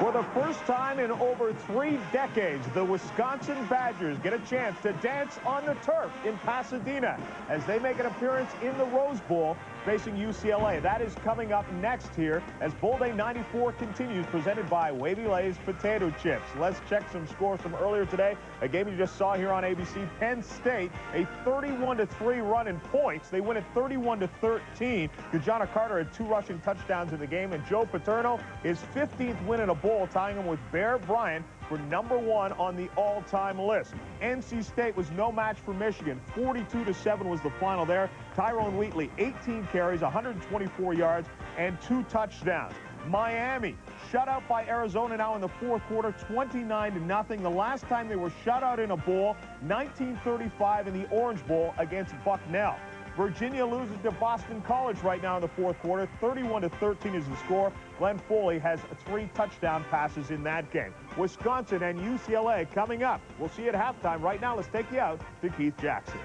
For the first time in over 3 decades, the Wisconsin Badgers get a chance to dance on the turf in Pasadena as they make an appearance in the Rose Bowl facing UCLA. That is coming up next here as Bowl Day 94 continues, presented by Wavy Lay's Potato Chips. Let's check some scores from earlier today. A game you just saw here on ABC. Penn State, a 31-3 run in points. They win it 31-13. Kajana Carter had 2 rushing touchdowns in the game, and Joe Paterno, his 15th win in a bowl, tying him with Bear Bryant for #1 on the all-time list. NC State was no match for Michigan. 42-7 was the final there. Tyrone Wheatley, 18 carries, 124 yards, and 2 touchdowns. Miami shut out by Arizona now in the 4th quarter, 29-0. The last time they were shut out in a bowl, 1935 in the Orange Bowl against Bucknell. Virginia loses to Boston College right now in the 4th quarter. 31-13 is the score. Glenn Foley has 3 touchdown passes in that game. Wisconsin and UCLA coming up. We'll see you at halftime. Right now, let's take you out to Keith Jackson.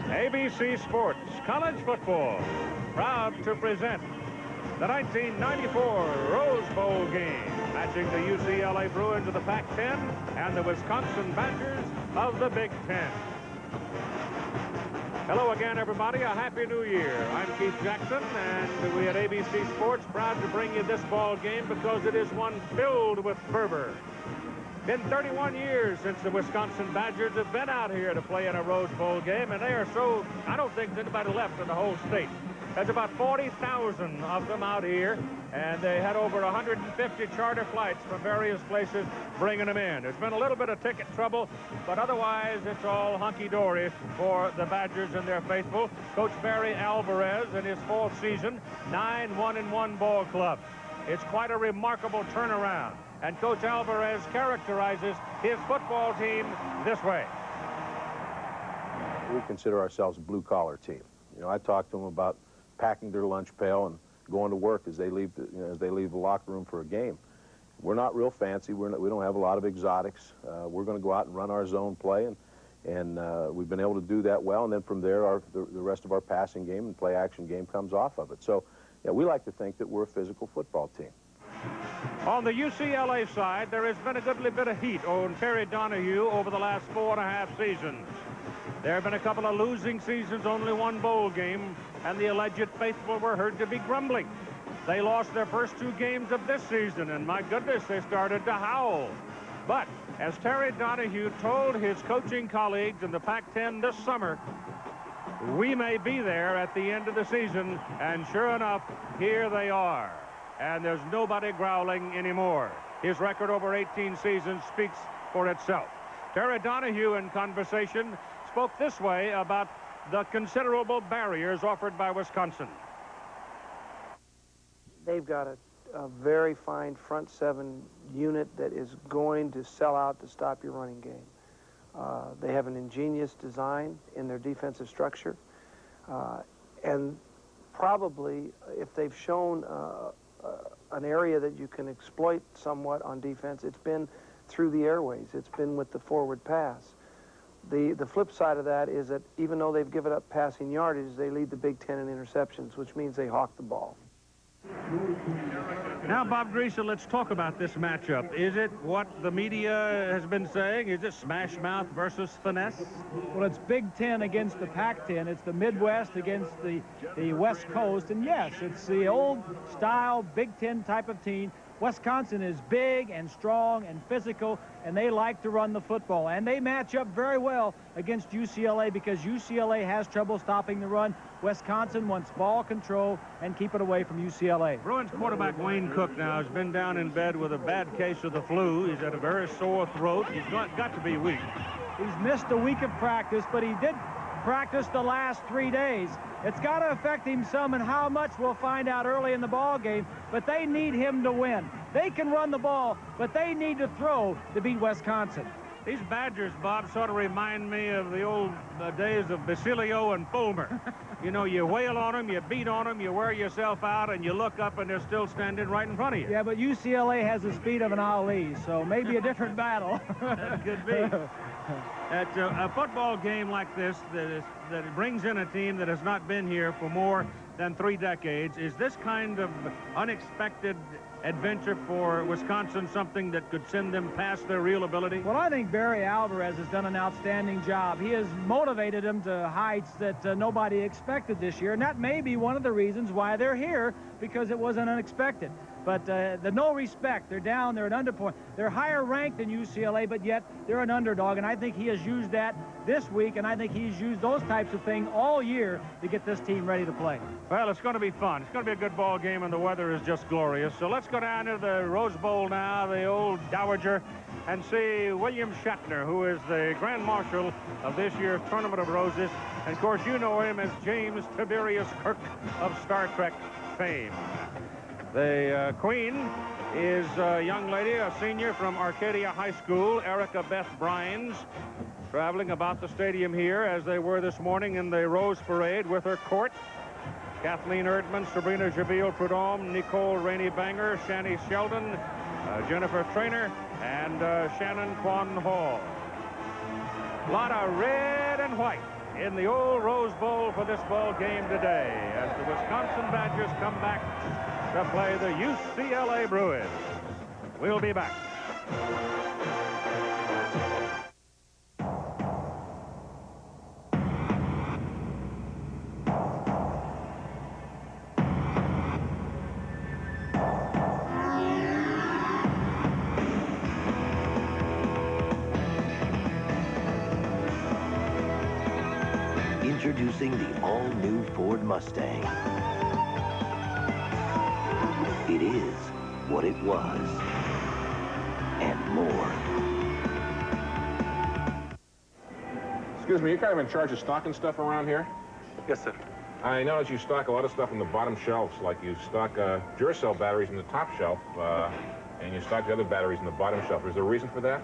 ABC Sports College Football, proud to present the 1994 Rose Bowl game, matching the UCLA Bruins of the Pac-10 and the Wisconsin Badgers of the Big Ten. Hello again, everybody. A Happy New Year. I'm Keith Jackson, and we at ABC Sports proud to bring you this ball game because it is one filled with fervor. Been 31 years since the Wisconsin Badgers have been out here to play in a Rose Bowl game, and they are so, I don't think there's anybody left in the whole state. There's about 40,000 of them out here, and they had over 150 charter flights from various places bringing them in. There's been a little bit of ticket trouble, but otherwise it's all hunky-dory for the Badgers and their faithful. Coach Barry Alvarez in his 4th season, 9 1-1 ball clubs. It's quite a remarkable turnaround, and Coach Alvarez characterizes his football team this way. We consider ourselves a blue-collar team. You know, I talk to them about packing their lunch pail and going to work as they leave the locker room for a game. We're not real fancy. We don't have a lot of exotics. We're going to go out and run our zone play, and we've been able to do that well. And then from there, the rest of our passing game and play action game comes off of it. So, yeah, we like to think that we're a physical football team. On the UCLA side, there has been a goodly bit of heat on Terry Donahue over the last 4.5 seasons. There have been a couple of losing seasons, only 1 bowl game, and the alleged faithful were heard to be grumbling. They lost their first 2 games of this season, and my goodness, they started to howl. But as Terry Donahue told his coaching colleagues in the Pac-10 this summer, we may be there at the end of the season, and sure enough, here they are. And there's nobody growling anymore. His record over 18 seasons speaks for itself. Terry Donahue, in conversation, spoke this way about the considerable barriers offered by Wisconsin. They've got a very fine front 7 unit that is going to sell out to stop your running game. They have an ingenious design in their defensive structure. And probably, if they've shown an area that you can exploit somewhat on defense, it's been through the airways. It's been with the forward pass. The flip side of that is that even though they've given up passing yardage, they lead the Big Ten in interceptions, which means they hawk the ball. Now, Bob Griesel, let's talk about this matchup. Is it what the media has been saying? Is it Smashmouth versus finesse? Well, it's Big Ten against the Pac-10. It's the Midwest against the West Coast. And yes, it's the old-style Big Ten type of team. Wisconsin is big and strong and physical, and they like to run the football. And they match up very well against UCLA because UCLA has trouble stopping the run. Wisconsin wants ball control and keep it away from UCLA. Bruins quarterback Wayne Cook now has been down in bed with a bad case of the flu. He's had a very sore throat. He's got to be weak. He's missed a week of practice, but he did practice the last 3 days. It's got to affect him some, and how much we'll find out early in the ball game, but they need him to win. They can run the ball, but they need to throw to beat Wisconsin. These Badgers, Bob, sort of remind me of the old days of Basilio and Fulmer. You know, you wail on them, you beat on them, you wear yourself out, and you look up and they're still standing right in front of you. Yeah, but UCLA has the speed of an Ali, so maybe a different battle. That could be. At a football game like this that brings in a team that has not been here for more than 3 decades, is this kind of unexpected adventure for Wisconsin something that could send them past their real ability? Well, I think Barry Alvarez has done an outstanding job. He has motivated them to heights that nobody expected this year, and that may be one of the reasons why they're here, because it wasn't unexpected. But the no respect, they're down, they're an underpoint. They're higher ranked than UCLA, but yet they're an underdog, and I think he has used that this week, and I think he's used those types of things all year to get this team ready to play. Well, it's going to be fun. It's going to be a good ball game, and the weather is just glorious. So let's go down to the Rose Bowl now, the old Dowager, and see William Shatner, who is the Grand Marshal of this year's Tournament of Roses. And, of course, you know him as James Tiberius Kirk of Star Trek fame. The Queen is a young lady, a senior from Arcadia High School, Erica Beth Brines, traveling about the stadium here as they were this morning in the Rose Parade with her court. Kathleen Erdman, Sabrina Javille Prudhomme, Nicole Rainey Banger, Shani Sheldon, Jennifer Trainer, and Shannon Quan Hall. A lot of red and white in the old Rose Bowl for this ball game today as the Wisconsin Badgers come back to play the UCLA Bruins. We'll be back. Introducing the all-new Ford Mustang. It is what it was, and more. Excuse me, you're kind of in charge of stocking stuff around here? Yes, sir. I notice you stock a lot of stuff on the bottom shelves, like you stock Duracell batteries in the top shelf, and you stock the other batteries in the bottom shelf. Is there a reason for that?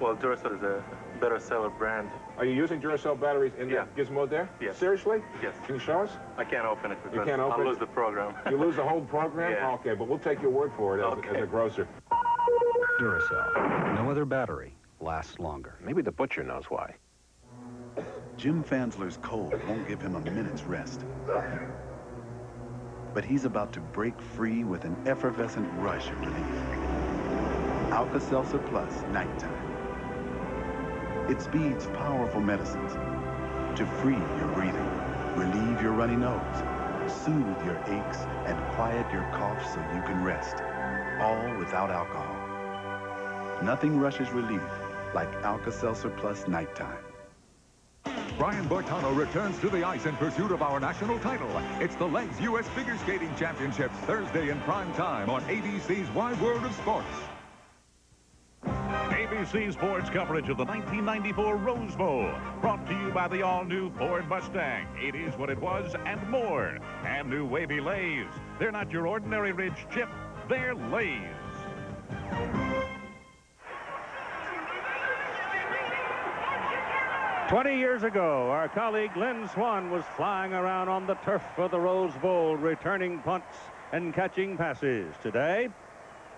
Well, Duracell is a better seller brand. Are you using Duracell batteries in Yeah. the gizmo there? Yes. Seriously? Yes. Can you show us? I can't open it You because can't open I'll it? lose the program. You lose the whole program? Yeah. Okay, but we'll take your word for it as, Okay. as a grocer. Duracell. No other battery lasts longer. Maybe the butcher knows why. Jim Fansler's cold won't give him a minute's rest. But he's about to break free with an effervescent rush of relief. Alka-Seltzer Plus Nighttime. It speeds powerful medicines to free your breathing, relieve your runny nose, soothe your aches, and quiet your cough so you can rest. All without alcohol. Nothing rushes relief like Alka-Seltzer Plus Nighttime. Brian Bortano returns to the ice in pursuit of our national title. It's the Legs U.S. Figure Skating Championships, Thursday in prime time on ABC's Wide World of Sports. ABC Sports coverage of the 1994 Rose Bowl, brought to you by the all-new Ford Mustang. It is what it was and more. And new wavy Lays. They're not your ordinary ridge chip, they're Lays. "20 years ago, our colleague Lynn Swann was flying around on the turf of the Rose Bowl, returning punts and catching passes. Today,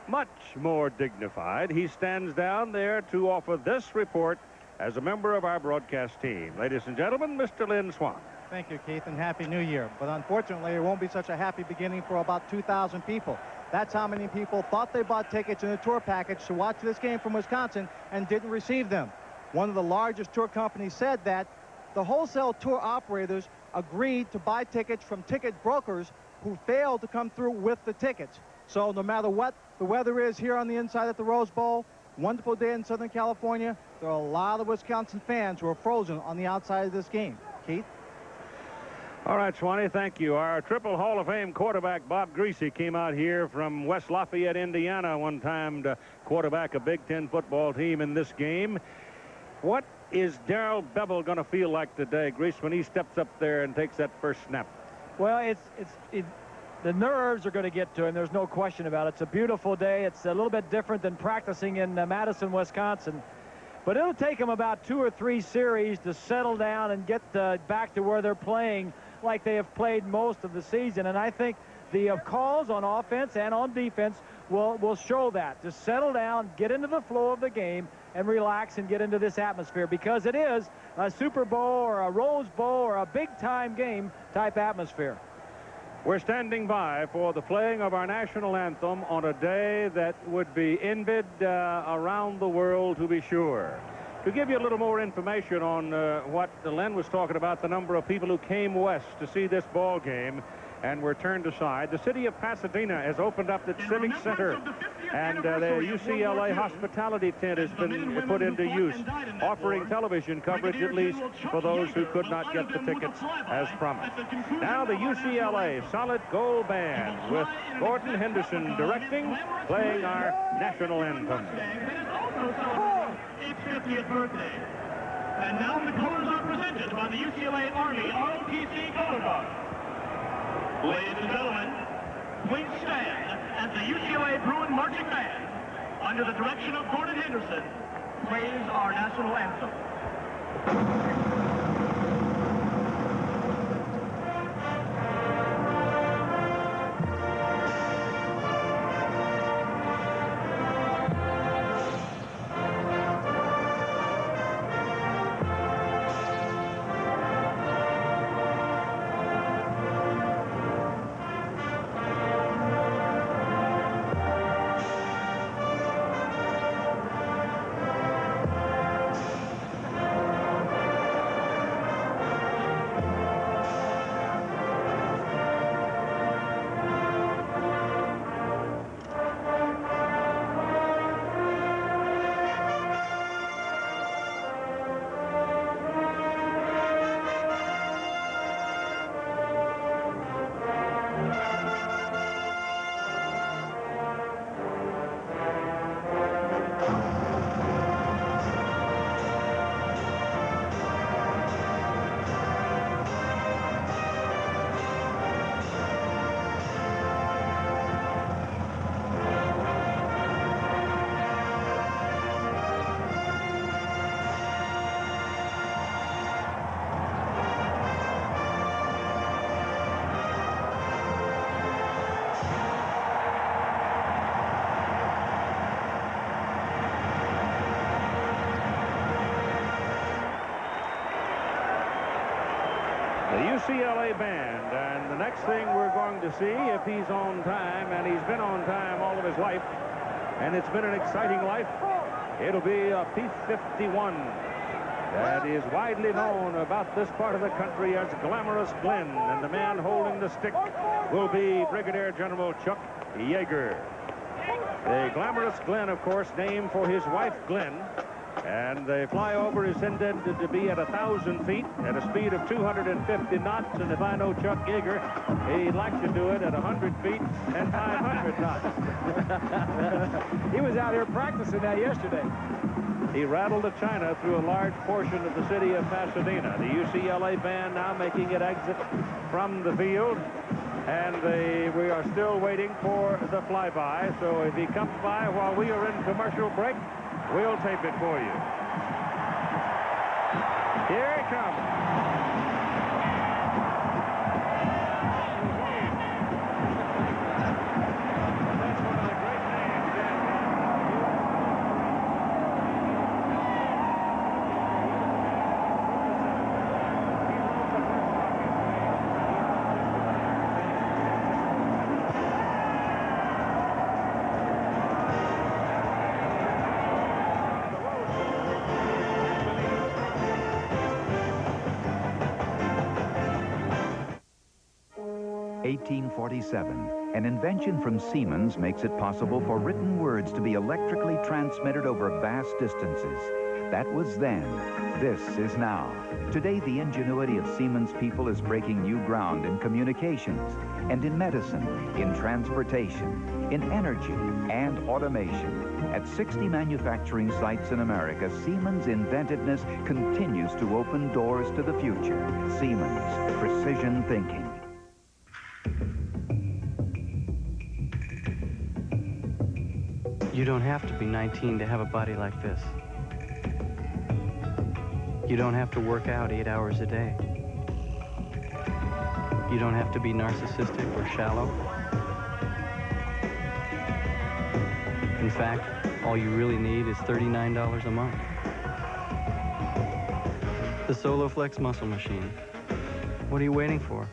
much more dignified, he stands down there to offer this report as a member of our broadcast team. Ladies and gentlemen, Mr. Lynn Swann. Thank you, Keith, and Happy New Year. But unfortunately, it won't be such a happy beginning for about 2,000 people. That's how many people thought they bought tickets in a tour package to watch this game from Wisconsin and didn't receive them. One of the largest tour companies said that the wholesale tour operators agreed to buy tickets from ticket brokers who failed to come through with the tickets. So no matter what the weather is here on the inside at the Rose Bowl, wonderful day in Southern California, there are a lot of Wisconsin fans who are frozen on the outside of this game. Keith? All right, Swanee, thank you. Our triple Hall of Fame quarterback, Bob Greasy, came out here from West Lafayette, Indiana, one time to quarterback a Big Ten football team in this game. What is Darrell Beville going to feel like today, Grease, when he steps up there and takes that first snap? Well, the nerves are going to get to him. There's no question about it. It's a beautiful day. It's a little bit different than practicing in Madison, Wisconsin. But it'll take him about 2 or 3 series to settle down and get back to where they're playing like they have played most of the season. And I think the calls on offense and on defense will show that. To settle down, get into the flow of the game, and relax and get into this atmosphere, because it is a Super Bowl or a Rose Bowl or a big-time game type atmosphere. We're standing by for the playing of our national anthem on a day that would be envied around the world, to be sure. To give you a little more information on what Len was talking about, the number of people who came west to see this ball game and were turned aside, the city of Pasadena has opened up its Civic Center, and the UCLA hospitality tent has been put into use, offering television coverage at least for those who could not get the tickets as promised. Now the UCLA Solid Gold Band with Gordon Henderson directing, playing our national anthem. Its 50th birthday. And now the colors are presented by the UCLA Army ROTC Color Guard. Ladies and gentlemen, please stand as the UCLA Bruin Marching Band, under the direction of Gordon Henderson, plays our national anthem. UCLA band, and the next thing we're going to see, if he's on time, and he's been on time all of his life, and it's been an exciting life, it'll be a P-51 that is widely known about this part of the country as Glamorous Glenn, and the man holding the stick will be Brigadier General Chuck Yeager. The Glamorous Glenn, of course, named for his wife Glenn. And the flyover is intended to be at 1,000 feet at a speed of 250 knots. And if I know Chuck Yeager, he'd like to do it at 100 feet and 500 knots. He was out here practicing that yesterday. He rattled the China through a large portion of the city of Pasadena. The UCLA band now making it exit from the field. And we are still waiting for the flyby. So if he comes by while we are in commercial break, we'll tape it for you. Here he comes. (1847), an invention from Siemens makes it possible for written words to be electrically transmitted over vast distances. That was then. This is now. Today, the ingenuity of Siemens people is breaking new ground in communications and in medicine, in transportation, in energy and automation. At 60 manufacturing sites in America, Siemens' inventiveness continues to open doors to the future. Siemens, precision thinking. You don't have to be 19 to have a body like this. You don't have to work out 8 hours a day. You don't have to be narcissistic or shallow. In fact, All you really need is $39 a month. The SoloFlex Muscle Machine. What are you waiting for?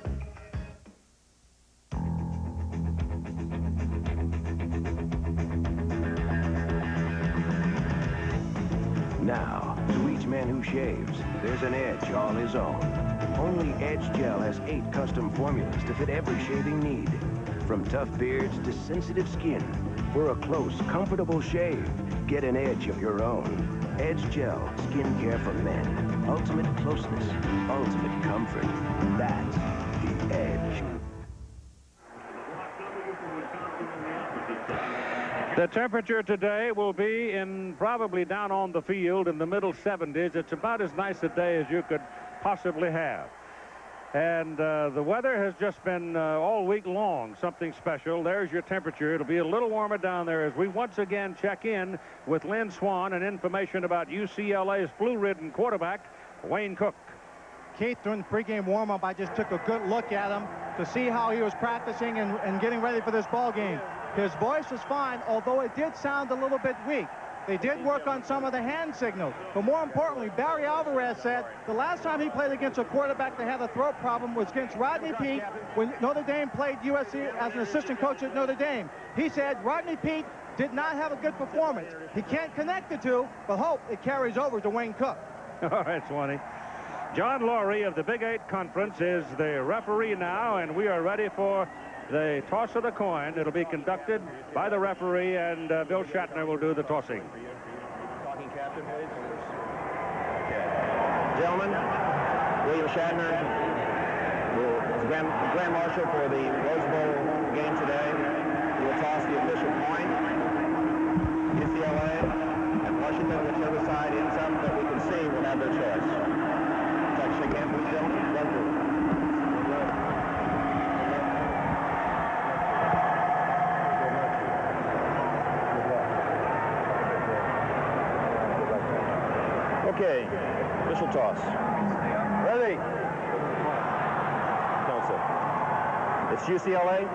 Now, to each man who shaves, there's an edge all his own. Only Edge Gel has 8 custom formulas to fit every shaving need. From tough beards to sensitive skin, for a close, comfortable shave, get an edge of your own. Edge Gel, skincare for men. Ultimate closeness, ultimate comfort. That's the Edge. The temperature today will be probably down on the field in the middle 70s. It's about as nice a day as you could possibly have. And the weather has just been all week long something special. There's your temperature. It'll be a little warmer down there as we once again check in with Lynn Swan and information about UCLA's flu-ridden quarterback, Wayne Cook. Keith, during the pregame warm-up, I just took a good look at him to see how he was practicing and getting ready for this ball game. His voice was fine, although it did sound a little bit weak. They did work on some of the hand signals. But more importantly, Barry Alvarez said the last time he played against a quarterback that had a throat problem was against Rodney Peete when Notre Dame played USC as an assistant coach at Notre Dame. He said Rodney Peete did not have a good performance. He can't connect the two, but hope it carries over to Wayne Cook. All right, Swanee. John Laurie of the Big 8 Conference is the referee now, and we are ready for the toss of the coin. It'll be conducted by the referee, and Bill Shatner will do the tossing. Talking captain, please. Gentlemen, William Shatner, Grand Marshal for the Rose Bowl game today. He will toss the official coin. UCLA and Washington, whichever side ends up that we can see will have their choice. Shake hands with gentlemen. Love you. Okay, official toss. Ready? No, sir. It's UCLA.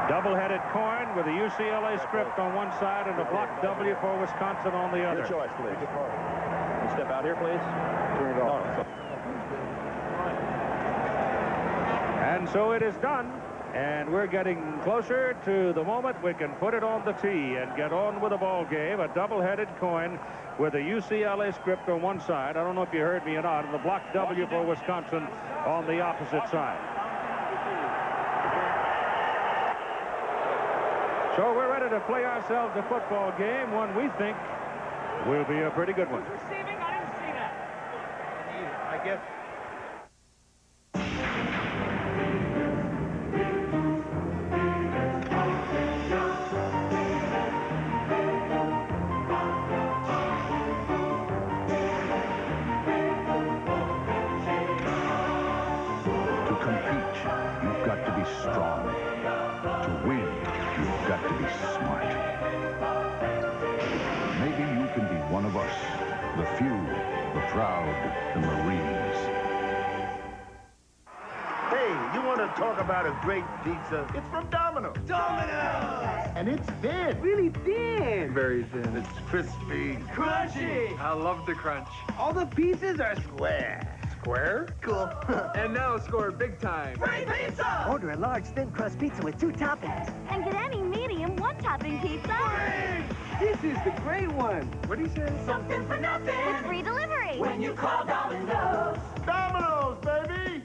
Double-headed coin with a UCLA script on one side and a block W for Wisconsin on the other. Your choice, please. Can you step out here, please? Turn it off. And so it is done. And we're getting closer to the moment we can put it on the tee and get on with the ball game. A double-headed coin with a UCLA script on one side. I don't know if you heard me or not. And the block W for Wisconsin on the opposite side. So we're ready to play ourselves a football game, one we think will be a pretty good one. Receiving, I didn't see that. I guess. Strong. To win, you've got to be smart. Maybe you can be one of us, the few, the proud, the Marines. Hey, you want to talk about a great pizza? It's from Domino's. Domino's! And it's thin. Really thin. Very thin. It's crispy. Crunchy. I love the crunch. All the pieces are square. Square? Cool. And now score big time. Free pizza! Order a large thin crust pizza with 2 toppings. And get any medium 1-topping pizza. Free! This is the great one. What do you say? Something for nothing. With free delivery. When you call Domino's. Domino's, baby!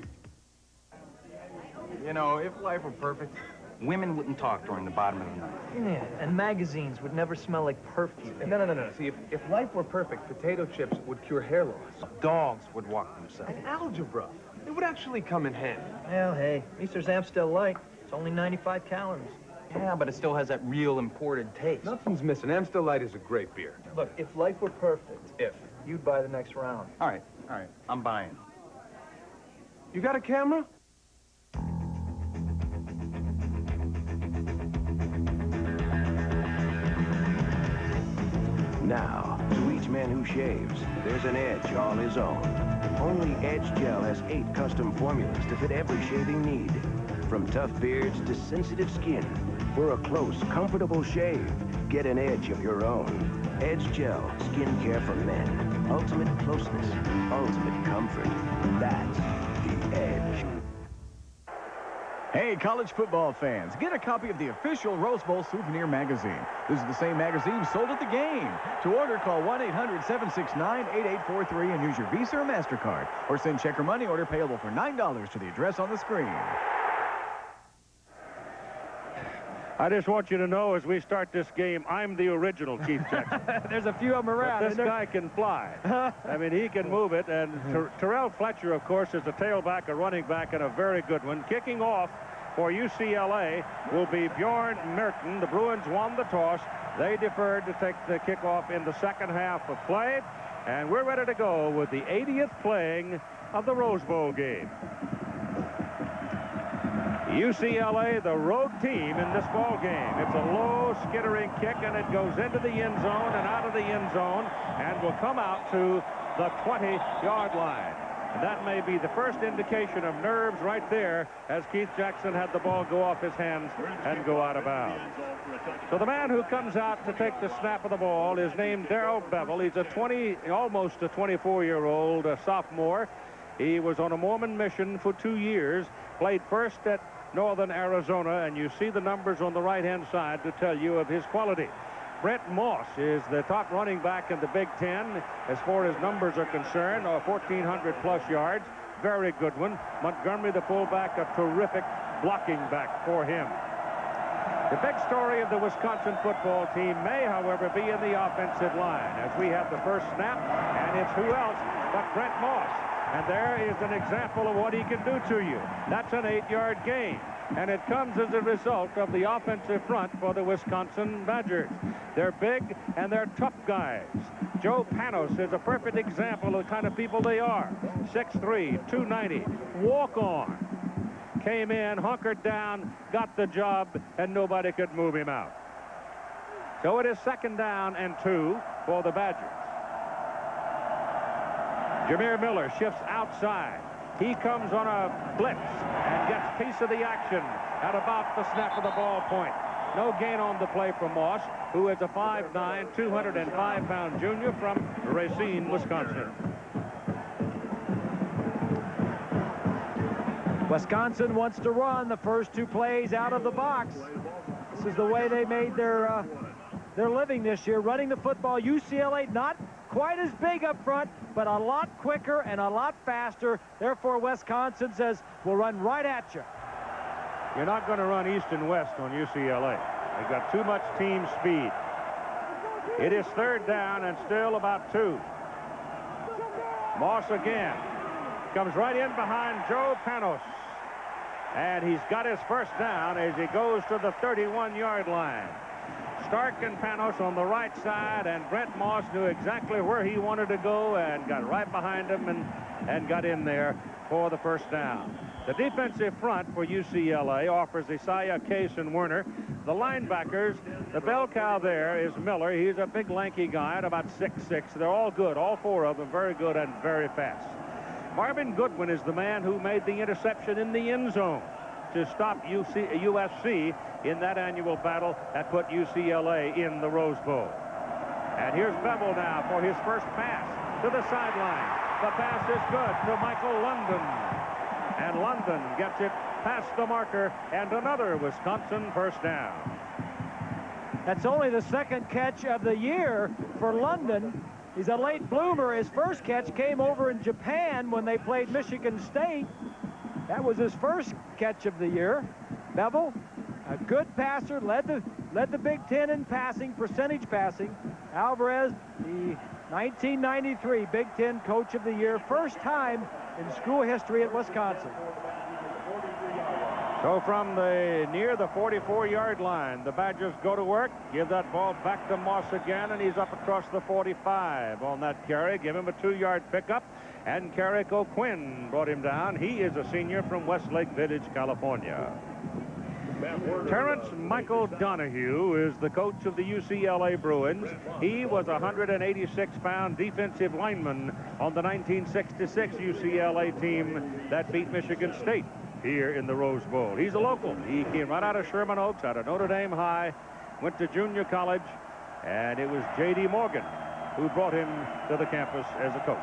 You know, if life were perfect, women wouldn't talk during the bottom of the night. Yeah, and magazines would never smell like perfume. No. See, if life were perfect, potato chips would cure hair loss. Dogs would walk themselves. And algebra. It would actually come in handy. Well, hey, at least there's Amstel Light. It's only 95 calories. Yeah, but it still has that real imported taste. Nothing's missing. Amstel Light is a great beer. Look, if life were perfect, you'd buy the next round. All right. I'm buying. You got a camera? Now, to each man who shaves, there's an edge all his own. Only Edge Gel has 8 custom formulas to fit every shaving need. From tough beards to sensitive skin, for a close, comfortable shave, Get an edge of your own. Edge Gel, skincare for men. Ultimate closeness, ultimate comfort. That's the Edge. Hey, college football fans, get a copy of the official Rose Bowl souvenir magazine. This is the same magazine sold at the game. To order, call 1-800-769-8843 and use your Visa or MasterCard. Or send check or money order payable for $9 to the address on the screen. I just want you to know, as we start this game, I'm the original Keith Jackson. There's a few of them around. But this guy can fly. I mean, he can move it. And Terrell Fletcher, of course, is a tailback, a running back, and a very good one. Kicking off for UCLA will be Bjorn Merton. The Bruins won the toss. They deferred to take the kickoff in the second half of play. And we're ready to go with the 80th playing of the Rose Bowl game. UCLA, the road team in this ball game. It's a low, skittering kick, and it goes into the end zone and out of the end zone and will come out to the 20-yard line. And that may be the first indication of nerves right there as Keith Jackson had the ball go off his hands and go out of bounds. So the man who comes out to take the snap of the ball is named Beville. He's almost a 24-year-old sophomore. He was on a Mormon mission for 2 years, played first at Northern Arizona, and you see the numbers on the right-hand side to tell you of his quality. Brent Moss is the top running back in the Big Ten as far as numbers are concerned, 1,400-plus yards. Very good one. Montgomery, the fullback, a terrific blocking back for him. The big story of the Wisconsin football team may, however, be in the offensive line as we have the first snap, and it's who else but Brent Moss. And there is an example of what he can do to you. That's an 8-yard gain. And it comes as a result of the offensive front for the Wisconsin Badgers. They're big and they're tough guys. Joe Panos is a perfect example of the kind of people they are. 6'3", 290, walk-on. Came in, hunkered down, got the job, and nobody could move him out. So it is 2nd down and 2 for the Badgers. Jameer Miller shifts outside. He comes on a blitz and gets piece of the action at about the snap of the ball point. No gain on the play from Moss, who is a 5'9", 205-pound junior from Racine, Wisconsin. Wisconsin wants to run the first 2 plays out of the box. This is the way they made their living this year, running the football. UCLA not quite as big up front, but a lot quicker and a lot faster. Therefore, Wisconsin says, we'll run right at you. You're not going to run east and west on UCLA. They've got too much team speed. It is 3rd down and still about 2. Moss again. Comes right in behind Joe Panos. And he's got his first down as he goes to the 31-yard line. Stark and Panos on the right side, and Brent Moss knew exactly where he wanted to go and got right behind him and got in there for the first down. The defensive front for UCLA offers Isaiah Case and Werner. The linebackers, the bell cow there is Miller. He's a big lanky guy at about 6'6". They're all good, all 4 of them very good and very fast. Marvin Goodwin is the man who made the interception in the end zone to stop USC in that annual battle that put UCLA in the Rose Bowl. And here's Beville now for his first pass to the sideline. The pass is good to Michael London. And London gets it past the marker, and another Wisconsin first down. That's only the 2nd catch of the year for London. He's a late bloomer. His first catch came over in Japan when they played Michigan State. That was his first catch of the year. Beville, a good passer, led the Big Ten in passing, percentage passing. Alvarez, the 1993 Big Ten Coach of the Year, first time in school history at Wisconsin. So from near the 44-yard line, the Badgers go to work, give that ball back to Moss again, and he's up across the 45 on that carry. Give him a 2-yard pickup, and Carrick O'Quinn brought him down. He is a senior from Westlake Village, California. Terrence Michael Donahue is the coach of the UCLA Bruins. He was a 186-pound defensive lineman on the 1966 UCLA team that beat Michigan State here in the Rose Bowl. He's a local. He came right out of Sherman Oaks, out of Notre Dame High, went to junior college, and it was J.D. Morgan who brought him to the campus as a coach.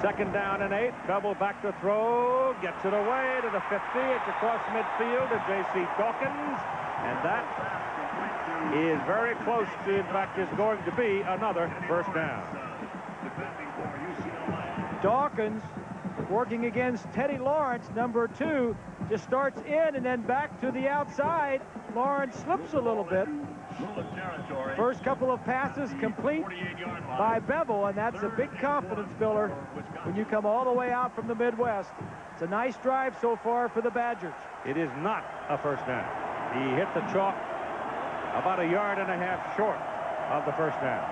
2nd down and 8. Beville back to throw. Gets it away to the 50. It's across midfield to J.C. Dawkins. And that is very close to, in fact, is going to be another first down. Dawkins working against Teddy Lawrence, number 2, just starts in and then back to the outside. Lawrence slips a little bit. First couple of passes complete by Beville, and that's a big confidence builder when you come all the way out from the Midwest. It's a nice drive so far for the Badgers. It is not a first down. He hit the chalk about 1.5 yards short of the first down.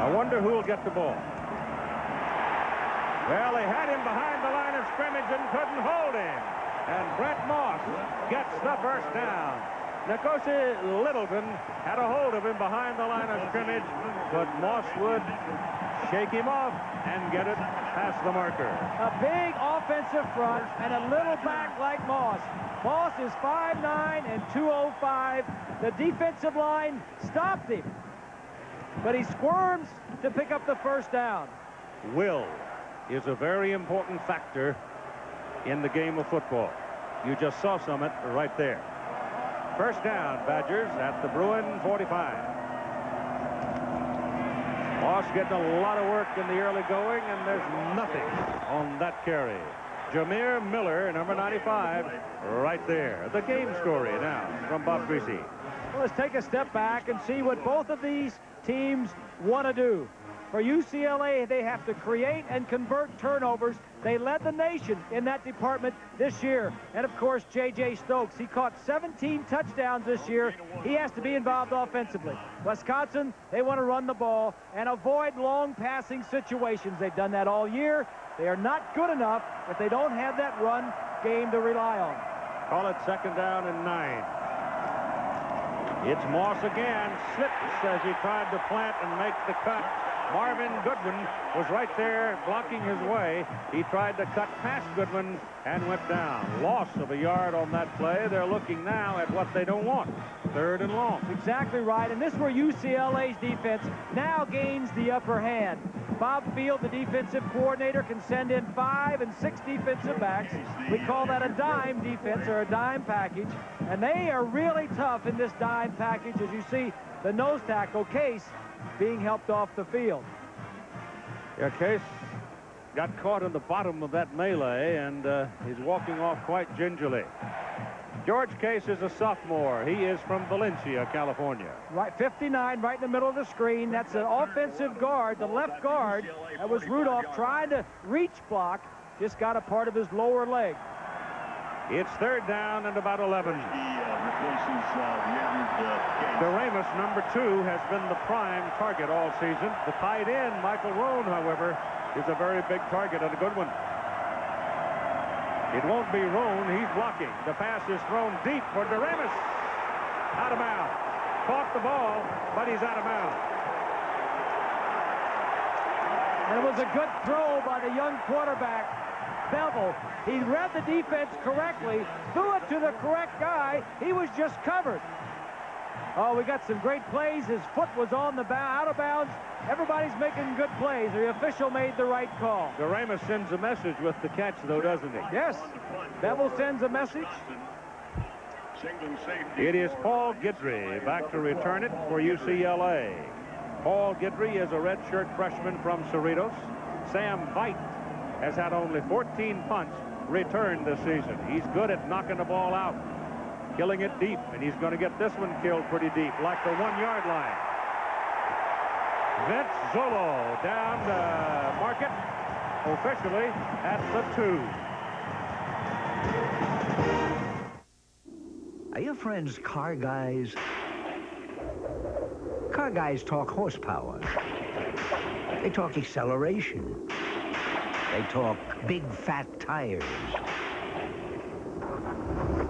I wonder who will get the ball. Well, they had him behind the line of scrimmage and couldn't hold him. And Brent Moss gets the first down. Nkosi Littleton had a hold of him behind the line of scrimmage, but Moss would shake him off and get it past the marker. A big offensive front and a little back like Moss. Moss is 5'9" and 205. The defensive line stopped him, but he squirms to pick up the first down. Will is a very important factor in the game of football. You just saw some of it right there. First down, Badgers at the Bruin 45. Moss getting a lot of work in the early going, and there's nothing on that carry. Jameer Miller, number 95, right there. The game story now from Bob Greasy. Well, let's take a step back and see what both of these teams want to do. For UCLA, they have to create and convert turnovers. They led the nation in that department this year. And, of course, J.J. Stokes. He caught 17 touchdowns this year. He has to be involved offensively. Wisconsin, they want to run the ball and avoid long passing situations. They've done that all year. They are not good enough if they don't have that run game to rely on. Call it 2nd down and 9. It's Moss again. Slips as he tried to plant and make the cut. Marvin Goodwin was right there blocking his way. He tried to cut past Goodwin and went down. Loss of 1 yard on that play. They're looking now at what they don't want. 3rd and long. Exactly right. And this is where UCLA's defense now gains the upper hand. Bob Field, the defensive coordinator, can send in 5 and 6 defensive backs. We call that a dime defense or a dime package. And they are really tough in this dime package. As you see, the nose tackle, Case, being helped off the field. Yeah, Case got caught in the bottom of that melee, and he's walking off quite gingerly. George Case is a sophomore. He is from Valencia, California. Right, 59, right in the middle of the screen. That's an offensive guard, the left guard. That was Rudolph trying to reach block. Just got a part of his lower leg. It's 3rd down and about 11. DeRamus, number 2, has been the prime target all season. The tight end, Michael Roan, however, is a very big target and a good one. It won't be Roan. He's blocking. The pass is thrown deep for DeRamus. Out of bounds. Caught the ball, but he's out of bounds. And it was a good throw by the young quarterback, Beville. He read the defense correctly, threw it to the correct guy. He was just covered. Oh, we got some great plays. His foot was on the out of bounds. Everybody's making good plays. The official made the right call. DeRamus sends a message with the catch, though, doesn't he? Yes. Beville sends a message. It is Paul Guidry back to return it for UCLA. Paul Guidry is a redshirt freshman from Cerritos. Sam Veit has had only 14 punts returned this season. He's good at knocking the ball out, killing it deep, and he's going to get this one killed pretty deep, like the 1 yard line. Vince Zolo down to market officially at the 2. Are your friends car guys? Car guys talk horsepower. They talk acceleration. They talk big fat tires.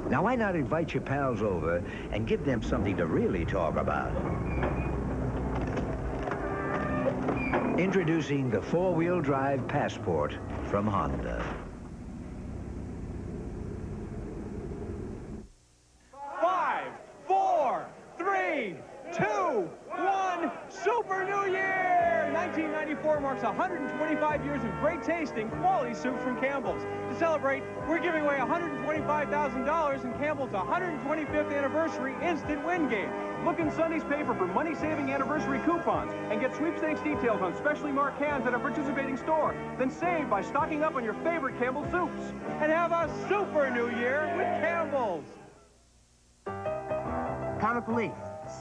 Now, why not invite your pals over and give them something to really talk about? Introducing the 4-wheel drive Passport from Honda. 4 marks 125 years of great tasting, quality soup from Campbell's. To celebrate, we're giving away $125,000 in Campbell's 125th anniversary instant win game. Look in Sunday's paper for money-saving anniversary coupons and get sweepstakes details on specially marked cans at a participating store. Then save by stocking up on your favorite Campbell's soups. And have a super new year with Campbell's. Comic relief,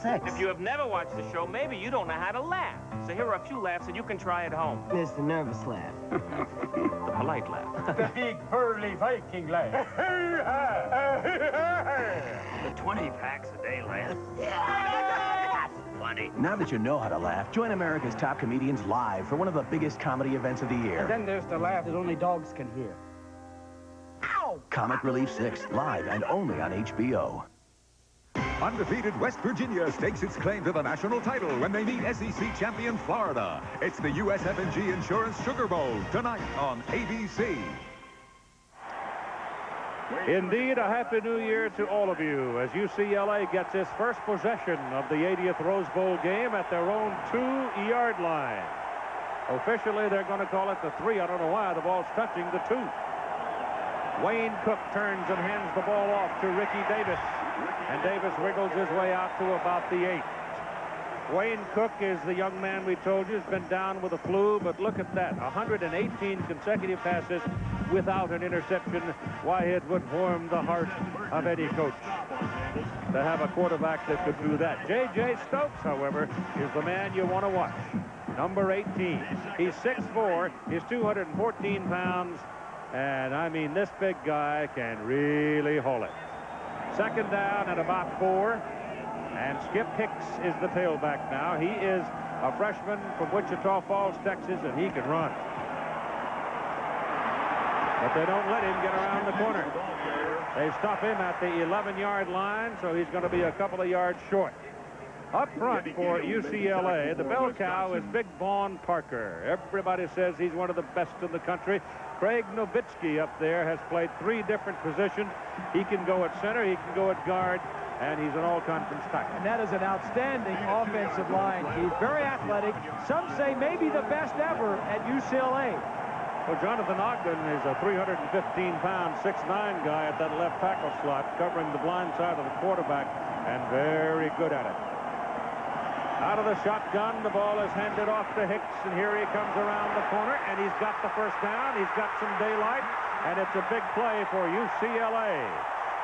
6. If you have never watched the show, maybe you don't know how to laugh. So here are a few laughs that you can try at home. It's the nervous laugh. The polite laugh. The big burly Viking laugh. The 20 packs a day laugh. Funny. Now that you know how to laugh, join America's top comedians live for one of the biggest comedy events of the year. And then there's the laugh that only dogs can hear. Ow! Comic Relief 6, live and only on HBO. Undefeated West Virginia stakes its claim to the national title when they meet SEC champion Florida. It's the USF&G Insurance Sugar Bowl tonight on ABC. Indeed, a Happy New Year to all of you as UCLA gets its first possession of the 80th Rose Bowl game at their own 2-yard line. Officially, they're going to call it the 3. I don't know why. The ball's touching the 2. Wayne Cook turns and hands the ball off to Ricky Davis. And Davis wiggles his way out to about the 8. Wayne Cook is the young man we told you has been down with the flu, but look at that. 118 consecutive passes without an interception. Why, it would warm the heart of any coach to have a quarterback that could do that. J.J. Stokes, however, is the man you want to watch. Number 18. He's 6'4", he's 214 pounds, and I mean, this big guy can really haul it. Second down at about 4. And Skip Hicks is the tailback now. He is a freshman from Wichita Falls, Texas, and he can run. But they don't let him get around the corner. They stop him at the 11-yard line, so he's going to be a couple of yards short. Up front for UCLA, the bell cow is Big Vaughn Parker. Everybody says he's one of the best in the country. Craig Nowitzki up there has played 3 different positions. He can go at center, he can go at guard, and he's an all-conference tackle. And that is an outstanding offensive line. He's very athletic. Some say maybe the best ever at UCLA. Well, Jonathan Ogden is a 315-pound, 6'9" guy at that left tackle slot, covering the blind side of the quarterback, and very good at it. Out of the shotgun, the ball is handed off to Hicks, and here he comes around the corner, and he's got the first down. He's got some daylight, and it's a big play for UCLA.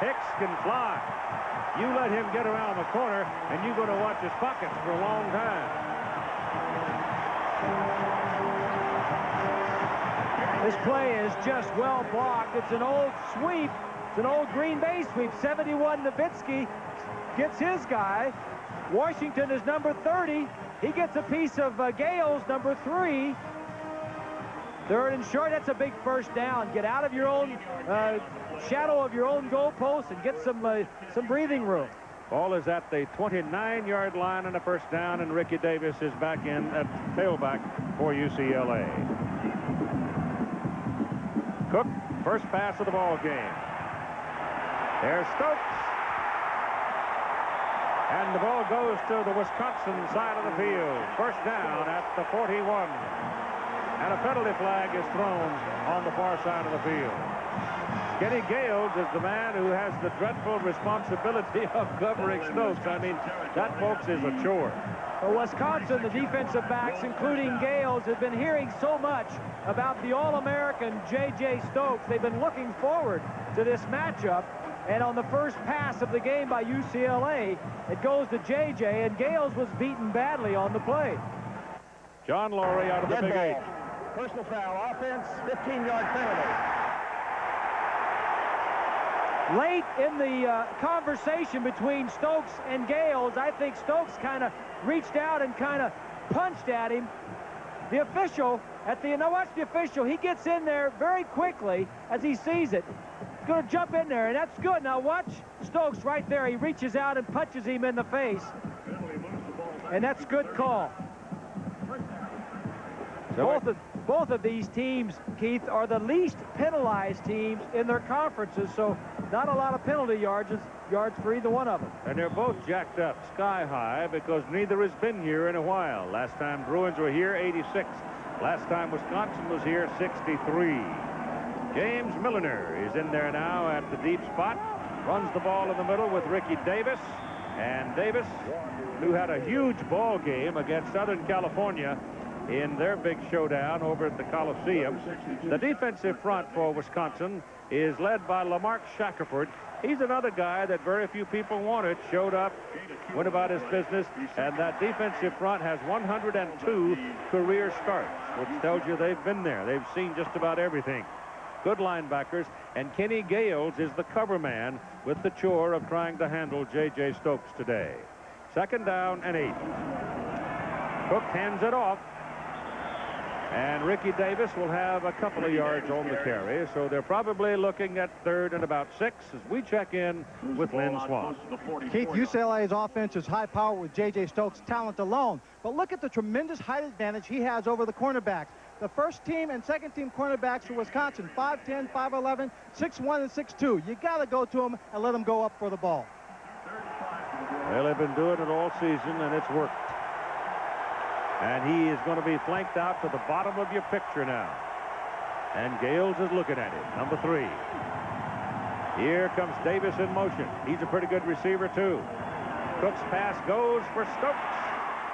Hicks can fly. You let him get around the corner, and you're going to watch his pockets for a long time. This play is just well blocked. It's an old sweep. It's an old Green Bay sweep. 71 Nowitzki gets his guy. Washington is number 30. He gets a piece of Gales, number 3. Third and short. That's a big first down. Get out of your own shadow of your own goalpost and get some breathing room. Ball is at the 29-yard line on the first down, and Ricky Davis is back in at tailback for UCLA. Cook, first pass of the ball game. There's Stokes. And the ball goes to the Wisconsin side of the field. First down at the 41. And a penalty flag is thrown on the far side of the field. Kenny Gales is the man who has the dreadful responsibility of covering Stokes. I mean, that, folks, is a chore. For Wisconsin, the defensive backs, including Gales, have been hearing so much about the All-American J.J. Stokes. They've been looking forward to this matchup. And on the first pass of the game by UCLA, it goes to J.J., and Gales was beaten badly on the play. John Laurie out of the Big 8. Personal foul, offense, 15-yard penalty. Late in the conversation between Stokes and Gales, I think Stokes kind of reached out and kind of punched at him. The official, now watch the official, he gets in there very quickly as he sees it. He's going to jump in there, and that's good. Now watch Stokes right there. He reaches out and punches him in the face. And that's good call. Both of these teams, Keith, are the least penalized teams in their conferences, so not a lot of penalty yards for either one of them. And they're both jacked up sky high because neither has been here in a while. Last time Bruins were here, 86. Last time Wisconsin was here, 63. James Milliner is in there now at the deep spot. Runs the ball in the middle with Ricky Davis. And Davis, who had a huge ball game against Southern California in their big showdown over at the Coliseum. The defensive front for Wisconsin is led by Lamarck Shackelford. He's another guy that very few people wanted. Showed up, went about his business, and that defensive front has 102 career starts, which tells you they've been there. They've seen just about everything. Good linebackers, and Kenny Gales is the cover man with the chore of trying to handle J.J. Stokes today. 2nd down and 8. Cook hands it off. And Ricky Davis will have a couple of yards on the carry, so they're probably looking at 3rd and about 6 as we check in with Lynn Swan. Keith, UCLA's offense is high power with J.J. Stokes' talent alone, but look at the tremendous height advantage he has over the cornerbacks. The first team and second team cornerbacks for Wisconsin, 5'10", 5'11", 6'1", and 6'2". You got to go to them and let them go up for the ball. Well, they've been doing it all season, and it's worked. And he is going to be flanked out to the bottom of your picture now. And Gales is looking at him, number 3. Here comes Davis in motion. He's a pretty good receiver, too. Cook's pass goes for Stokes.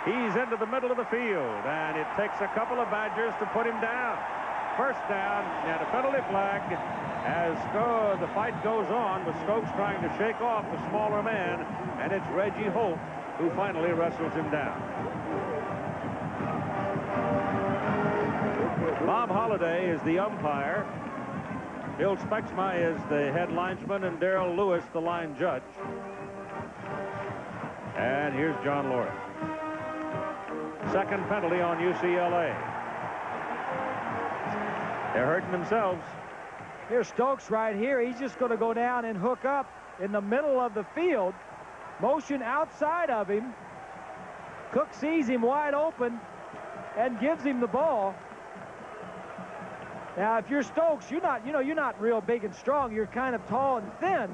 He's into the middle of the field, and it takes a couple of Badgers to put him down. 1st down, and a penalty flag as the fight goes on with Stokes trying to shake off the smaller man, and it's Reggie Holt who finally wrestles him down. Bob Holliday is the umpire. Bill Spexma is the head linesman, and Darrell Lewis the line judge. And here's John Lawrence. 2nd penalty on UCLA. They're hurting themselves. Here's Stokes right here. He's just going to go down and hook up in the middle of the field. Motion outside of him. Cook sees him wide open and gives him the ball. Now, if you're Stokes, you're not real big and strong. You're kind of tall and thin.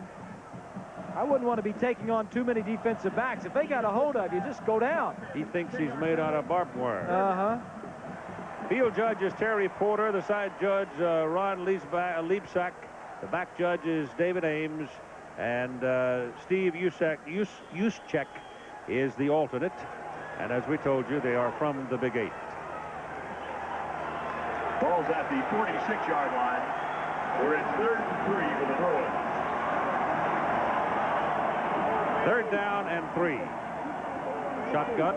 I wouldn't want to be taking on too many defensive backs. If they got a hold of you, just go down. He thinks he's made out of barbed wire. Uh-huh. Field judge is Terry Porter. The side judge, Ron Liebsack. The back judge is David Ames. And Steve Juszczyk is the alternate. And as we told you, they are from the Big 8. Ball's at the 46-yard line. We're in 3rd and 3 for the Bruins. 3rd down and 3. Shotgun,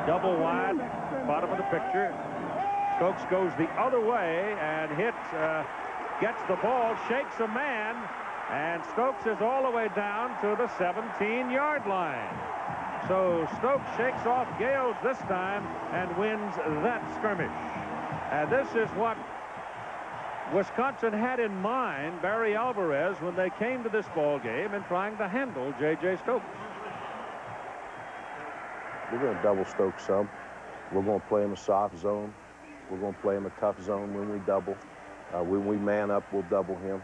double wide, bottom of the picture. Stokes goes the other way and gets the ball, shakes a man, and Stokes is all the way down to the 17-yard line. So Stokes shakes off Gales this time and wins that skirmish. And this is what Wisconsin had in mind, Barry Alvarez, when they came to this ball game and trying to handle J.J. Stokes. We're going to double Stokes some. We're going to play him a soft zone. We're going to play him a tough zone when we double. When we man up, we'll double him.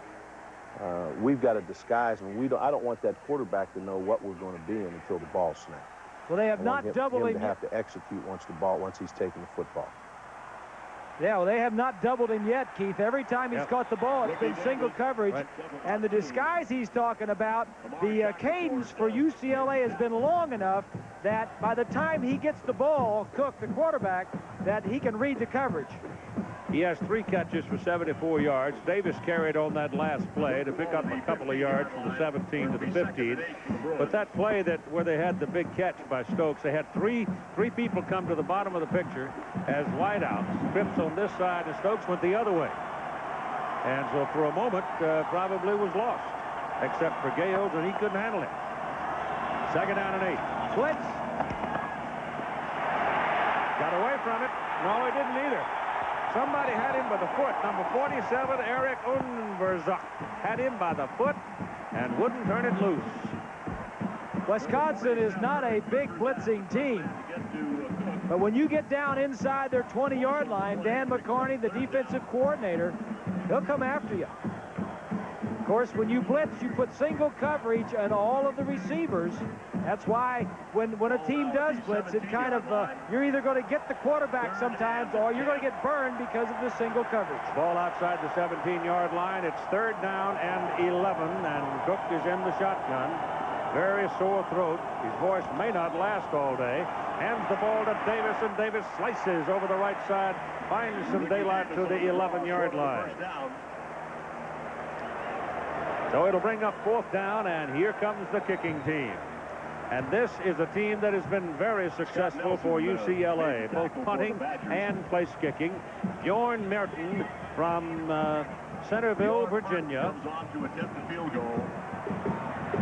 We've got to disguise him. I don't want that quarterback to know what we're going to be in until the ball snaps. Well, they have not doubled him. To have to execute once he's taken the football. Yeah, well, they have not doubled him yet, Keith. Every time he's caught the ball, it's been single coverage. Right. And the disguise he's talking about, the cadence for UCLA has been long enough that by the time he gets the ball, Cook, the quarterback, that he can read the coverage. He has 3 catches for 74 yards. Davis carried on that last play to pick up a couple of yards from the 17 to the 15. But that play where they had the big catch by Stokes, they had three people come to the bottom of the picture as wideouts. Phipps on this side, and Stokes went the other way. And so for a moment, probably was lost, except for Gales, and he couldn't handle it. 2nd down and 8. Blitz. Got away from it. No, he didn't either. Somebody had him by the foot. Number 47, Eric Unverzak, had him by the foot and wouldn't turn it loose. Wisconsin is not a big blitzing team. But when you get down inside their 20-yard line, Dan McCarney, the defensive coordinator, he'll come after you. Of course, when you blitz, you put single coverage on all of the receivers. That's why when a team does blitz, it kind of, you're either going to get the quarterback sometimes or you're going to get burned because of the single coverage. Ball outside the 17-yard line. It's 3rd down and 11, and Cook is in the shotgun. Very sore throat. His voice may not last all day. Hands the ball to Davis, and Davis slices over the right side, finds some daylight to the 11-yard line. So it'll bring up 4th down, and here comes the kicking team. And this is a team that has been very successful for UCLA, both punting and place kicking. Bjorn Merton from Centerville, Virginia,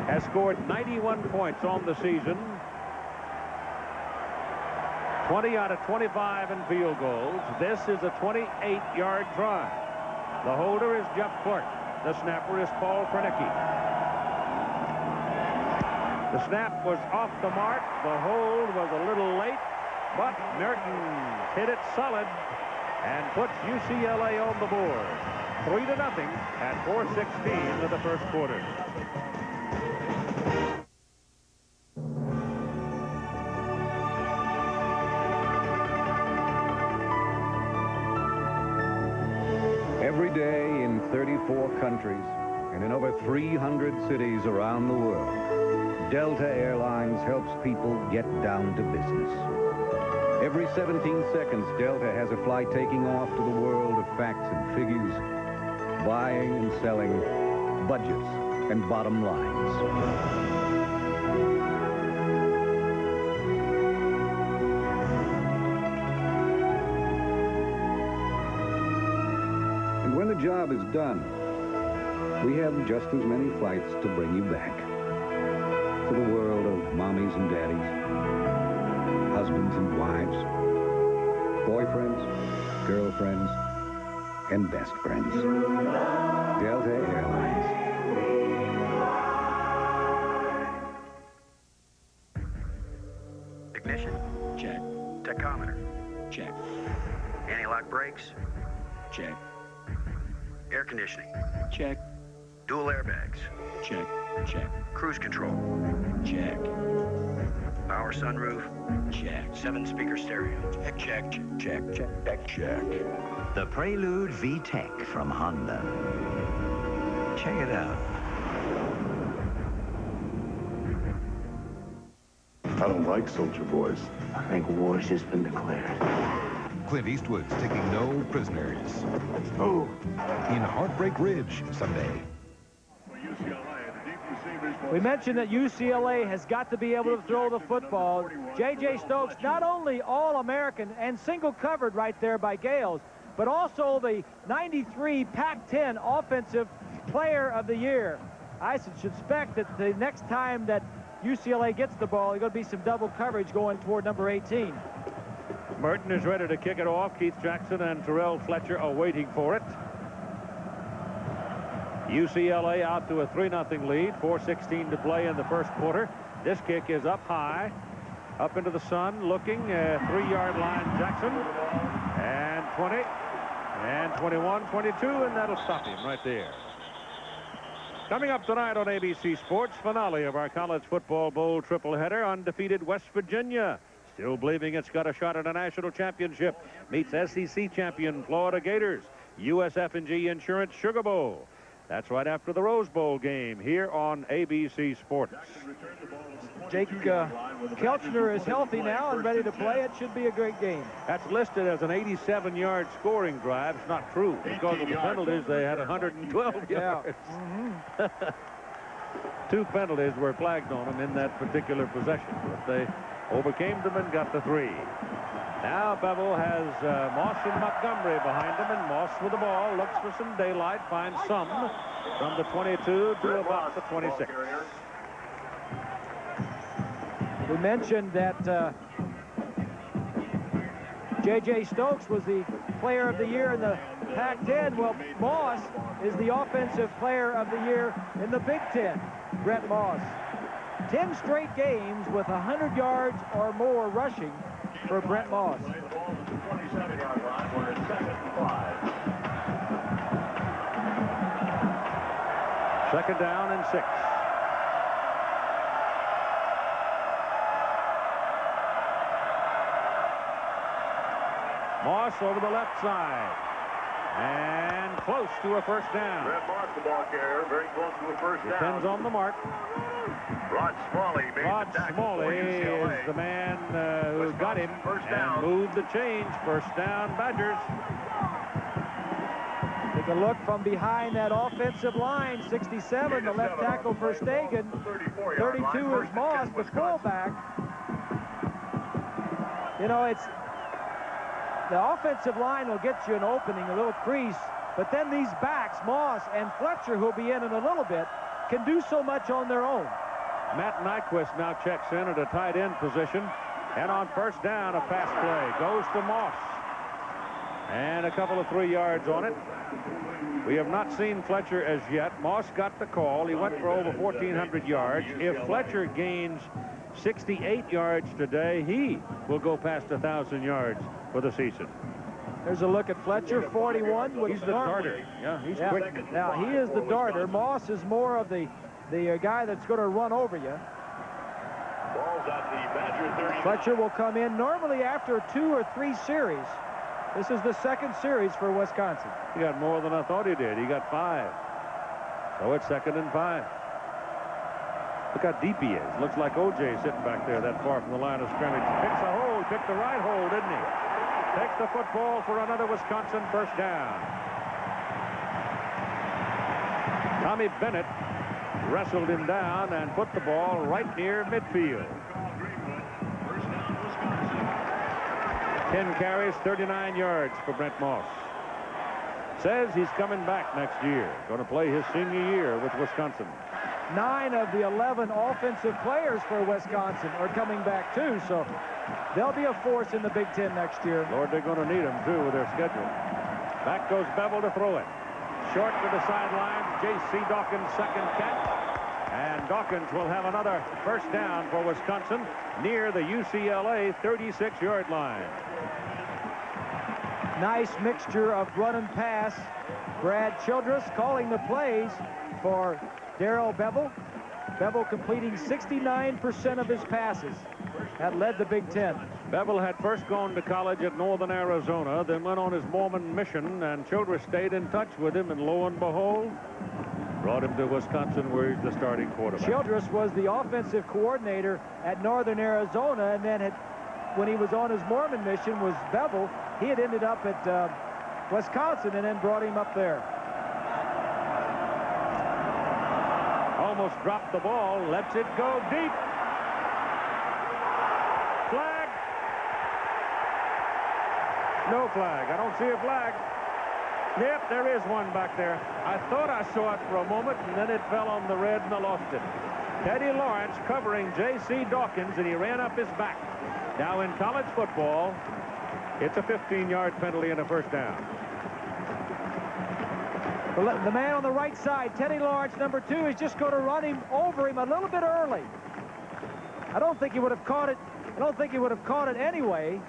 has scored 91 points on the season. 20 out of 25 in field goals. This is a 28-yard drive. The holder is Jeff Clark. The snapper is Paul Pernicki. The snap was off the mark. The hold was a little late, but Merton hit it solid and puts UCLA on the board. 3-0 at 4:16 of the first quarter. Every day in 34 countries and in over 300 cities around the world, Delta Airlines helps people get down to business. Every 17 seconds, Delta has a flight taking off to the world of facts and figures, buying and selling, budgets and bottom lines. When the job is done, we have just as many flights to bring you back to the world of mommies and daddies, husbands and wives, boyfriends, girlfriends, and best friends. Delta Airlines. Ignition? Check. Tachometer? Check. Anti-lock brakes? Check. Air conditioning? Check. Dual airbags? Check. Check. Cruise control? Check. Power sunroof? Check. 7-speaker stereo? Check. Check. Check. Check. Check. Check. The Prelude VTEC from Honda. Check it out. I don't like Soldier Boys. I think war's just been declared. Clint Eastwood's taking no prisoners. Oh, in Heartbreak Ridge Sunday. We mentioned that UCLA has got to be able to throw the football. J.J. Stokes, not only All-American and single covered right there by Gales, but also the 93 Pac-10 Offensive Player of the Year. I should suspect that the next time that UCLA gets the ball, there's going to be some double coverage going toward number 18. Merton is ready to kick it off. Keith Jackson and Terrell Fletcher are waiting for it. UCLA out to a 3-0 lead. 4:16 to play in the first quarter. This kick is up high, up into the sun, looking 3-yard line. Jackson, and 20, and 21, 22, and that'll stop him right there. Coming up tonight on ABC Sports, finale of our College Football Bowl tripleheader. Undefeated West Virginia, still believing it's got a shot at a national championship, meets SEC champion Florida Gators. USF&G Insurance Sugar Bowl. That's right after the Rose Bowl game here on ABC Sports. Jake Kelchner is healthy now and ready to play. It should be a great game. That's listed as an 87-yard scoring drive. It's not true. Because of the penalties, they had 112 yards. Mm-hmm. 2 penalties were flagged on them in that particular possession, but they overcame them and got the 3. Now Beville has Moss and Montgomery behind him, and Moss with the ball looks for some daylight, finds some from the 22 to about the 26. We mentioned that J.J. Stokes was the player of the year in the Pac-10. Well, Moss is the offensive player of the year in the Big Ten. Brett Moss. 10 straight games with 100 yards or more rushing for Brett Moss. Second down and 6. Moss over the left side. And close to a first down. Brett Moss, the ball carrier, very close to a first down. Depends on the mark. Rod Smalley made Rod the tackle Smalley for UCLA. is the man who got him first down. and moved the change. First down, Badgers. Take a look from behind that offensive line. 67, the left tackle for Stegen. 32 is Moss, the fullback. You know, it's the offensive line will get you an opening, a little crease, but then these backs, Moss and Fletcher, who'll be in a little bit, can do so much on their own. Matt Nyquist now checks in at a tight end position. And on first down, a pass play goes to Moss. And a couple of 3 yards on it. We have not seen Fletcher as yet. Moss got the call. He went for over 1,400 yards. If Fletcher gains 68 yards today, he will go past 1,000 yards for the season. There's a look at Fletcher, 41. He's the darter. Yeah, he's quick. Now, he is the darter. Moss is more of the guy that's going to run over you. Fletcher will come in normally after 2 or 3 series. This is the second series for Wisconsin. He got more than I thought he did. He got 5. So it's 2nd and 5. Look how deep he is. Looks like O.J. sitting back there that far from the line of scrimmage. Picks a hole. Picked the right hole, didn't he? Takes the football for another Wisconsin first down. Tommy Bennett wrestled him down and put the ball right near midfield. 10 carries, 39 yards for Brent Moss. Says he's coming back next year. Going to play his senior year with Wisconsin. 9 of the 11 offensive players for Wisconsin are coming back, too, so they'll be a force in the Big Ten next year. Lord, they're going to need them, too, with their schedule. Back goes Beville to throw it. Short to the sidelines. J.C. Dawkins' second catch. And Dawkins will have another first down for Wisconsin near the UCLA 36-yard line. Nice mixture of run and pass. Brad Childress calling the plays for Darrell Beville. Beville completing 69% of his passes. That led the Big Ten. Beville had first gone to college at Northern Arizona, then went on his Mormon mission, and Childress stayed in touch with him, and lo and behold, brought him to Wisconsin, where he's the starting quarterback. Childress was the offensive coordinator at Northern Arizona, and then when he was on his Mormon mission was Beville. He had ended up at Wisconsin and then brought him up there. Almost dropped the ball, lets it go deep. Flag. No flag. I don't see a flag. Yep, there is one back there. I thought I saw it for a moment, and then it fell on the red, and I lost it. Teddy Lawrence covering J.C. Dawkins, and he ran up his back. Now in college football, it's a 15-yard penalty and a first down. The man on the right side, Teddy Lawrence, number 2, is just going to run him over him a little bit early. I don't think he would have caught it. I don't think he would have caught it anyway.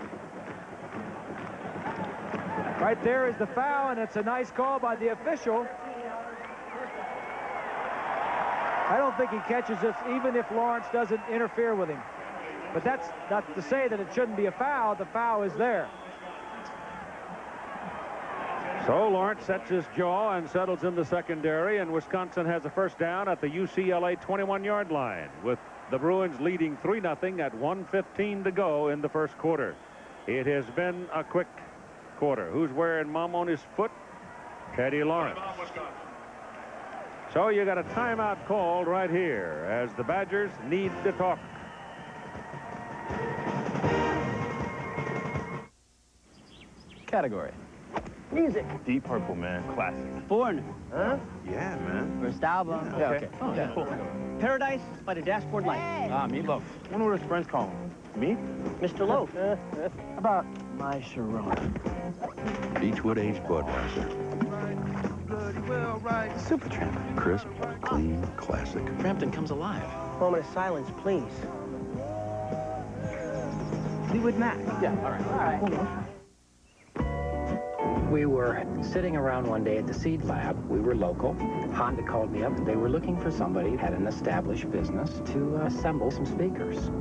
Right there is the foul, and it's a nice call by the official. I don't think he catches this, even if Lawrence doesn't interfere with him. But that's not to say that it shouldn't be a foul. The foul is there. So Lawrence sets his jaw and settles in the secondary, and Wisconsin has a first down at the UCLA 21-yard line, with the Bruins leading 3-0 at 1:15 to go in the first quarter. It has been a quick quarter. Who's wearing mom on his foot? Teddy Lawrence. So you got a timeout called right here as the Badgers need to talk. Category. Music. Deep Purple, man. Classic. Foreigner. Huh? Yeah, man. First album. Yeah, okay. Oh, yeah. Cool. Paradise by the Dashboard Light. Ah, Meatloaf. Wonder what his friends call him. Meat? Mr. Loaf. How about My Sharon? Beechwood aged Budweiser. Supertramp. Crisp, clean, classic. Frampton Comes Alive. Moment of silence, please. Fleetwood Mac. Yeah, all right. All right. Hold on. We were sitting around one day at the seed lab. We were local, Honda called me up and they were looking for somebody who had an established business to assemble some speakers.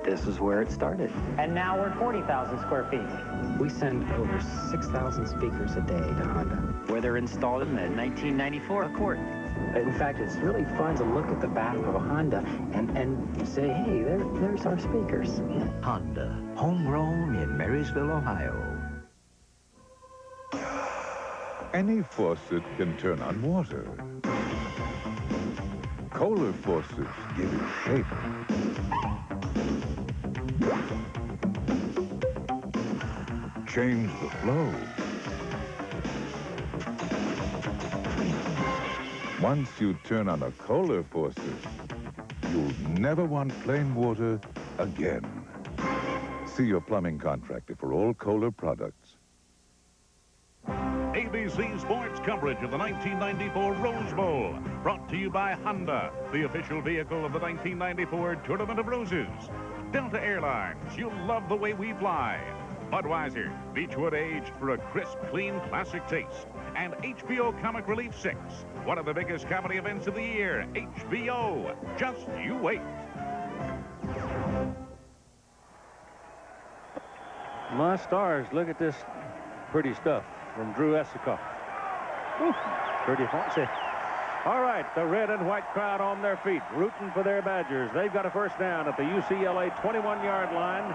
This is where it started. And now we're 40,000 square feet. We send over 6,000 speakers a day to Honda, where they're installed in the 1994 Accord. In fact, it's really fun to look at the back of a Honda and say, hey, there's our speakers. Honda, homegrown in Marysville, Ohio. Any faucet can turn on water. Kohler faucets give it shape. Change the flow. Once you turn on a Kohler faucet, you'll never want plain water again. See your plumbing contractor for all Kohler products. ABC Sports coverage of the 1994 Rose Bowl, brought to you by Honda, the official vehicle of the 1994 Tournament of Roses. Delta Airlines, you'll love the way we fly. Budweiser, Beechwood aged for a crisp, clean, classic taste. And HBO Comic Relief 6, one of the biggest comedy events of the year. HBO, just you wait. My stars, look at this pretty stuff from Drew Esikoff. Pretty fancy. All right, the red and white crowd on their feet, rooting for their Badgers. They've got a first down at the UCLA 21-yard line.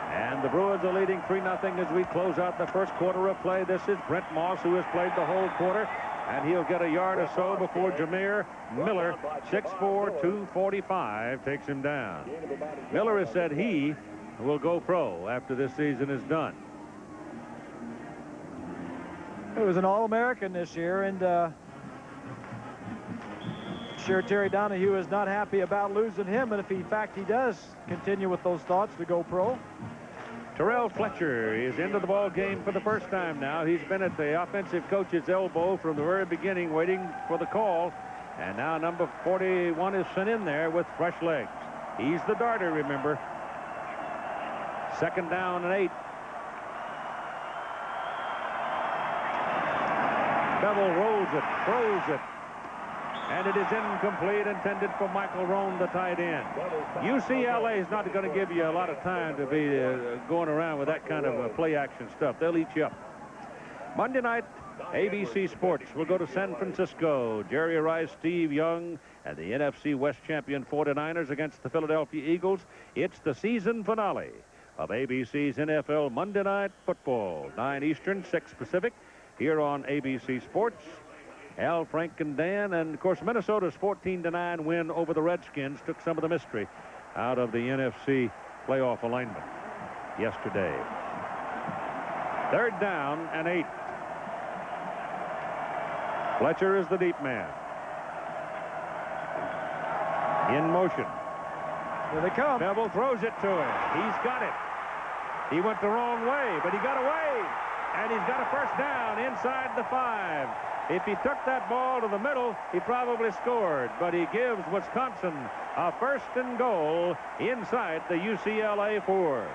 And the Bruins are leading 3-0 as we close out the first quarter of play. This is Brent Moss, who has played the whole quarter. And he'll get a yard or so before Jameer Miller, 6'4", 245, takes him down. Miller has said he will go pro after this season is done. He was an All-American this year, and sure Terry Donahue is not happy about losing him, and if in fact he does continue with those thoughts to go pro. Terrell Fletcher is into the ball game for the first time now. He's been at the offensive coach's elbow from the very beginning, waiting for the call. And now number 41 is sent in there with fresh legs. He's the darter, remember. Second down and 8. Beville rolls it, throws it. And it is incomplete, intended for Michael Rohn, the tight end. UCLA is not going to give you a lot of time to be going around with that kind of play-action stuff. They'll eat you up. Monday night, ABC Sports will go to San Francisco. Jerry Rice, Steve Young, and the NFC West champion 49ers against the Philadelphia Eagles. It's the season finale of ABC's NFL Monday Night Football. 9 Eastern, 6 Pacific, here on ABC Sports. Al, Frank, and Dan, and of course Minnesota's 14-9 win over the Redskins took some of the mystery out of the NFC playoff alignment yesterday. Third down and 8. Fletcher is the deep man. In motion. Here they come. Beville throws it to him. He's got it. He went the wrong way, but he got away. And he's got a first down inside the 5. If he took that ball to the middle, he probably scored. But he gives Wisconsin a first and goal inside the UCLA 4.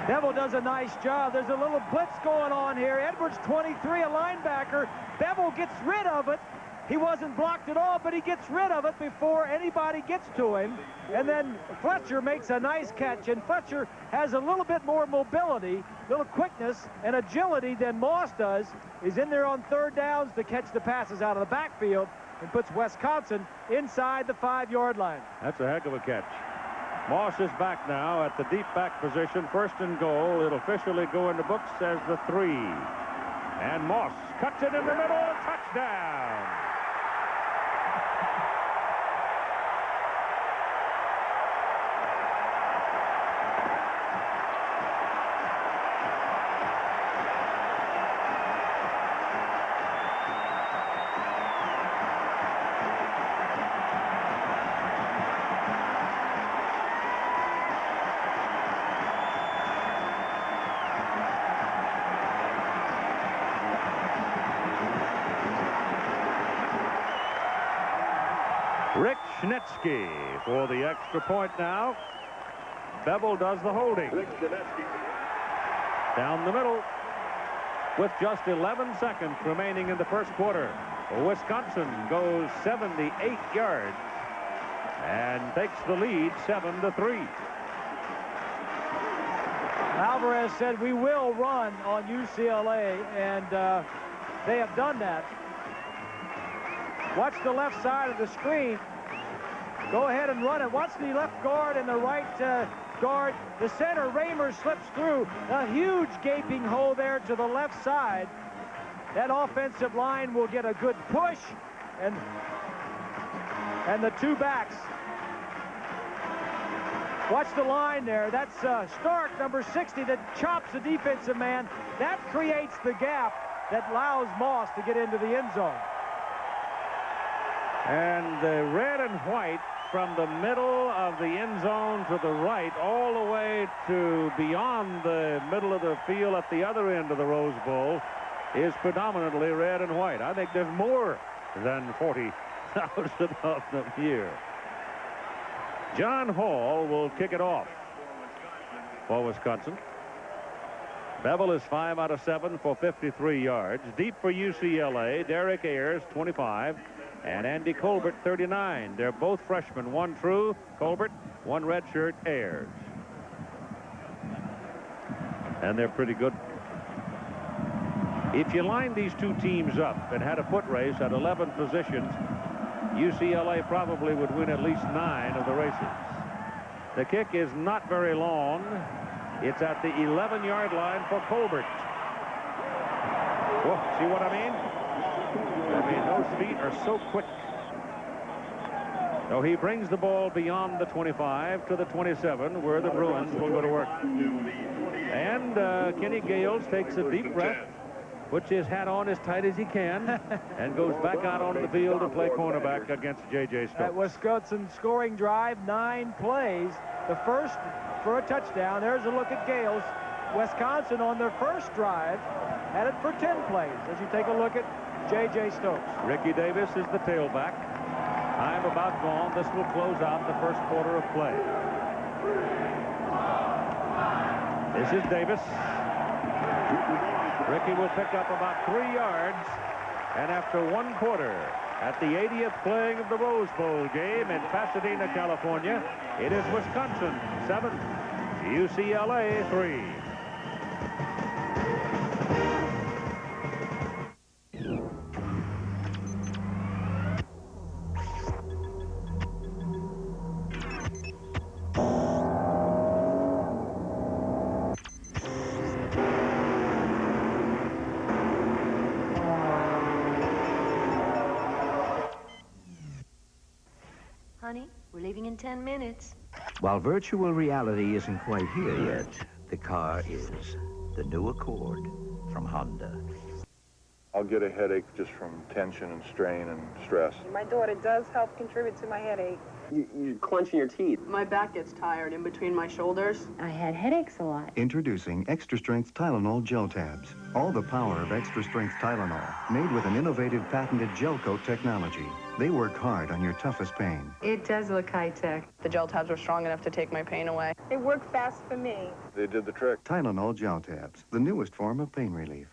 Beville does a nice job. There's a little blitz going on here. Edwards, 23, a linebacker. Beville gets rid of it. He wasn't blocked at all, but he gets rid of it before anybody gets to him. And then Fletcher makes a nice catch, and Fletcher has a little bit more mobility, little quickness and agility than Moss does. He's in there on third downs to catch the passes out of the backfield and puts Wisconsin inside the 5-yard line. That's a heck of a catch. Moss is back now at the deep back position, first and goal. It'll officially go in the books as the 3. And Moss cuts it in the middle, touchdown. Rick Schnitsky for the extra point now. Beville does the holding. Down the middle with just 11 seconds remaining in the first quarter. Wisconsin goes 78 yards and takes the lead 7-3. Alvarez said we will run on UCLA, and they have done that. Watch the left side of the screen. Go ahead and run it. Watch the left guard and the right guard. The center, Raymer, slips through. A huge gaping hole there to the left side. That offensive line will get a good push, and the two backs. Watch the line there. That's Stark, number 60, that chops the defensive man. That creates the gap that allows Moss to get into the end zone. And the red and white from the middle of the end zone to the right all the way to beyond the middle of the field at the other end of the Rose Bowl is predominantly red and white. I think there's more than 40,000 of them here. John Hall will kick it off for Wisconsin. Beville is 5 out of 7 for 53 yards. Deep for UCLA, Derek Ayers, 25, and Andy Colbert, 39. They're both freshmen, one true, Colbert, one redshirt, Ayers. And they're pretty good. If you line these two teams up and had a foot race at 11 positions, UCLA probably would win at least 9 of the races. The kick is not very long. It's at the 11-yard line for Colbert. Whoa, see what I mean? Those feet are so quick. So he brings the ball beyond the 25 to the 27, where the Bruins will go to work. And Kenny Gales takes a deep breath, puts his hat on as tight as he can, and goes back out onto the field to play cornerback against J.J. Stokes. That Wisconsin scoring drive, 9 plays. The first for a touchdown. There's a look at Gales. Wisconsin on their first drive had it for 10 plays. As you take a look at J.J. Stokes. Ricky Davis is the tailback. Time about gone. This will close out the first quarter of play. This is Davis. Ricky will pick up about 3 yards, and after 1 quarter, at the 80th playing of the Rose Bowl game in Pasadena, California, it is Wisconsin 7, UCLA 3. Honey, we're leaving in 10 minutes. While virtual reality isn't quite here yet, the car is. The new Accord from Honda. I'll get a headache just from tension and strain and stress. My daughter does help contribute to my headache. You're clenching your teeth. My back gets tired in between my shoulders. I had headaches a lot. Introducing Extra Strength Tylenol Gel Tabs. All the power of Extra Strength Tylenol, made with an innovative patented gel coat technology. They work hard on your toughest pain. It does look high-tech. The gel tabs were strong enough to take my pain away. It worked fast for me. They did the trick. Tylenol Gel Tabs, the newest form of pain relief.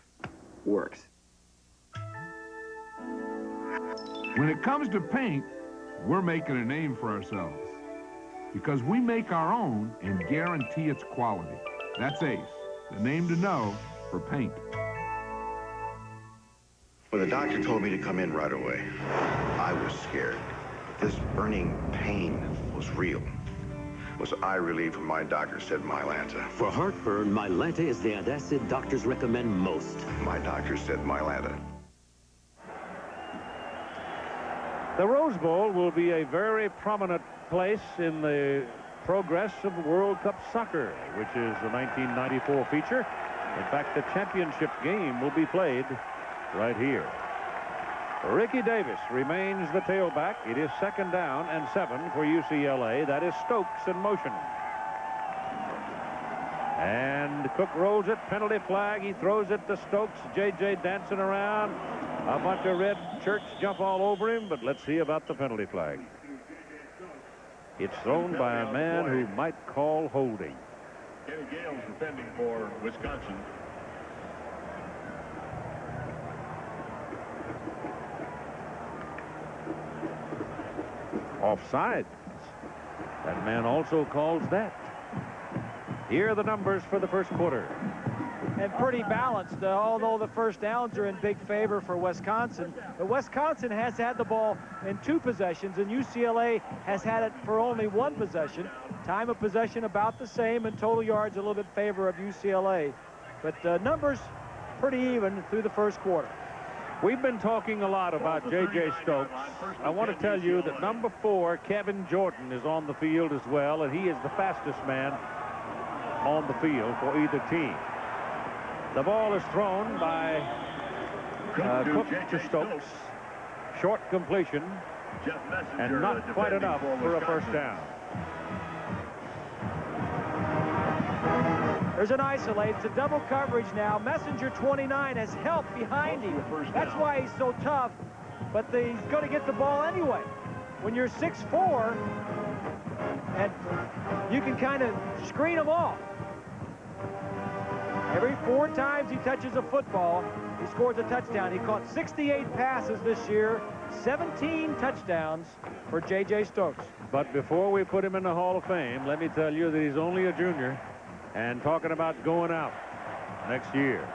Works. When it comes to paint, we're making a name for ourselves because we make our own and guarantee its quality. That's Ace, the name to know for paint. When the doctor told me to come in right away, I was scared. This burning pain was real. Was eye relief when my doctor said Mylanta. For heartburn, Mylanta is the antacid doctors recommend most. My doctor said Mylanta. The Rose Bowl will be a very prominent place in the progress of World Cup soccer, which is the 1994 feature. In fact, the championship game will be played right here. Ricky Davis remains the tailback. It is 2nd down and 7 for UCLA. That is Stokes in motion. And Cook rolls it, penalty flag. He throws it to Stokes. J.J. dancing around. A bunch of red shirts jump all over him, but let's see about the penalty flag. It's thrown by a man who might call holding. Kenny Gales defending for Wisconsin. offside. That man also calls that. Here are the numbers for the first quarter. And pretty balanced, although the first downs are in big favor for Wisconsin. But Wisconsin has had the ball in 2 possessions, and UCLA has had it for only 1 possession. Time of possession about the same, and total yards a little bit favor of UCLA. But numbers pretty even through the first quarter. We've been talking a lot about J.J. Stokes. I want to tell you that number 4, Kevin Jordan, is on the field as well, and he is the fastest man on the field for either team. The ball is thrown by Cook to Stokes. Short completion, and not quite enough for a first down. There's an isolate. It's a double coverage now. Messenger 29 has help behind him. That's why he's so tough, but he's going to get the ball anyway. When you're 6'4", and you can kind of screen him off. Every 4 times he touches a football, he scores a touchdown. He caught 68 passes this year, 17 touchdowns for J.J. Stokes. But before we put him in the Hall of Fame, let me tell you that he's only a junior and talking about going out next year.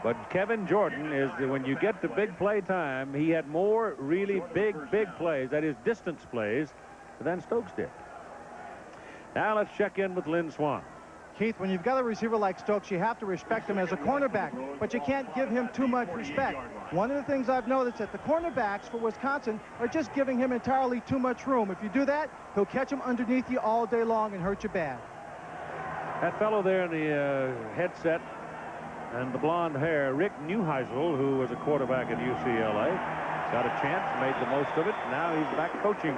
But Kevin Jordan is, when you get to big play time, he had more really big plays, that is distance plays, than Stokes did. Now let's check in with Lynn Swan. Keith, when you've got a receiver like Stokes, you have to respect him as a cornerback, but you can't give him too much respect. One of the things I've noticed that the cornerbacks for Wisconsin are just giving him entirely too much room. If you do that, he'll catch him underneath you all day long and hurt you bad. That fellow there in the headset and the blonde hair, Rick Neuheisel, who was a quarterback at UCLA, got a chance, made the most of it. Now he's back coaching.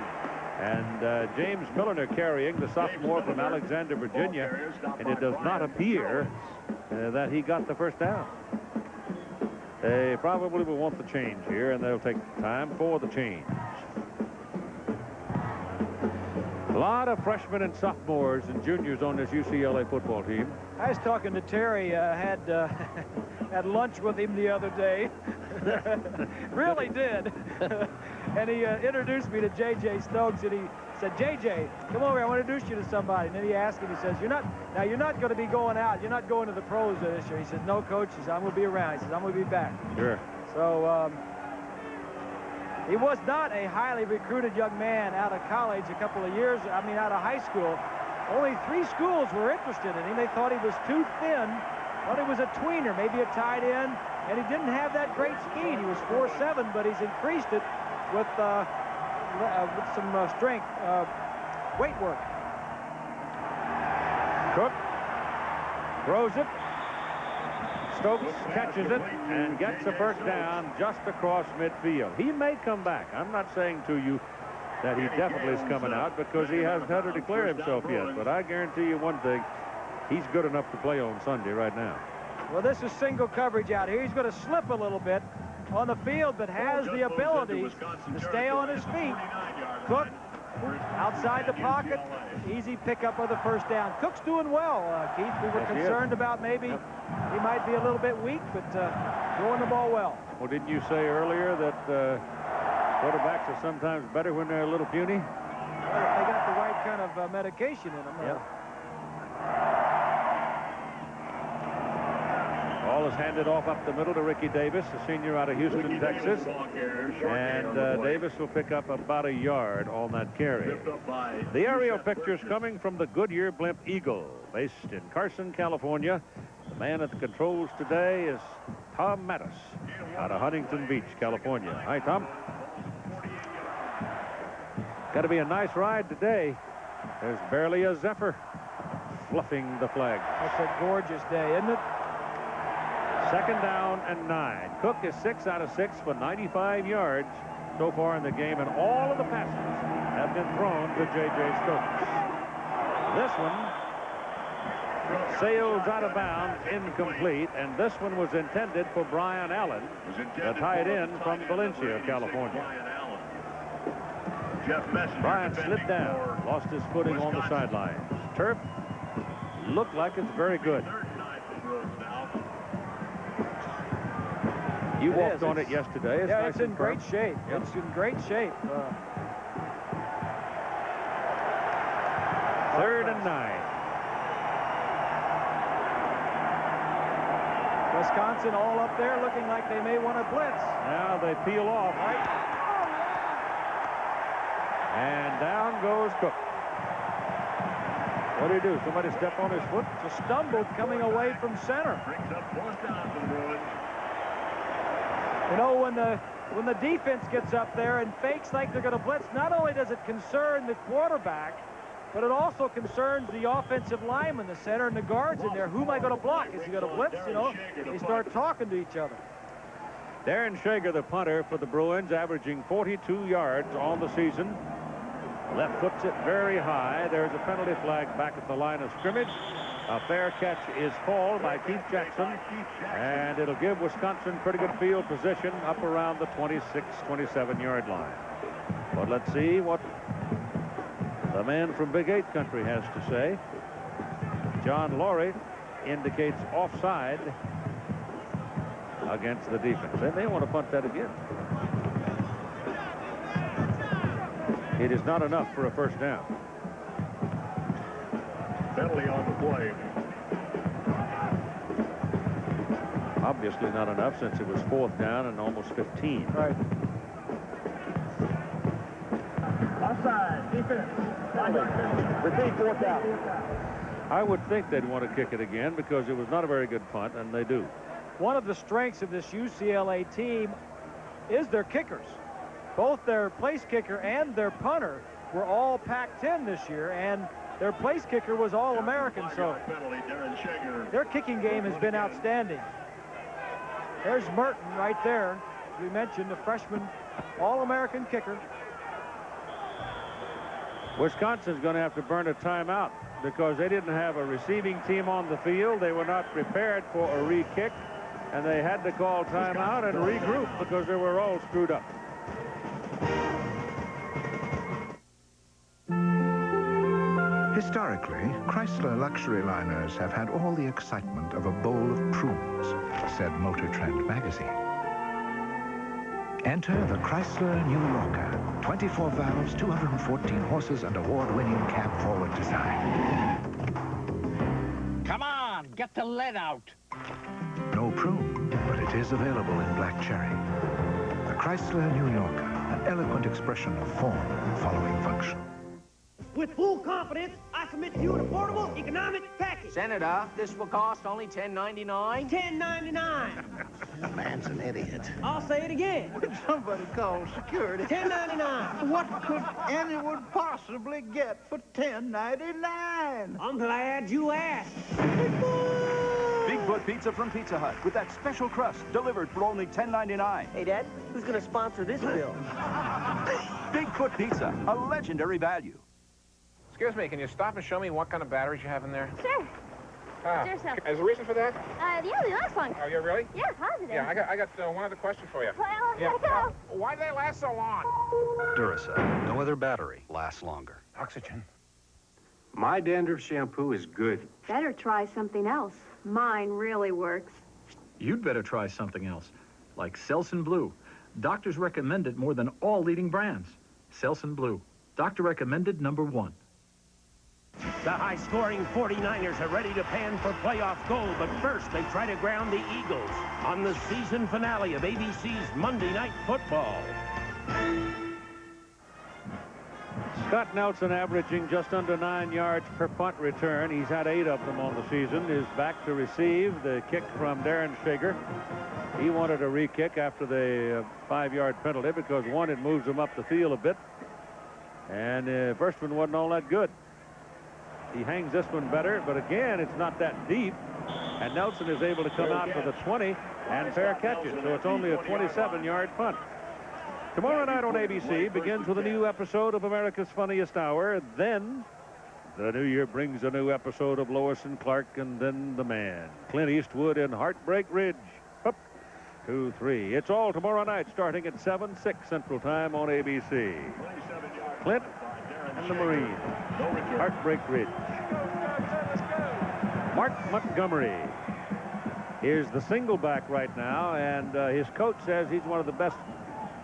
And James Milliner carrying, the sophomore from Alexander, Virginia, and it does not appear that he got the first down. They probably will want the change here, and they'll take time for the change. A lot of freshmen and sophomores and juniors on this UCLA football team. I was talking to Terry, had lunch with him the other day. Really did. And he introduced me to J.J. Stokes, and he said, "J.J., come over, I want to introduce you to somebody." And then he asked him, he says, you're not going to be going out. You're not going to the pros this year. He says, "No, Coach." He says, "I'm going to be around." He says, "I'm going to be back." Sure. So he was not a highly recruited young man out of college a couple of years, out of high school. Only 3 schools were interested in him. They thought he was too thin, thought he was a tweener, maybe a tight end, and he didn't have that great speed. He was 4'7", but he's increased it with some strength, weight work. Cook throws it. Stokes catches it and gets a first down just across midfield. He may come back. I'm not saying to you that he definitely is coming out because he hasn't had to declare himself yet. But I guarantee you one thing, he's good enough to play on Sunday right now. Well, this is single coverage out here. He's going to slip a little bit on the field, but has the ability to stay on his feet. Cook outside the pocket. Easy pickup of the first down. Cook's doing well, Keith. We were concerned about maybe he might be a little bit weak, but throwing the ball well. Well, didn't you say earlier that quarterbacks are sometimes better when they're a little puny? Well, if they got the right kind of medication in them. Yep. Ball is handed off up the middle to Ricky Davis, a senior out of Houston, Texas. And Davis will pick up about a yard on that carry. The aerial pictures coming from the Goodyear Blimp Eagle, based in Carson, California. The man at the controls today is Tom Mattis out of Huntington Beach, California. Hi, Tom. Got to be a nice ride today. There's barely a zephyr fluffing the flag. That's a gorgeous day, isn't it? 2nd down and 9. Cook is 6 out of 6 for 95 yards so far in the game, and all of the passes have been thrown to J.J. Stokes. This one sails out of bounds, incomplete, and this one was intended for Brian Allen, the tight end from Valencia, California. Brian slipped down, lost his footing on the sidelines. Turf looked like it's very good. You walked on it yesterday. It's in great shape. It's in great shape. 3rd and 9. Wisconsin all up there looking like they may want to blitz. Now they peel off. Right. And down goes Cook. What did he do? Somebody step on his foot? Just stumbled coming away from center. Brings up 4th down for the Bruins. You know, when the defense gets up there and fakes like they're going to blitz, not only does it concern the quarterback, but it also concerns the offensive lineman, the center, and the guards in there. Who am I going to block? Is he going to blitz? You know, they start talking to each other. Darren Shager, the punter for the Bruins, averaging 42 yards on the season. Left foots it very high. There's a penalty flag back at the line of scrimmage. A fair catch is called by Keith Jackson, and it'll give Wisconsin pretty good field position up around the 26-27-yard line. But let's see what the man from Big 8 country has to say. John Laurie indicates offside against the defense. They may want to punt that again. It is not enough for a first down. Penalty on the play. Obviously not enough since it was 4th down and almost 15. Right. Offside. Defense. Repeat 4th down. I would think they'd want to kick it again because it was not a very good punt, and they do. One of the strengths of this UCLA team is their kickers. Both their place kicker and their punter were all Pac-10 this year, and their place kicker was All-American, so their kicking game has been outstanding. There's Merton right there. We mentioned the freshman All-American kicker. Wisconsin's going to have to burn a timeout because they didn't have a receiving team on the field. They were not prepared for a re-kick, and they had to call timeout and regroup because they were all screwed up. Historically, Chrysler luxury liners have had all the excitement of a bowl of prunes, said Motor Trend magazine. Enter the Chrysler New Yorker. 24 valves, 214 horses, and award-winning cab-forward design. Come on, get the lead out. No prune, but it is available in black cherry. The Chrysler New Yorker, an eloquent expression of form following function. With full confidence, I submit to you an affordable economic package. Senator, this will cost only $10.99. $10.99. The man's an idiot. I'll say it again. Would somebody call security? $10.99. What could anyone possibly get for $10.99? I'm glad you asked. Bigfoot Pizza from Pizza Hut with that special crust delivered for only $10.99. Hey, Dad, who's going to sponsor this bill? Bigfoot Pizza, a legendary value. Excuse me, can you stop and show me what kind of batteries you have in there? Sure. Sure, sir. Is there a reason for that? Yeah, they last long. Oh, you really? Yeah, positive. Yeah, I got one other question for you. Well, gotta go. Why do they last so long? Duracell. No other battery lasts longer. Oxygen. My dandruff shampoo is good. Better try something else. Mine really works. You'd better try something else, like Selsun Blue. Doctors recommend it more than all leading brands. Selsun Blue. Doctor recommended #1. The high-scoring 49ers are ready to pan for playoff gold, but first they try to ground the Eagles on the season finale of ABC's Monday Night Football. Scott Nelson averaging just under 9 yards per punt return. He's had 8 of them on the season. Is back to receive the kick from Darren Shager. He wanted a re-kick after the 5-yard penalty because, one, it moves him up the field a bit, and the first one wasn't all that good. He hangs this one better, but again, it's not that deep. And Nelson is able to come out for the 20 and fair catch it. So it's only a 27-yard punt. Tomorrow night on ABC begins with a new episode of America's Funniest Hour. Then the new year brings a new episode of Lois and Clark, and then the man, Clint Eastwood in Heartbreak Ridge. Up, 2, 3. It's all tomorrow night starting at 7/6 Central Time on ABC. Clint and the Marine. Heartbreak Ridge. Mark Montgomery is the single back right now, and his coach says he's one of the best.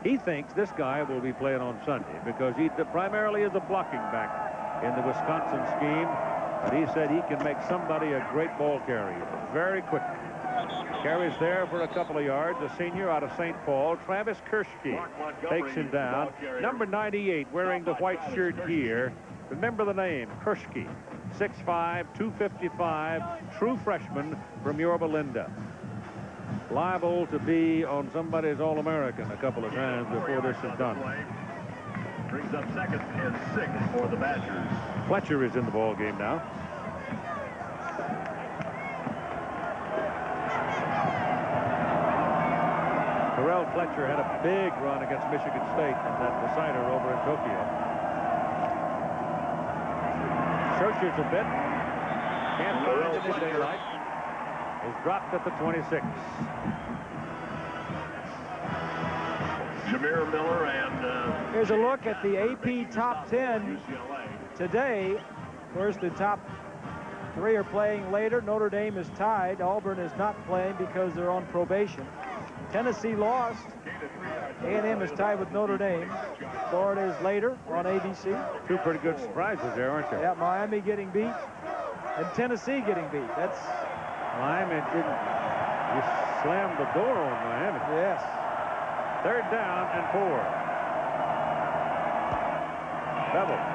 He thinks this guy will be playing on Sunday because he primarily is a blocking back. in the Wisconsin scheme. But he said he can make somebody a great ball carrier. Very quick. Carries there for a couple of yards. A senior out of St. Paul, Travis Kershke, takes him down. Number 98, wearing the white shirt here. Remember the name, Kershke. 6'5", 255, true freshman from Yorba Linda. Liable to be on somebody's All-American a couple of times before this is done. Brings up second and 6 for the Badgers. Fletcher is in the ball game now. Terrell Fletcher had a big run against Michigan State in that decider over in Tokyo. Searches a bit. Can't find it in daylight. Is dropped at the 26. Jameer Miller and... Here's a look at the AP top 10 today. Of course, the top 3 are playing later. Notre Dame is tied. Auburn is not playing because they're on probation. Tennessee lost. A&M is tied with Notre Dame. Florida is later on ABC. Two pretty good surprises there, aren't there? Yeah, Miami getting beat and Tennessee getting beat. That's Miami didn't. You slammed the door on Miami. Yes. 3rd down and 4. Beville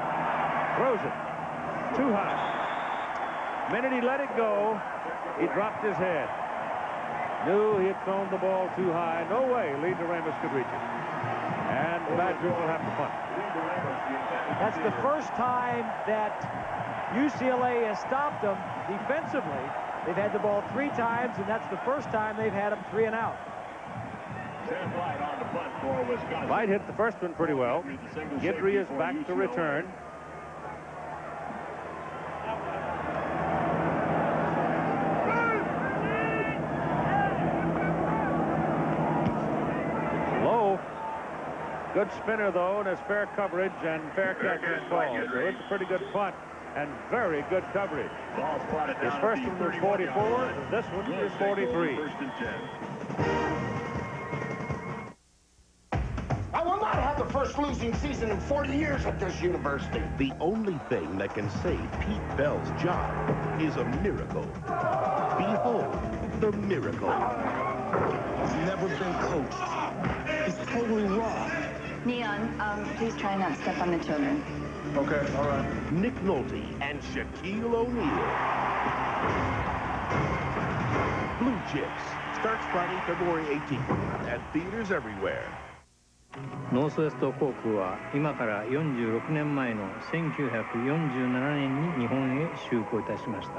throws it too high. Minute he let it go, he dropped his head. Knew he had thrown the ball too high. No way Lee Doremus could reach it. And the Badgers will have to punt. That's the first time that UCLA has stopped them defensively. They've had the ball 3 times, and that's the first time they've had them 3 and out. Light hit the first one pretty well. Guidry is back to return. Low. Good spinner, though, and has fair coverage and fair catcher's ball. So it's a pretty good punt and very good coverage. His first one was 44. This one is 43. I will not have the first losing season in 40 years at this university. The only thing that can save Pete Bell's job is a miracle. Behold, the miracle. He's never been coached. He's totally raw. Neon, please try not to step on the children. Okay, all right. Nick Nolte and Shaquille O'Neal. Blue Chips starts Friday, February 18th at theaters everywhere. ノースウェスト航空は今から46年前の1947年に日本へ就航いたしました。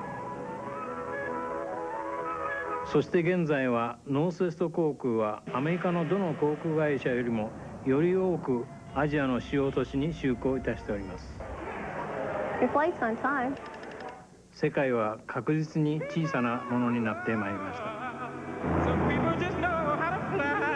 そして現在はノースウェスト航空はアメリカのどの航空会社よりもより多くアジアの主要都市に就航いたしております。Your flight's on time. 世界は確実に小さなものになってまいりました。Some people just know how to fly.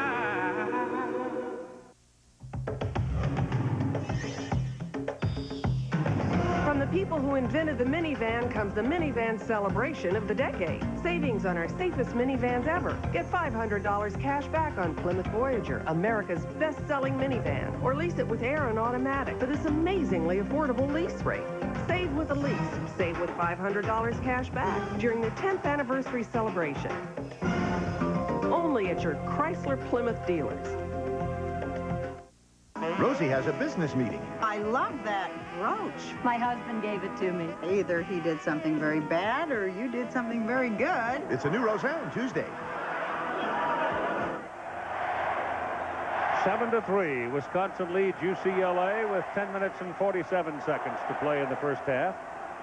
From the people who invented the minivan comes the minivan celebration of the decade. Savings on our safest minivans ever. Get $500 cash back on Plymouth Voyager, America's best-selling minivan, or lease it with Air and Automatic for this amazingly affordable lease rate. Save with a lease. Save with $500 cash back during the 10th anniversary celebration. Only at your Chrysler Plymouth dealers. Rosie has a business meeting. I love that brooch. My husband gave it to me. Either he did something very bad or you did something very good. It's a new Roseanne Tuesday. 7-3. Wisconsin leads UCLA with 10 minutes and 47 seconds to play in the first half.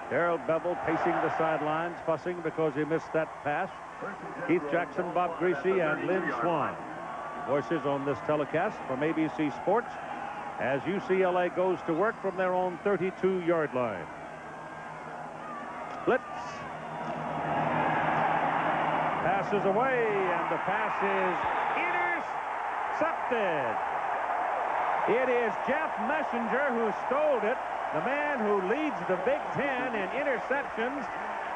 Darrell Beville pacing the sidelines, fussing because he missed that pass. Keith Jackson, Bob Greasy, and Lynn Swan. Voices on this telecast from ABC Sports as UCLA goes to work from their own 32-yard line. Blitz. Passes away, and the pass is intercepted. It is Jeff Messenger who stole it, the man who leads the Big Ten in interceptions,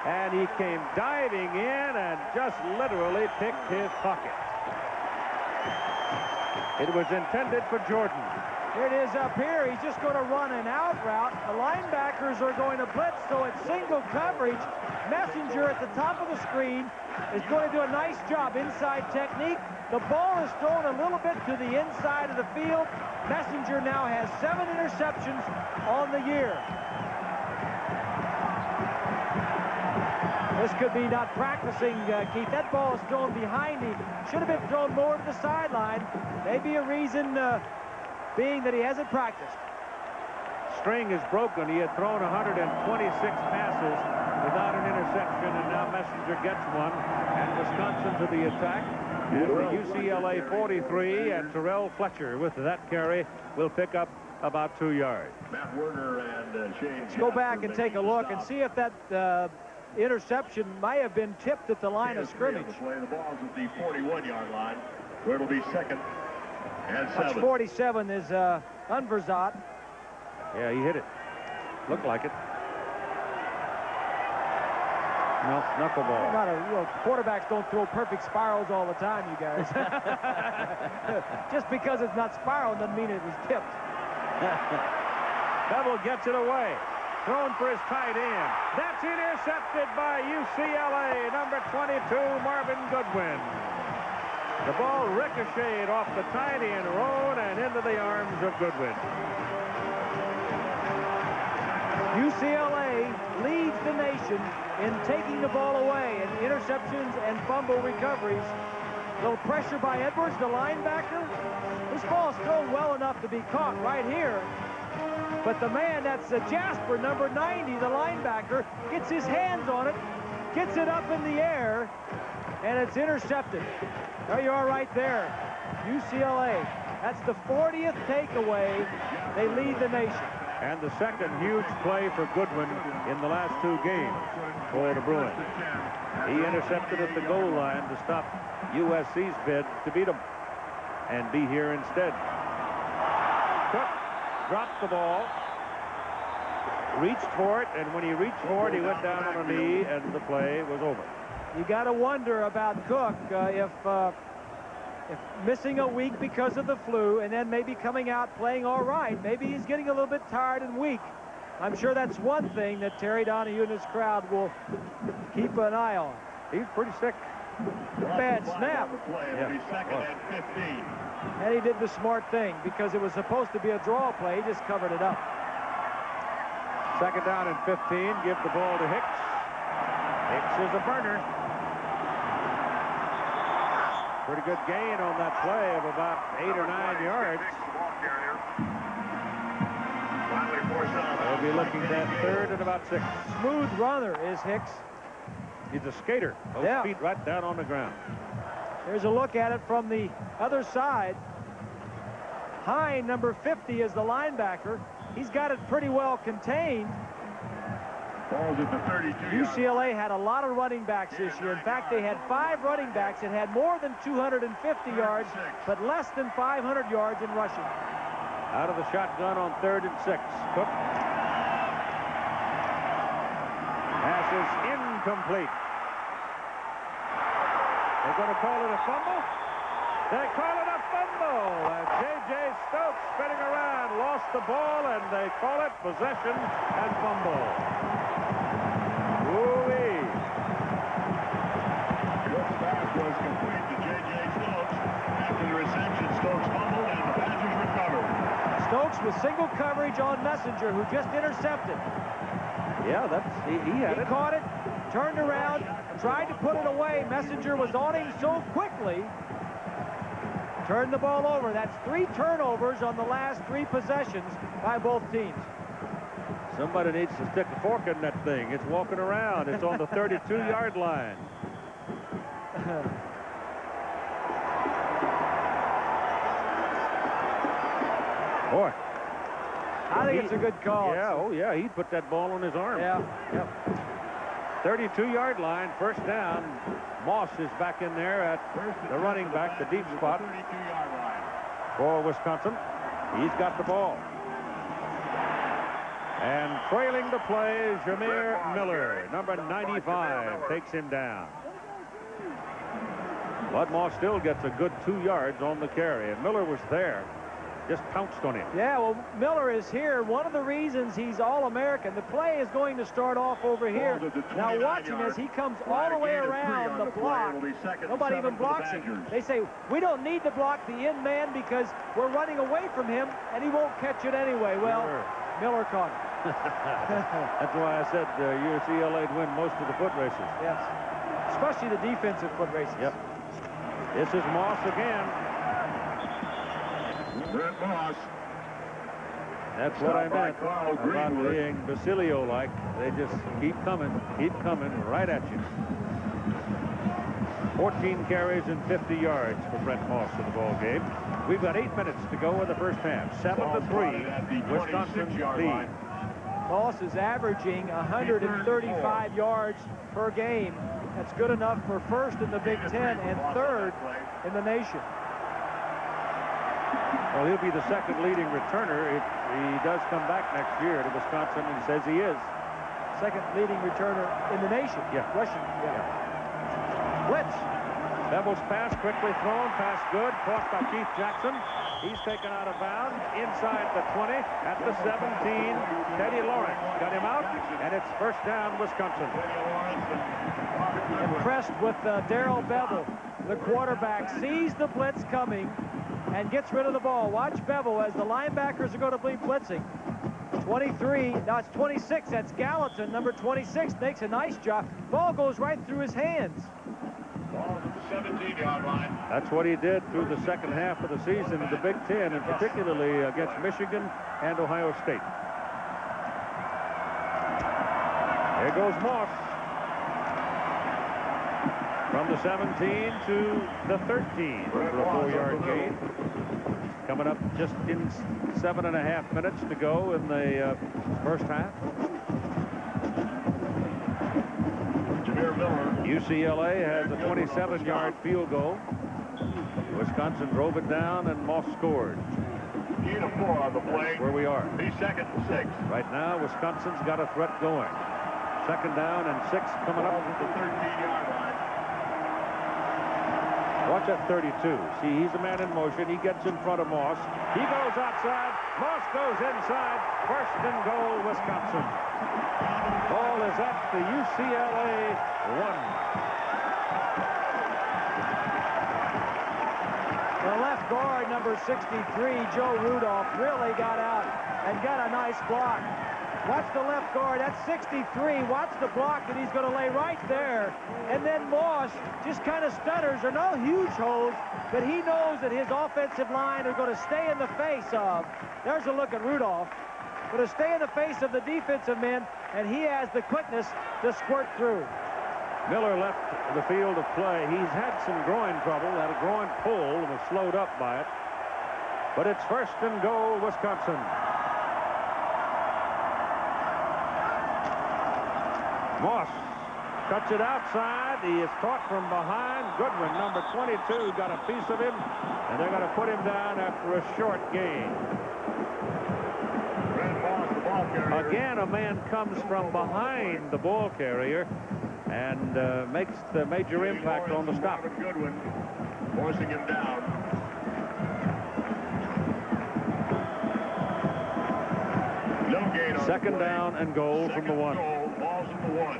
and he came diving in and just literally picked his pocket. It was intended for Jordan. Here it is up here. He's just going to run an out route. The linebackers are going to blitz, so it's single coverage. Messenger at the top of the screen is going to do a nice job. Inside technique. The ball is thrown a little bit to the inside of the field. Messenger now has 7 interceptions on the year. This could be not practicing, Keith. That ball is thrown behind him. Should have been thrown more to the sideline. Maybe a reason being that he hasn't practiced. String is broken. He had thrown 126 passes without an interception, and now Messenger gets one. And Wisconsin to the attack. And the UCLA 43, and Terrell Fletcher with that carry will pick up about 2 yards. Matt Werner and Shane. Let's go back and take a look and see if that interception might have been tipped at the line of scrimmage. The ball's at the 41-yard line, where it'll be 2nd and 7. That's 47 is Unverzat. Yeah, he hit it. Looked like it. No, knuckleball. Quarterbacks don't throw perfect spirals all the time, you guys. Just because it's not spiral doesn't mean it was tipped. Beville gets it away. Thrown for his tight end. That's intercepted by UCLA, number 22, Marvin Goodwin. The ball ricocheted off the tight end, rolled, and into the arms of Goodwin. UCLA leads the nation in taking the ball away in interceptions and fumble recoveries. A little pressure by Edwards, the linebacker. This ball is thrown well enough to be caught right here. But the man, that's Jasper, number 90, the linebacker, gets his hands on it, gets it up in the air, and it's intercepted. There you are right there. UCLA. That's the 40th takeaway. They lead the nation. And the second huge play for Goodwin in the last 2 games for the Bruins. He intercepted at the goal line to stop USC's bid to beat them and be here instead. Cook dropped the ball, reached for it, and when he reached for it, he went down on a knee, and the play was over. You got to wonder about Cook if missing a week because of the flu and then maybe coming out playing all right. Maybe he's getting a little bit tired and weak. I'm sure that's one thing that Terry Donahue and his crowd will keep an eye on. He's pretty sick. Bad snap. And he did the smart thing because it was supposed to be a draw play. He just covered it up. 2nd down and 15. Give the ball to Hicks. Hicks is a burner. Pretty good gain on that play of about 8 or 9 yards. They'll be looking at 3rd and about 6. Smooth runner is Hicks. He's a skater. Those feet right down on the ground. There's a look at it from the other side. Hine, number 50, is the linebacker. He's got it pretty well contained. UCLA had a lot of running backs this year. In fact, they had 5 running backs that had more than 250 yards, but less than 500 yards in rushing. Out of the shotgun on 3rd and 6. Cook. Pass is incomplete. They're going to call it a fumble. They call it a fumble. J.J. Stokes spinning around, lost the ball, and they call it possession and fumble. Woo-wee. Good pass was complete to J.J. Stokes. After the reception, Stokes fumbled, and the Badgers recovered. Stokes with single coverage on Messenger, who just intercepted. Yeah, he had it. He caught it, turned around, tried to put it away. Messenger was on him so quickly. Turned the ball over. That's 3 turnovers on the last 3 possessions by both teams. Somebody needs to stick a fork in that thing. It's walking around. It's on the 32-yard line. Boy. I think it's a good call. Yeah, oh yeah, he'd put that ball on his arm. Yeah. 32-yard line, 1st down. Moss is back in there at the running back, the deep spot for Wisconsin. He's got the ball. And trailing the play, Jameer Miller, number 95, takes him down. But Moss still gets a good 2 yards on the carry, and Miller was there. just pounced on him. Yeah, well, Miller is here. One of the reasons he's All-American, the play is going to start off over here. Now watch him as he comes all the way around the block. Nobody even blocks him. They say, we don't need to block the in man because we're running away from him, and he won't catch it anyway. Well, Miller caught it. That's why I said UCLA would win most of the foot races. Yes, especially the defensive foot races. Yep. This is Moss again. Brent Moss. That's what I meant about being Basilio-like. They just keep coming right at you. 14 carries and 50 yards for Brent Moss in the ball game. We've got 8 minutes to go in the first half. 7-3, Wisconsin lead. Moss is averaging 135 yards per game. That's good enough for first in the Big Ten and third in the nation. Well, he'll be the second leading returner if he does come back next year to Wisconsin, and he says he is. Second leading returner in the nation. Yeah. Rushing. Yeah. Blitz. Beville's pass, quickly thrown, pass good, caught by Keith Jackson. He's taken out of bounds inside the 20 at the 17. Teddy Lawrence got him out, and it's first down, Wisconsin. Impressed with Darrell Beville. The quarterback sees the blitz coming and gets rid of the ball. Watch Beville as the linebackers are going to be blitzing. 23, now it's 26. That's Gallatin, number 26, makes a nice job. Ball goes right through his hands. 17-yard line. That's what he did through the second half of the season in the Big Ten, and particularly against Michigan and Ohio State. There goes Moss. From the 17 to the 13 for a 4-yard gain. Coming up just in 7.5 minutes to go in the first half. UCLA has a 27-yard field goal. Wisconsin drove it down, and Moss scored. Key to 4 on the play. That's where we are. Be second and 6. Right now, Wisconsin's got a threat going. Second down and 6 coming up. The 13-yard line. Watch that 32. See, he's a man in motion. He gets in front of Moss. He goes outside. Moss goes inside. First and goal, Wisconsin. Ball is at the UCLA 1. The left guard, number 63, Joe Rudolph, really got out and got a nice block. Watch the left guard. That's 63. Watch the block that he's going to lay right there. And then Moss just kind of stutters. There are no huge holes, but he knows that his offensive line are going to stay in the face of. There's a look at Rudolph. Going to stay in the face of the defensive men, and he has the quickness to squirt through. Miller left the field of play. He's had some groin trouble, had a groin pull, and was slowed up by it. But it's first and goal, Wisconsin. Moss cuts it outside. He is caught from behind. Goodwin, number 22, got a piece of him, and they're going to put him down after a short gain. Again, a man comes from behind the ball carrier and makes the major impact on the stop. Goodwin forcing him down. No gain on second down and goal from the 1. Balls from the 1.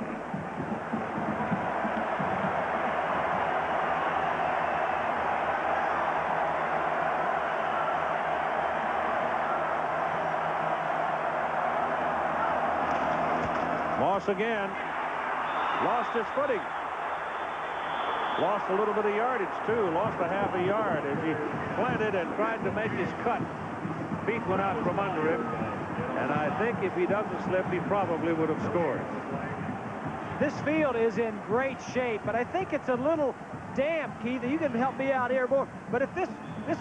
Moss again. Lost his footing. Lost a little bit of yardage, too. Lost a half a yard as he planted and tried to make his cut. Feet went out from under him. And I think if he doesn't slip, he probably would have scored. This field is in great shape, but I think it's a little damp, Keith. You can help me out here, boy. But if this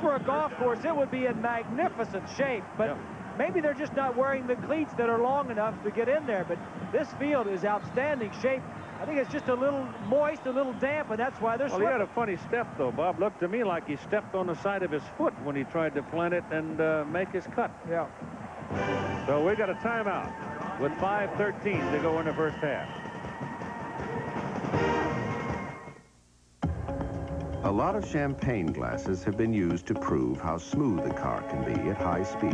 were a golf course, it would be in magnificent shape. But maybe they're just not wearing the cleats that are long enough to get in there. But this field is outstanding shape. I think it's just a little moist, a little damp, and that's why they're slipping. He had a funny step, though, Bob. Looked to me like he stepped on the side of his foot when he tried to plant it and make his cut. Yeah. So we got a timeout with 5:13 to go in the first half. A lot of champagne glasses have been used to prove how smooth a car can be at high speed.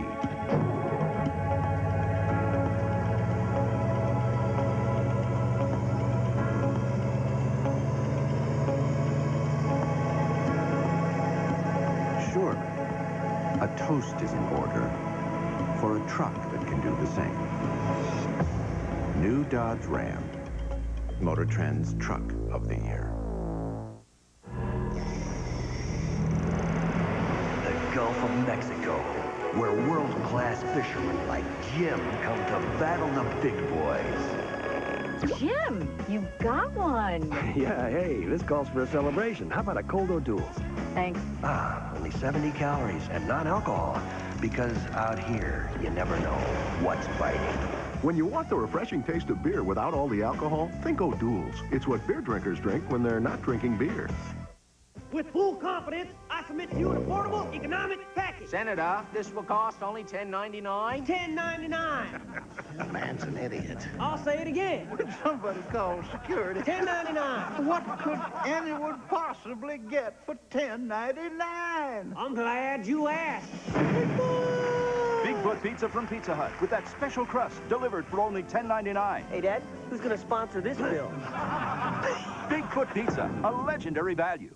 Surely, a toast is in order for a truck that can do the same. New Dodge Ram, Motor Trend's Truck of the Year. The Gulf of Mexico, where world-class fishermen like Jim come to battle the big boys. Jim, you got one. Yeah, hey, this calls for a celebration. How about a cold O'Doul's? Thanks. Only 70 calories and non-alcohol. Because out here, you never know what's biting. When you want the refreshing taste of beer without all the alcohol, think O'Doul's. It's what beer drinkers drink when they're not drinking beer. With full confidence, I submit to you an affordable economic package. Senator, this will cost only $10.99. $10.99. The man's an idiot. I'll say it again. Would somebody call security? $10.99. What could anyone possibly get for $10.99? I'm glad you asked. Bigfoot Pizza from Pizza Hut with that special crust delivered for only $10.99. Hey, Dad, who's going to sponsor this bill? Bigfoot Pizza, a legendary value.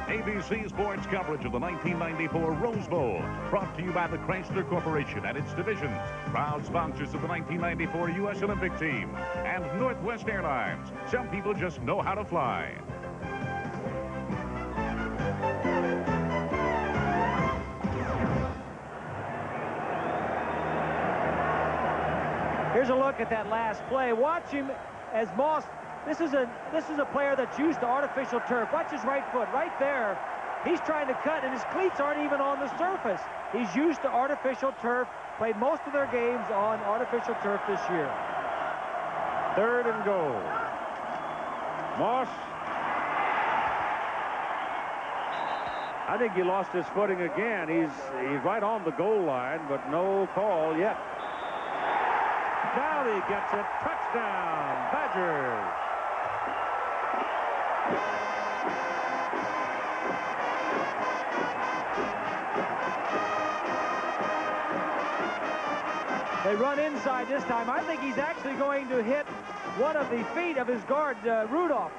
ABC Sports coverage of the 1994 Rose Bowl, brought to you by the Chrysler Corporation and its divisions, proud sponsors of the 1994 U.S. Olympic team, and Northwest Airlines. Some people just know how to fly. Here's a look at that last play. Watch him as Moss. This is a player that's used to artificial turf. Watch his right foot right there. He's trying to cut, and his cleats aren't even on the surface. He's used to artificial turf. Played most of their games on artificial turf this year. 3rd and goal. Moss. I think he lost his footing again. He's right on the goal line, but no call yet. Now he gets it. Touchdown, Badgers. They run inside this time. I think he's actually going to hit one of the feet of his guard, Rudolph.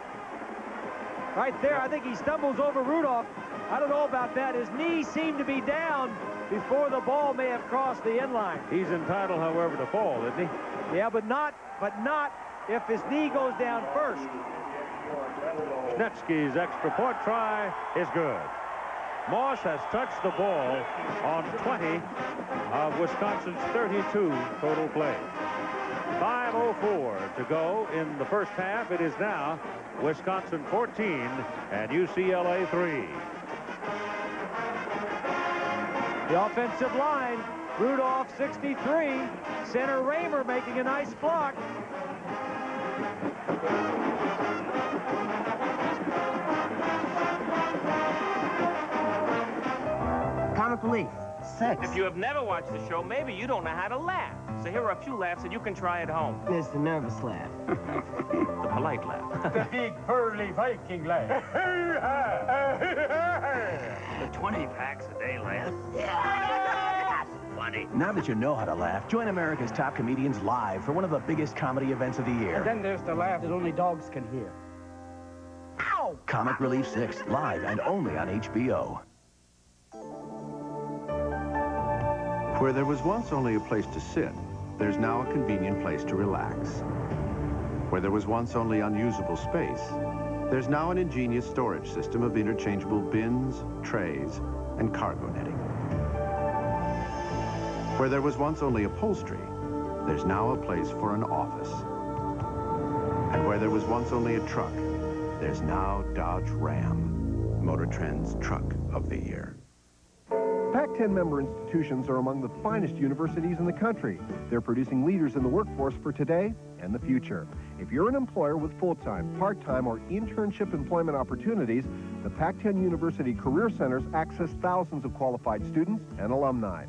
Right there, I think he stumbles over Rudolph. I don't know about that. His knee seemed to be down before the ball may have crossed the end line. He's entitled, however, to fall, isn't he? Yeah, but not if his knee goes down first. Snetsky's extra point try is good. Moss has touched the ball on 20 of Wisconsin's 32 total play. 5:04 to go in the first half. It is now Wisconsin 14 and UCLA 3. The offensive line, Rudolph 63, center Raymer making a nice block. Comic relief. 6. If you have never watched the show, maybe you don't know how to laugh. So here are a few laughs that you can try at home. It's the nervous laugh. The polite laugh. The big burly Viking laugh. The 20 packs a day laugh. Funny. Now that you know how to laugh, join America's top comedians live for one of the biggest comedy events of the year. And then there's the laugh that only dogs can hear. Ow! Comic Relief 6, live and only on HBO. Where there was once only a place to sit, there's now a convenient place to relax. Where there was once only unusable space, there's now an ingenious storage system of interchangeable bins, trays, and cargo netting. Where there was once only upholstery, there's now a place for an office. And where there was once only a truck, there's now Dodge Ram, Motor Trend's Truck of the Year. Pac-10 member institutions are among the finest universities in the country. They're producing leaders in the workforce for today and the future. If you're an employer with full-time, part-time, or internship employment opportunities, the Pac-10 University Career Centers access thousands of qualified students and alumni.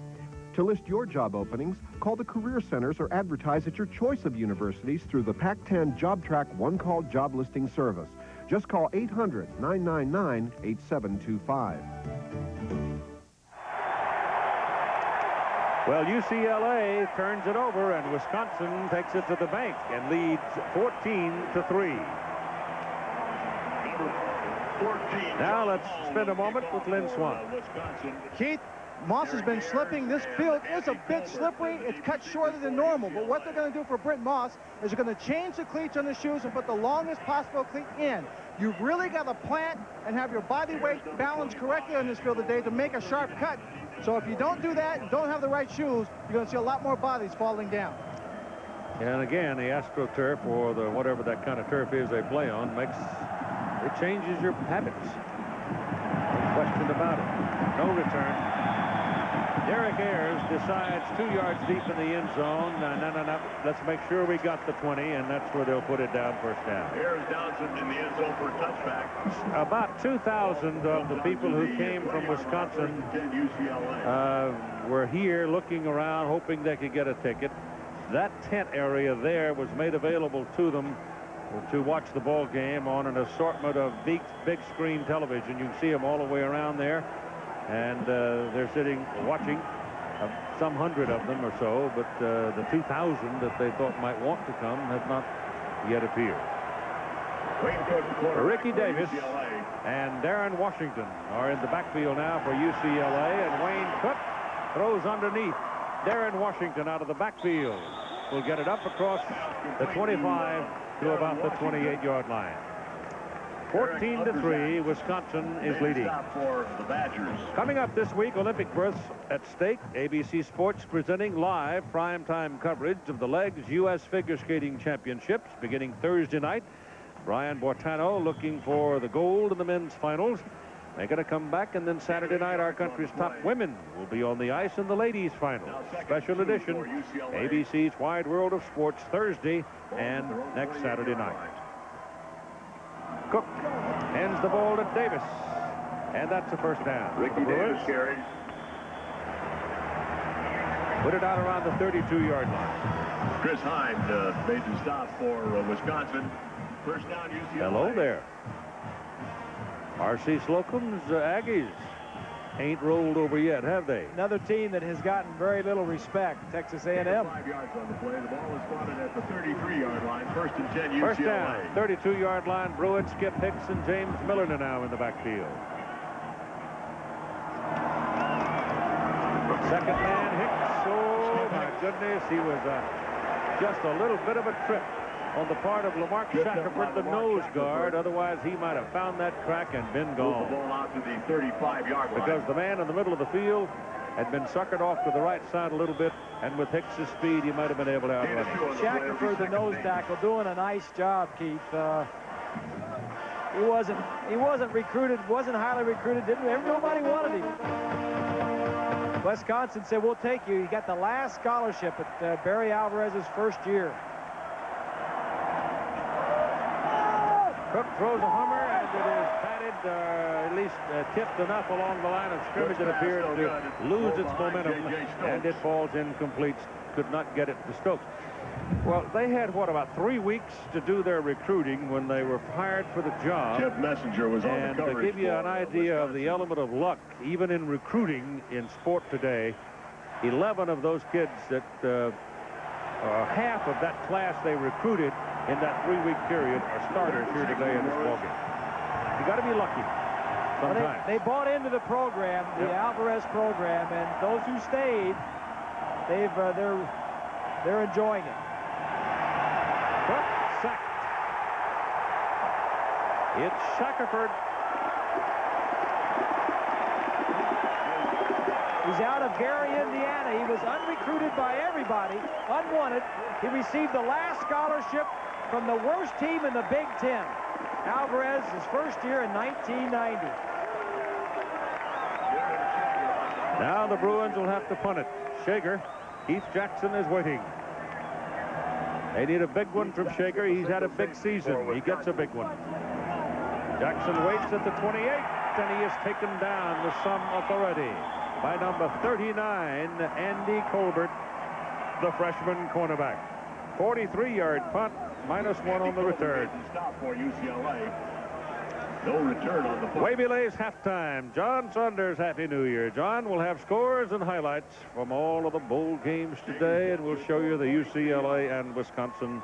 To list your job openings, call the Career Centers or advertise at your choice of universities through the Pac-10 Job Track one-call job listing service. Just call 800-999-8725. Well, UCLA turns it over, and Wisconsin takes it to the bank and leads 14-3. Now let's spend a moment with Lynn Swan. Keith, Moss has been slipping. This field is a bit slippery. It's cut shorter than normal. But what they're going to do for Brent Moss is they're going to change the cleats on the shoes and put the longest possible cleat in. You've really got to plant and have your body weight balanced correctly on this field today to make a sharp cut. So if you don't do that and don't have the right shoes, you're going to see a lot more bodies falling down. And again, the AstroTurf, or the whatever that kind of turf is they play on, it changes your habits. No question about it. No return. Derek Ayers decides 2 yards deep in the end zone. No. Let's make sure we got the 20, and that's where they'll put it down first down. Ayers downs it in the end zone for a touchback. About 2,000 of the people who came from Wisconsin were here looking around, hoping they could get a ticket. That tent area there was made available to them to watch the ball game on an assortment of big screen television. You can see them all the way around there. And they're sitting watching, some 100 of them or so, but the 2,000 that they thought might want to come have not yet appeared. Ricky Davis and Darren Washington are in the backfield now for UCLA, and Wayne Cook throws underneath. Darren Washington out of the backfield will get it up across the 25 to about the 28-yard line. 14-3, Wisconsin is leading. Coming up this week, Olympic berths at stake. ABC Sports presenting live primetime coverage of the Legs U.S. Figure Skating Championships beginning Thursday night. Brian Bortano looking for the gold in the men's finals. They're going to come back, and then Saturday night, our country's top women will be on the ice in the ladies' finals. Special edition, ABC's Wide World of Sports, Thursday and next Saturday night. Cook hands the ball to Davis, and that's a first down. Ricky Davis carries. Put it out around the 32-yard line. Chris Hind made the stop for Wisconsin. First down, UCLA. Hello there. R.C. Slocum's Aggies ain't rolled over yet, have they? Another team that has gotten very little respect, Texas A&M. 5 yards on the play. The ball is spotted at the 33-yard line. First and 10, UCLA. First down, 32-yard line. Bruins, Skip Hicks, and James Miller now in the backfield. Second man, Hicks. Oh, my goodness. He was just a little bit of a trip on the part of Lamarck Shackelford, the nose guard. Otherwise, he might have found that crack and been gone. The ball out to the 35-yard line. Because the man in the middle of the field had been suckered off to the right side a little bit, and with Hicks's speed, he might have been able to outrun him. Shackelford, the nose tackle, doing a nice job, Keith. He wasn't recruited, wasn't highly recruited. Nobody wanted him. Wisconsin said, "We'll take you." He got the last scholarship at Barry Alvarez's first year. Cook throws a hummer, and it is batted, at least tipped enough along the line of scrimmage that appeared to lose its momentum, and it falls incomplete. Could not get it to Stokes. Well, they had, what, about 3 weeks to do their recruiting when they were hired for the job. Jeff Messenger was on the coverage. And to give you an idea of the element of luck, even in recruiting in sport today, 11 of those kids that half of that class they recruited in that 3-week period are starters here today in this ballgame. You got to be lucky sometimes. They bought into the program, the Alvarez program, and those who stayed, they're enjoying it. Cook sacked. It's Shackelford. He's out of Gary, Indiana. He was unrecruited by everybody, unwanted. He received the last scholarship from the worst team in the Big Ten. Alvarez, his first year in 1990. Now the Bruins will have to punt it. Shager, Keith Jackson is waiting. They need a big one from Shager. He's had a big season. He gets a big one. Jackson waits at the 28, and he is taken down with some authority by number 39, Andy Colbert, the freshman cornerback. 43-yard punt, -1 on the return. Stop for UCLA. No return on the punt. Wavy Lays halftime. John Saunders, Happy New Year. John will have scores and highlights from all of the bowl games today, and we'll show you the UCLA and Wisconsin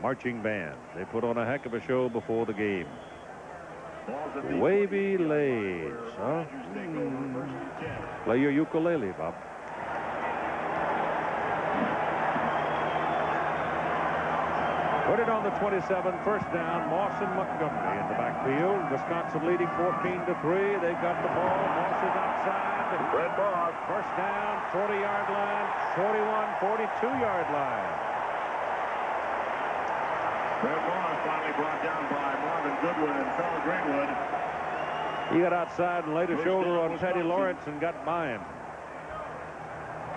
marching band. They put on a heck of a show before the game. Wavy Lays, huh? Play your ukulele, Bob. Put it on the 27, first down. Moss and Montgomery in the backfield. Wisconsin leading 14-3. They've got the ball. Moss is outside. Red Moss. First down, 40-yard line, 41, 42-yard line. Red Moss finally brought down by Marvin Goodwin and Carl Greenwood. He got outside and laid a shoulder on Teddy Lawrence and got by him.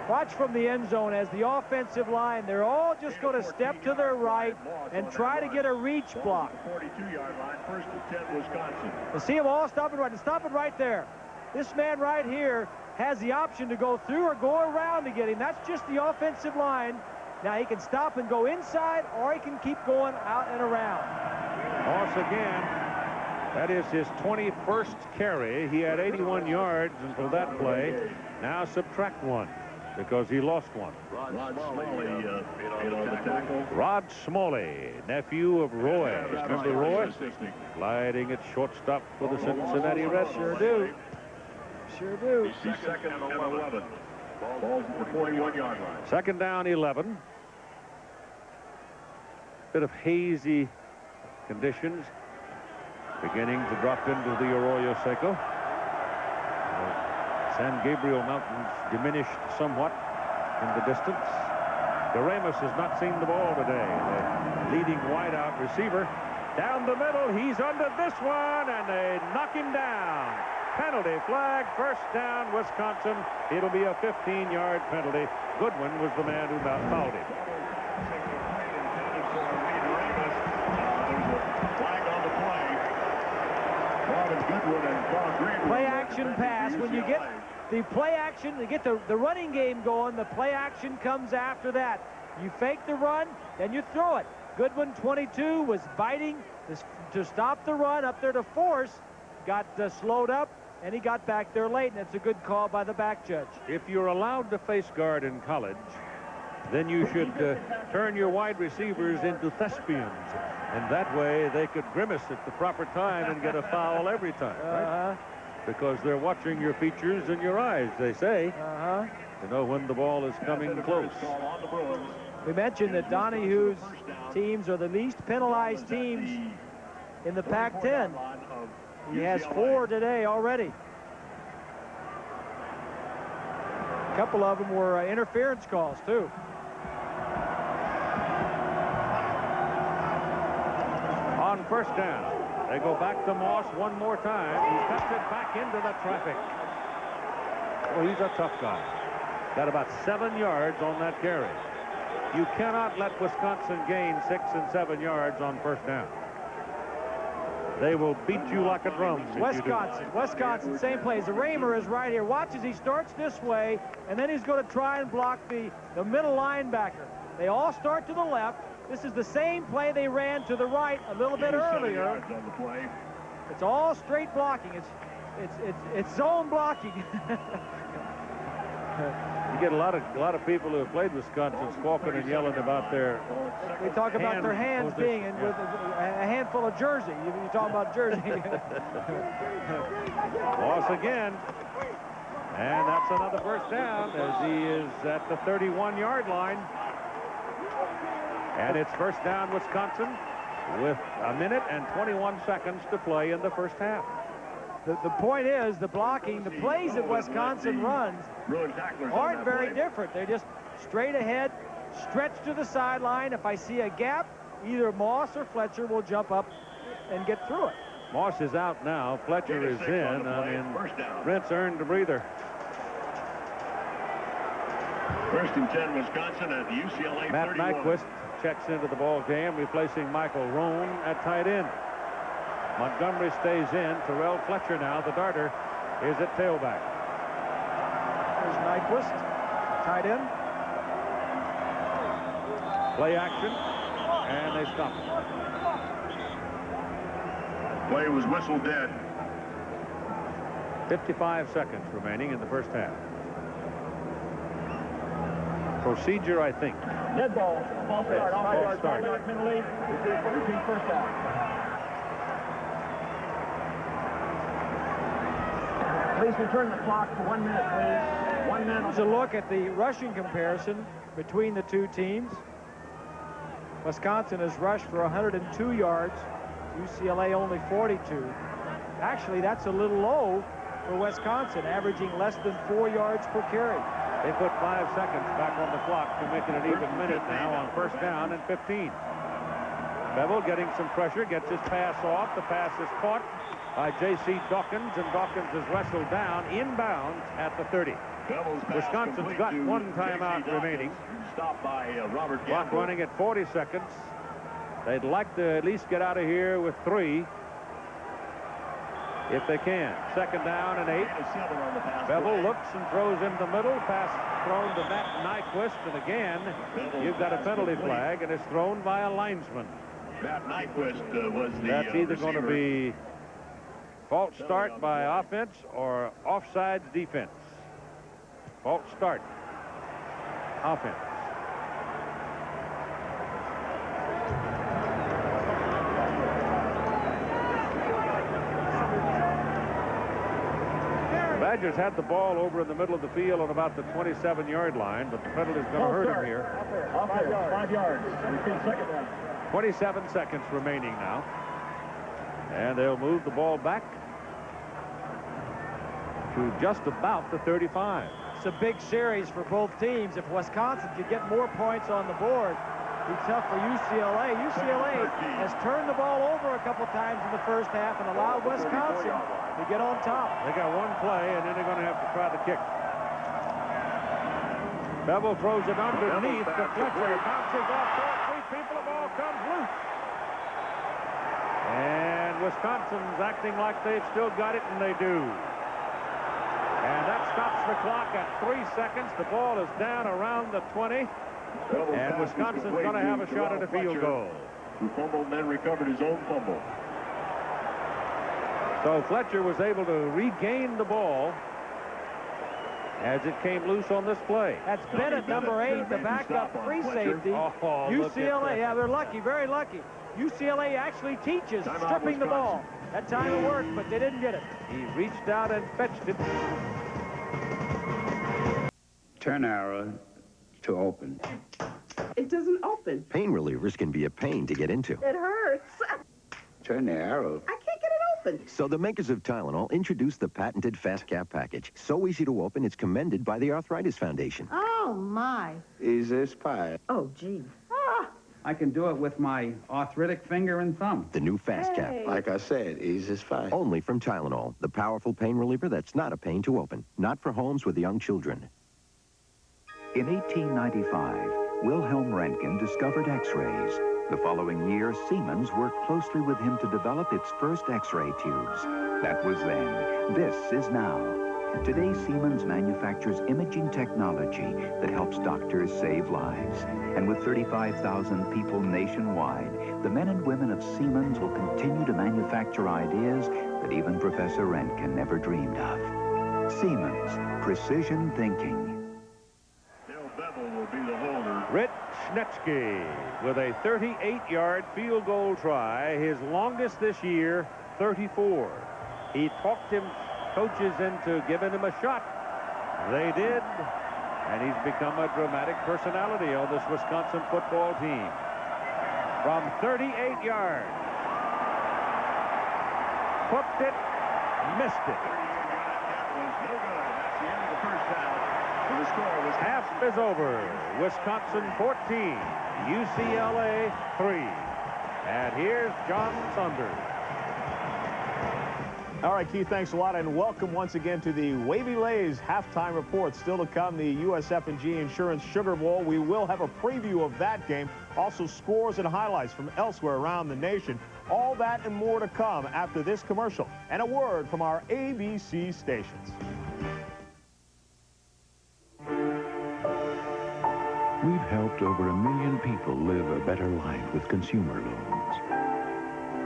Watch from the end zone as the offensive line, they're all just going to step to their right and try to get a reach block. 42-yard line, 1st and 10, Wisconsin. You see them all stopping right there. This man right here has the option to go through or go around to get him. That's just the offensive line. Now he can stop and go inside, or he can keep going out and around. Moss again. That is his 21st carry. He had 81 yards until that play. Now subtract one, because he lost one. Rod Smalley, the tackle. Rod Smalley, nephew of Roy. Remember Roy? Gliding at shortstop for the Cincinnati Reds. Sure do. Sure do. Second and 11. Ball's at the 41-yard line. Second down, 11. Bit of hazy conditions beginning to drop into the Arroyo Seco. San Gabriel Mountains diminished somewhat in the distance. Doremus has not seen the ball today. The leading wideout receiver down the middle. He's under this one, and they knock him down. Penalty flag, first down, Wisconsin. It'll be a 15-yard penalty. Goodwin was the man who fouled him. Play action pass. When you get the play action, you get the running game going, the play action comes after that. You fake the run, then you throw it. Goodwin, 22, was biting to stop the run up there to force, got slowed up, and he got back there late, and it's a good call by the back judge. If you're allowed to face guard in college, then you should turn your wide receivers into thespians, and that way they could grimace at the proper time and get a foul every time, right? Because they're watching your features and your eyes, they say, to know when the ball is coming close. We mentioned that Donahue's teams are the least penalized teams in the Pac-10. He has 4 today already. A couple of them were interference calls, too. On first down, they go back to Moss one more time. He cuts it back into the traffic. Well, he's a tough guy. Got about 7 yards on that carry. You cannot let Wisconsin gain 6 and 7 yards on first down. They will beat you like a drum. Wisconsin, same plays. The Raymer is right here. Watch as he starts this way, and then he's going to try and block the middle linebacker. They all start to the left. This is the same play they ran to the right a little bit earlier. It's all straight blocking. It's zone blocking. You get a lot of people who have played Wisconsin squawking and yelling about their. We talk about their hands being in with a handful of jersey. You talk about jersey. Loss again, and that's another first down as he is at the 31-yard line. And it's first down, Wisconsin, with 1 minute and 21 seconds to play in the first half. The point is, the blocking, the plays that Wisconsin runs aren't very different. They're just straight ahead, stretch to the sideline. If I see a gap, either Moss or Fletcher will jump up and get through it. Moss is out now. Fletcher is in. I mean, Brent's earned a breather. First and 10, Wisconsin at UCLA. Matt 31. Nyquist checks into the ball game, replacing Michael Roan at tight end. Montgomery stays in. Terrell Fletcher now, the darter, is at tailback. There's Nyquist, tight end. Play action, and they stop it. Play was whistled dead. 55 seconds remaining in the first half. Procedure, I think. Dead ball. Ball start. Yes, Ball start. Mentally. Repeat first half. Please return the clock for 1 minute, please. 1 minute. Here's a look at the rushing comparison between the two teams. Wisconsin has rushed for 102 yards. UCLA only 42. Actually, that's a little low for Wisconsin, averaging less than 4 yards per carry. They put 5 seconds back on the clock to make it an even minute now on first down and 15. Beville getting some pressure, gets his pass off. The pass is caught by J.C. Dawkins, and Dawkins is wrestled down inbounds at the 30. Wisconsin's got one timeout remaining. Stopped by Robert Clock Gamble. running at 40 seconds. They'd like to at least get out of here with 3 if they can. Second down and 8. Beville looks and throws in the middle. Pass thrown to Matt Nyquist, and again, you've got a penalty flag, and it's thrown by a linesman. Matt Nyquist was the That's either going to be false start by offense or offsides defense. False start. Offense. Badgers had the ball over in the middle of the field on about the 27-yard line, but the penalty is going to hurt him here. Up there. 5 yards. Repeat second down. 27 seconds remaining now. And they'll move the ball back to just about the 35. It's a big series for both teams. If Wisconsin could get more points on the board, it'd be tough for UCLA. UCLA has turned the ball over a couple times in the first half and allowed Wisconsin to get on top. They got one play, and then they're going to have to try the kick. Beville throws it underneath to Fletcher. Bounces off 3 people. The ball comes loose. And Wisconsin's acting like they've still got it, and they do. And that stops the clock at 3 seconds. The ball is down around the 20. And Wisconsin's going to have a shot at a field goal. Who fumbled and then recovered his own fumble. So Fletcher was able to regain the ball as it came loose on this play. That's Bennett, number 8, the backup free safety. UCLA, yeah, they're lucky, very lucky. UCLA actually teaches stripping the ball. That time it worked, but they didn't get it. He reached out and fetched it. Turn arrow to open. It doesn't open. Pain relievers can be a pain to get into. It hurts. Turn the arrow. I can't get it open. So the makers of Tylenol introduced the patented Fast Cap package. So easy to open, it's commended by the Arthritis Foundation. Oh, my. Easy as pie. Oh, gee. I can do it with my arthritic finger and thumb. The new Fast Cap. Like I said, easy as pie. Only from Tylenol, the powerful pain reliever that's not a pain to open. Not for homes with young children. In 1895, Wilhelm Röntgen discovered X-rays. The following year, Siemens worked closely with him to develop its first X-ray tubes. That was then. This is now. Today, Siemens manufactures imaging technology that helps doctors save lives. And with 35,000 people nationwide, the men and women of Siemens will continue to manufacture ideas that even Professor Röntgen never dreamed of. Siemens, precision thinking. Beville will be the holder. Rich Schnetsky with a 38-yard field goal try, his longest this year, 34. He talked him coaches into giving him a shot. They did, and he's become a dramatic personality on this Wisconsin football team. From 38 yards. Hooked it, missed it. Half is over. Wisconsin 14, UCLA 3. And here's John Saunders. All right, Keith, thanks a lot, and welcome once again to the Wavy Lays halftime report. Still to come, the USF&G Insurance Sugar Bowl. We will have a preview of that game. Also, scores and highlights from elsewhere around the nation. All that and more to come after this commercial. And a word from our ABC stations. We've helped over 1 million people live a better life with consumer loans.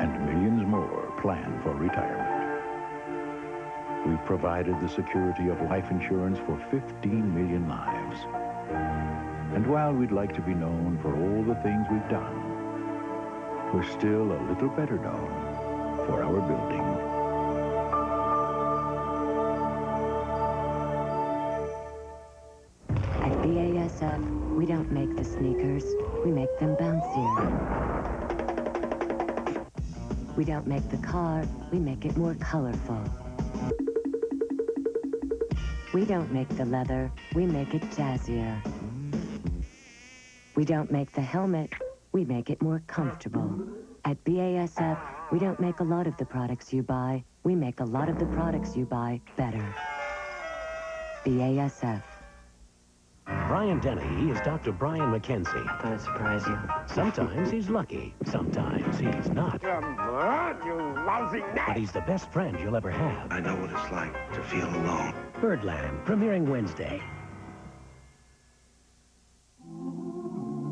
And millions more plan for retirement. We've provided the security of life insurance for 15 million lives. And while we'd like to be known for all the things we've done, we're still a little better known for our building. At BASF, we don't make the sneakers, we make them bouncier. We don't make the car, we make it more colorful. We don't make the leather, we make it jazzier. We don't make the helmet, we make it more comfortable. At BASF, we don't make a lot of the products you buy, we make a lot of the products you buy better. BASF. Brian Denny is Dr. Brian McKenzie. I thought I'd surprise you. Sometimes he's lucky, sometimes he's not. Come on, you lousy gnat! But he's the best friend you'll ever have. I know what it's like to feel alone. Birdland, premiering Wednesday.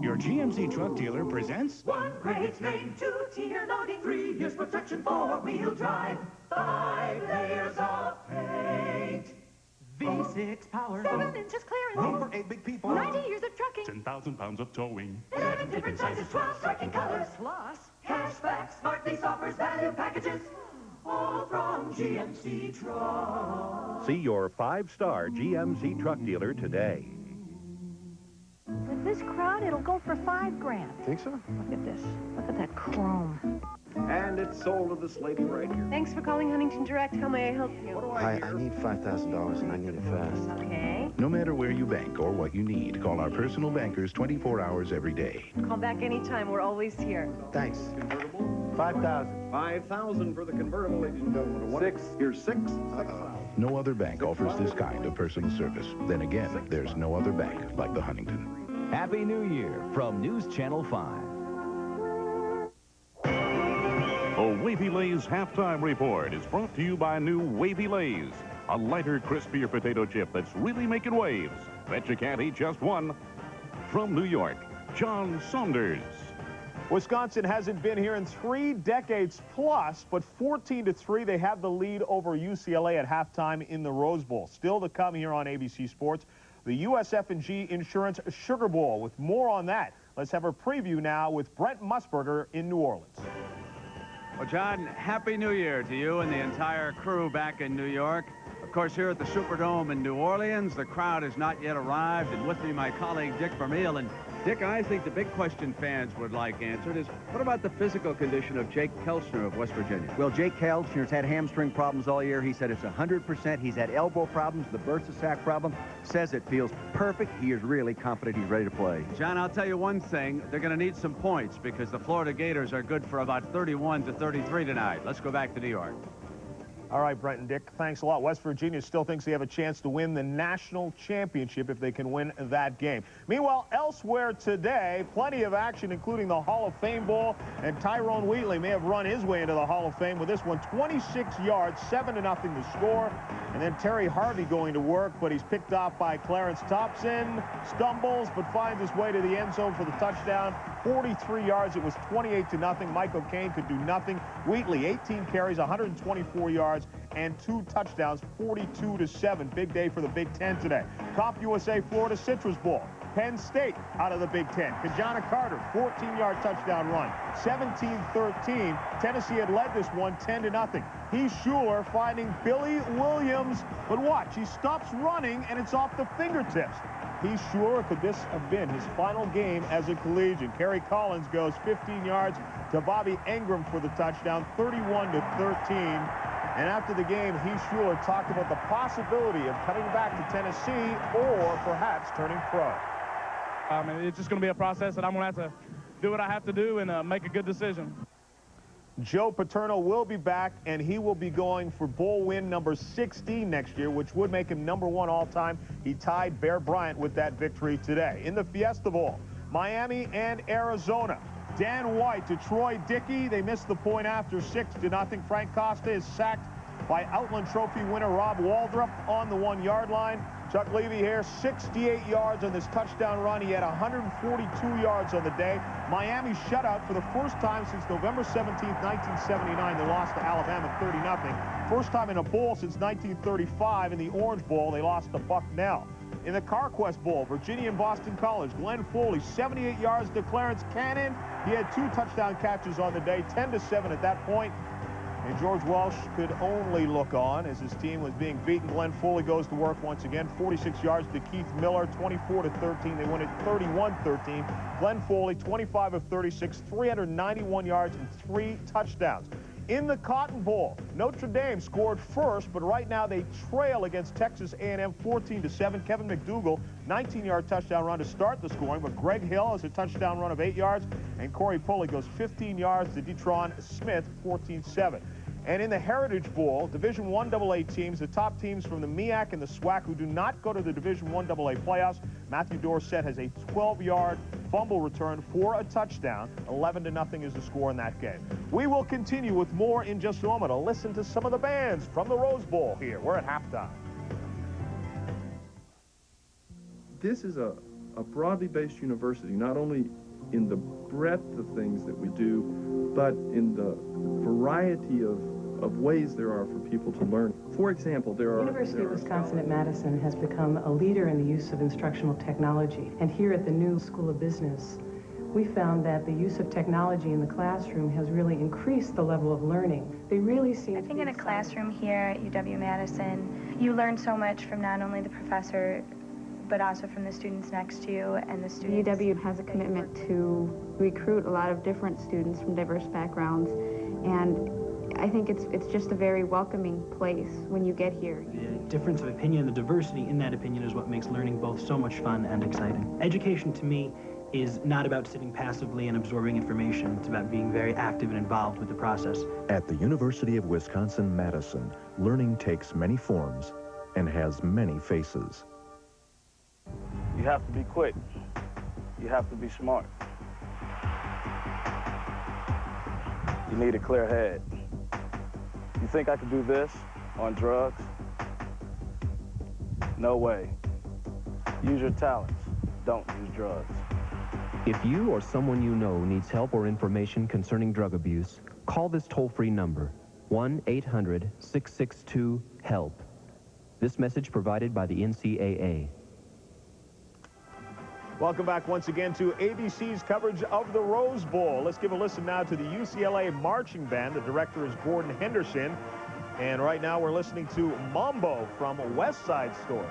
Your GMC truck dealer presents... One great name, 2-tier loading, 3 years protection, 4-wheel drive, 5 layers of paint. V6 power, 7 inches clearance, room for 8 big people, 90 years of trucking, 10,000 pounds of towing, 11 different sizes, 12 striking colors, plus cashback, smart lease offers, value packages, all from GMC Truck. See your 5-star GMC truck dealer today. With this crowd, it'll go for $5 grand. Think so? Look at this. Look at that chrome. And it's sold to this lady right here. Thanks for calling Huntington Direct. How may I help you? Hi, I need $5,000 and I need it fast. Okay. No matter where you bank or what you need, call our personal bankers 24 hours every day. Call back anytime. We're always here. Thanks. Convertible? 5,000. 5,000 for the convertible, ladies and gentlemen. 6. Here's 6. No other bank offers this kind of personal service. Then again, there's no other bank like the Huntington. Happy New Year from News Channel 5. The Wavy Lay's halftime report is brought to you by new Wavy Lay's, a lighter, crispier potato chip that's really making waves. Bet you can't eat just one. From New York, John Saunders. Wisconsin hasn't been here in 3 decades plus, but 14-3, they have the lead over UCLA at halftime in the Rose Bowl. Still to come here on ABC Sports, the USF&G Insurance Sugar Bowl. With more on that, let's have a preview now with Brent Musburger in New Orleans. Well, John, Happy New Year to you and the entire crew back in New York. Of course, here at the Superdome in New Orleans, the crowd has not yet arrived, and with me, my colleague Dick Vermeil. And Dick, I think the big question fans would like answered is, what about the physical condition of Jake Kelchner of West Virginia? Well, Jake Kelchner's had hamstring problems all year. He said it's 100%. He's had elbow problems, the bursa sac problem. Says it feels perfect. He is really confident he's ready to play. John, I'll tell you one thing. They're going to need some points because the Florida Gators are good for about 31-33 tonight. Let's go back to New York. All right, Brent and Dick, thanks a lot. West Virginia still thinks they have a chance to win the national championship if they can win that game. Meanwhile, elsewhere today, plenty of action, including the Hall of Fame Bowl, and Tyrone Wheatley may have run his way into the Hall of Fame with this one. 26 yards, 7-0 to score. And then Terry Harvey going to work, but he's picked off by Clarence Thompson, stumbles, but finds his way to the end zone for the touchdown. 43 yards, it was 28-0. Michael Caine could do nothing. Wheatley, 18 carries, 124 yards, and 2 touchdowns, 42-7. Big day for the Big Ten today. Comp USA Florida Citrus Bowl. Penn State out of the Big Ten. Kajana Carter, 14-yard touchdown run. 17-13. Tennessee had led this one 10-0. Heath Schuler finding Billy Williams. But watch, he stops running, and it's off the fingertips. Heath Schuler, could this have been his final game as a collegian? Kerry Collins goes 15 yards to Bobby Engram for the touchdown, 31-13. And after the game, Heath Schuler talked about the possibility of coming back to Tennessee or perhaps turning pro. It's just going to be a process that I'm going to have to do what I have to do and make a good decision. Joe Paterno will be back, and he will be going for bowl win number 16 next year, which would make him #1 all-time. He tied Bear Bryant with that victory today. In the Fiesta Bowl, Miami and Arizona. Dan White to Troy Dickey. They missed the point after 6-0. Frank Costa is sacked by Outland Trophy winner Rob Waldrop on the 1-yard line. Chuck Levy here, 68 yards on this touchdown run. He had 142 yards on the day. Miami shutout for the first time since November 17th, 1979. They lost to Alabama 30-0. First time in a bowl since 1935. In the Orange Bowl, they lost to Bucknell. In the CarQuest Bowl, Virginia and Boston College, Glenn Foley, 78 yards to Clarence Cannon. He had 2 touchdown catches on the day, 10-7 at that point. And George Welsh could only look on as his team was being beaten. Glenn Foley goes to work once again. 46 yards to Keith Miller, 24-13. They win it 31-13. Glenn Foley, 25 of 36, 391 yards and 3 touchdowns. In the Cotton Bowl, Notre Dame scored first, but right now they trail against Texas A&M 14-7. Kevin McDougal, 19-yard touchdown run to start the scoring, but Greg Hill has a touchdown run of 8 yards, and Corey Pulley goes 15 yards to Detron Smith, 14-7. And in the Heritage Bowl, Division I AA teams, the top teams from the MEAC and the SWAC who do not go to the Division I AA playoffs, Matthew Dorsett has a 12-yard fumble return for a touchdown. 11-0 is the score in that game. We will continue with more in just a moment. I'll listen to some of the bands from the Rose Bowl here. We're at halftime. This is a broadly based university, not only in the breadth of things that we do, but in the variety of ways there are for people to learn. For example, The University of Wisconsin at Madison has become a leader in the use of instructional technology. And here at the new School of Business, we found that the use of technology in the classroom has really increased the level of learning. They really seem I think in a classroom here at UW-Madison, you learn so much from not only the professor, but also from the students next to you and the students. UW has a commitment to recruit a lot of different students from diverse backgrounds, and I think it's just a very welcoming place when you get here. The difference of opinion, the diversity in that opinion is what makes learning both so much fun and exciting. Education to me is not about sitting passively and absorbing information. It's about being very active and involved with the process. At the University of Wisconsin-Madison, learning takes many forms and has many faces. You have to be quick. You have to be smart. You need a clear head. You think I could do this on drugs? No way. Use your talents. Don't use drugs. If you or someone you know needs help or information concerning drug abuse, call this toll-free number, 1-800-662-HELP. This message provided by the NCAA. Welcome back once again to ABC's coverage of the Rose Bowl. Let's give a listen now to the UCLA Marching Band. The director is Gordon Henderson. And right now we're listening to Mambo from West Side Story.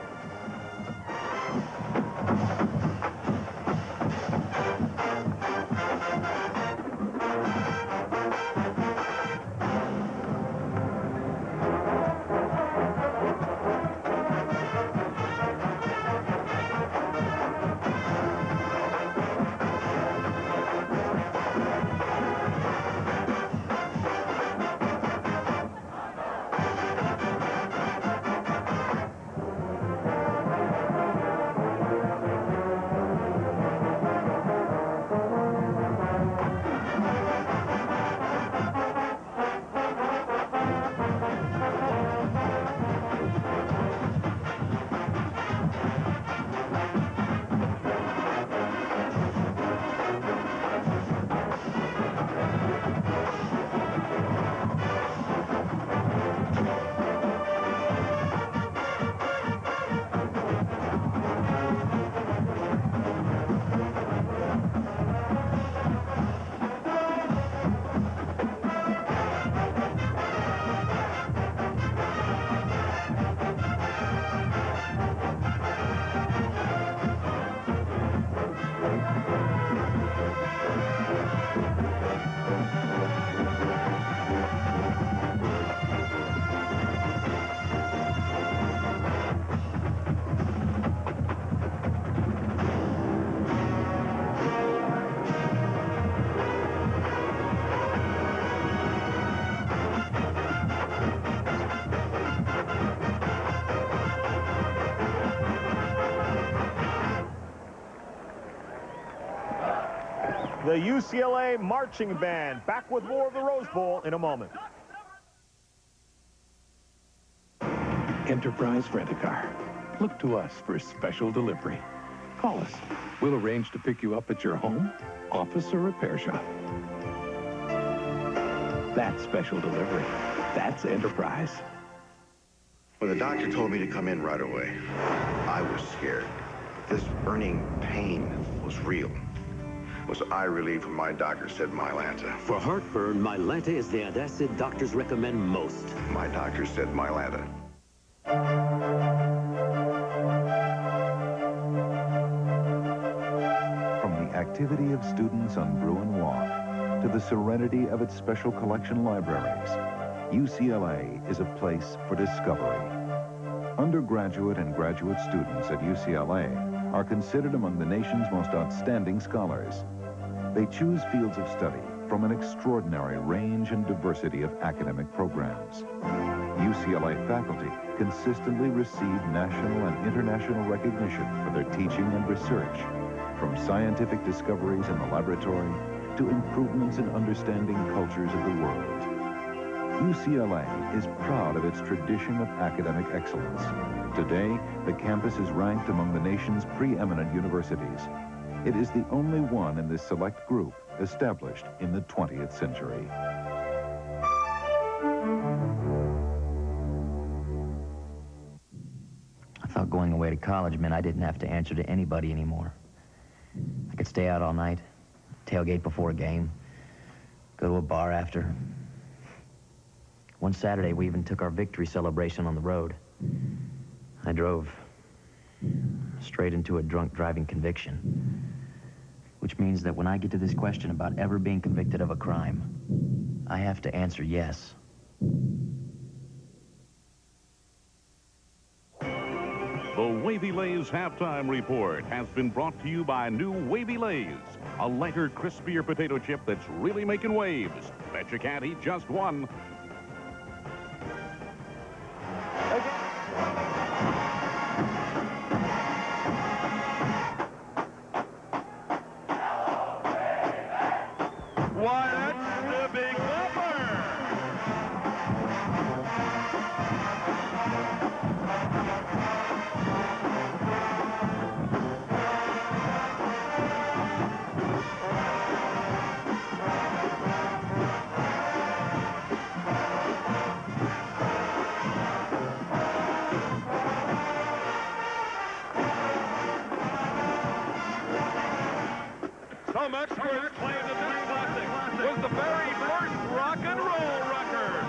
The UCLA Marching Band. Back with more of the Rose Bowl in a moment. Enterprise Rent-A-Car. look to us for special delivery. Call us. We'll arrange to pick you up at your home, office, or repair shop. That's special delivery. That's enterprise. When the doctor told me to come in right away, I was scared. This burning pain was real. Was eye relief when my doctor said Mylanta. For heartburn, Mylanta is the antacid doctors recommend most. My doctor said Mylanta. From the activity of students on Bruin Walk to the serenity of its special collection libraries, UCLA is a place for discovery. Undergraduate and graduate students at UCLA are considered among the nation's most outstanding scholars. They choose fields of study from an extraordinary range and diversity of academic programs. UCLA faculty consistently receive national and international recognition for their teaching and research, from scientific discoveries in the laboratory to improvements in understanding cultures of the world. UCLA is proud of its tradition of academic excellence. Today, the campus is ranked among the nation's preeminent universities. It is the only one in this select group established in the 20th century. I thought going away to college meant I didn't have to answer to anybody anymore. I could stay out all night, tailgate before a game, go to a bar after. One Saturday, we even took our victory celebration on the road. I drove straight into a drunk driving conviction, which means that when I get to this question about ever being convicted of a crime, I have to answer yes. The Wavy Lays halftime report has been brought to you by new Wavy Lays, a lighter, crispier potato chip that's really making waves. Bet you can't eat just one. Why, that's the big bumper! Some experts claim that this classic was the very first rock and roll record.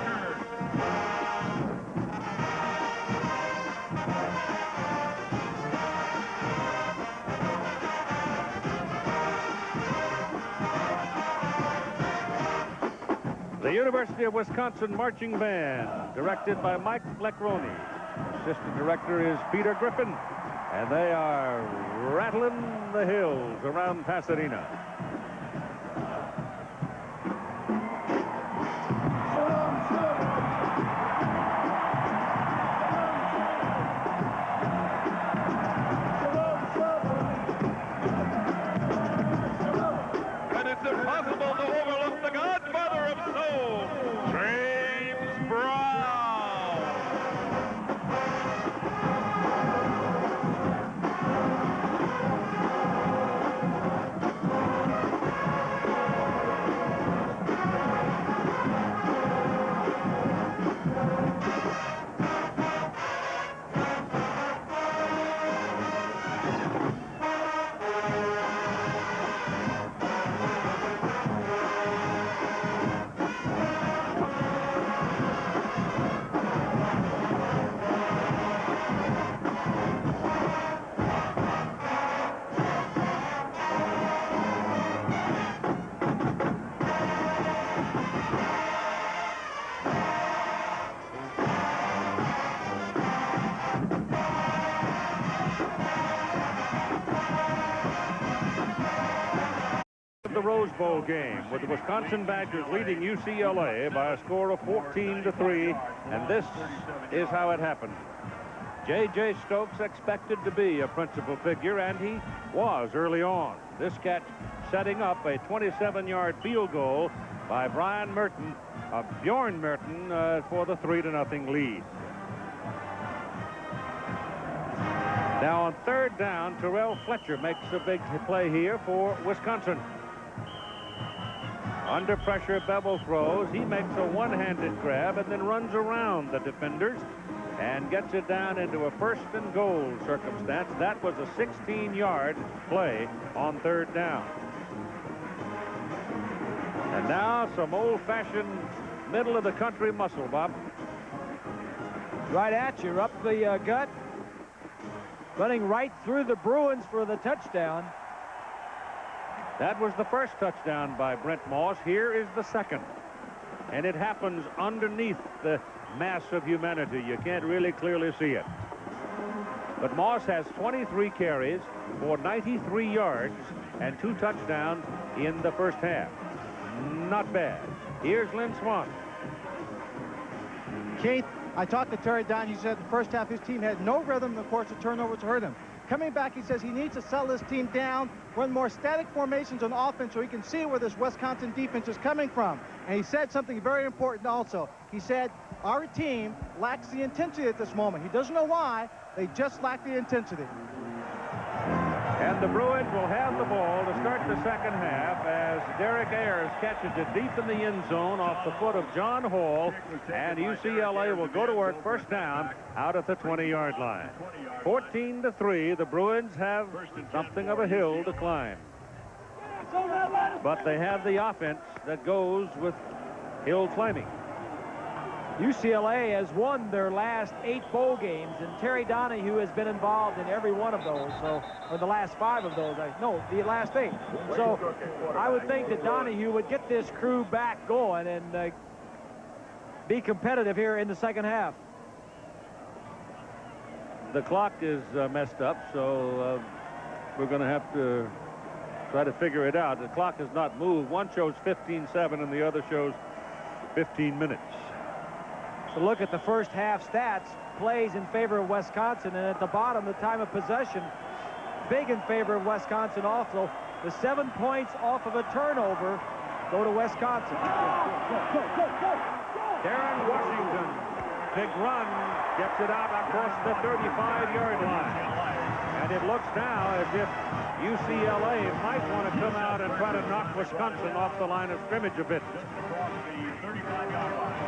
The University of Wisconsin Marching Band, directed by Mike Lecroni. Assistant director is Peter Griffin, and they are rattling the hills around Pasadena. And it's impossible to overlook the godfather of soul, James Brown. The Rose Bowl game, with the Wisconsin Badgers leading UCLA by a score of 14-3, and this is how it happened. J.J. Stokes expected to be a principal figure, and he was early on. This catch setting up a 27-yard field goal by Bjorn Merton for the 3-0 lead. Now on third down, Terrell Fletcher makes a big play here for Wisconsin. Under pressure, Beville throws. He makes a one-handed grab and then runs around the defenders and gets it down into a first and goal circumstance. That was a 16-yard play on third down. And now some old-fashioned middle-of-the-country muscle, Bob. Right at you, up the gut. Running right through the Bruins for the touchdown. That was the first touchdown by Brent Moss. Here is the second. And it happens underneath the mass of humanity. You can't really clearly see it. But Moss has 23 carries for 93 yards and 2 touchdowns in the first half. Not bad. Here's Lynn Swann. Keith, I talked to Terry Don. He said the first half his team had no rhythm. Of course, the turnovers hurt him. Coming back, he says he needs to settle his team down, run more static formations on offense so he can see where this Wisconsin defense is coming from. And he said something very important also. He said, our team lacks the intensity at this moment. He doesn't know why. They just lack the intensity. And the Bruins will have the ball to start the second half as Derek Ayers catches it deep in the end zone off the foot of John Hall, and UCLA will go to work first down out at the 20-yard line. 14-3, the Bruins have something of a hill to climb. But they have the offense that goes with hill climbing. UCLA has won their last 8 bowl games, and Terry Donahue has been involved in every one of those, or the last 5 of those. No, the last 8. So I would think that Donahue would get this crew back going and be competitive here in the second half. The clock is messed up, so we're going to have to try to figure it out. The clock has not moved. One shows 15:7 and the other shows 15 minutes. So look at the first half stats. Plays in favor of Wisconsin, and at the bottom, the time of possession, big in favor of Wisconsin also. The 7 points off of a turnover go to Wisconsin. Darren Washington, big run, gets it out across the 35-yard line. And it looks now as if UCLA might want to come out and try to knock Wisconsin off the line of scrimmage a bit.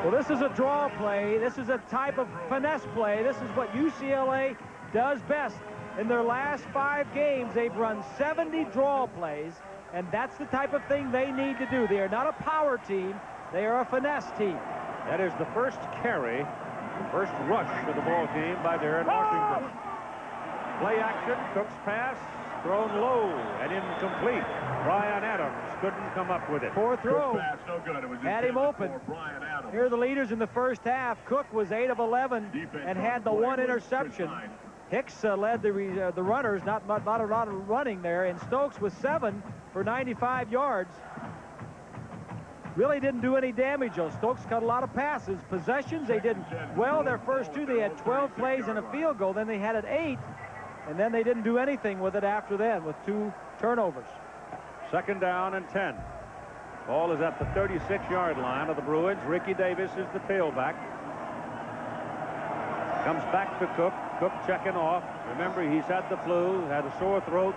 Well, this is a draw play. This is a type of finesse play. This is what UCLA does best. In their last 5 games, they've run 70 draw plays, and that's the type of thing they need to do. They are not a power team. They are a finesse team. That is the first carry, first rush of the ball game by Darren Washington. Play action, Cook's pass, thrown low and incomplete. Brian Adams couldn't come up with it. Poor throw. Had him open. Here are the leaders in the first half. Cook was 8 of 11 and had the 1 interception. Hicks led the runners, not a lot of running there, and Stokes was 7 for 95 yards. Really didn't do any damage, though. Stokes cut a lot of passes. Possessions, they did well. Their first 2, they had 12 plays and a field goal. Then they had it 8. And then they didn't do anything with it after then with 2 turnovers. Second down and 10. Ball is at the 36-yard line of the Bruins. Ricky Davis is the tailback. Comes back to Cook. Cook checking off. Remember, he's had the flu, had a sore throat.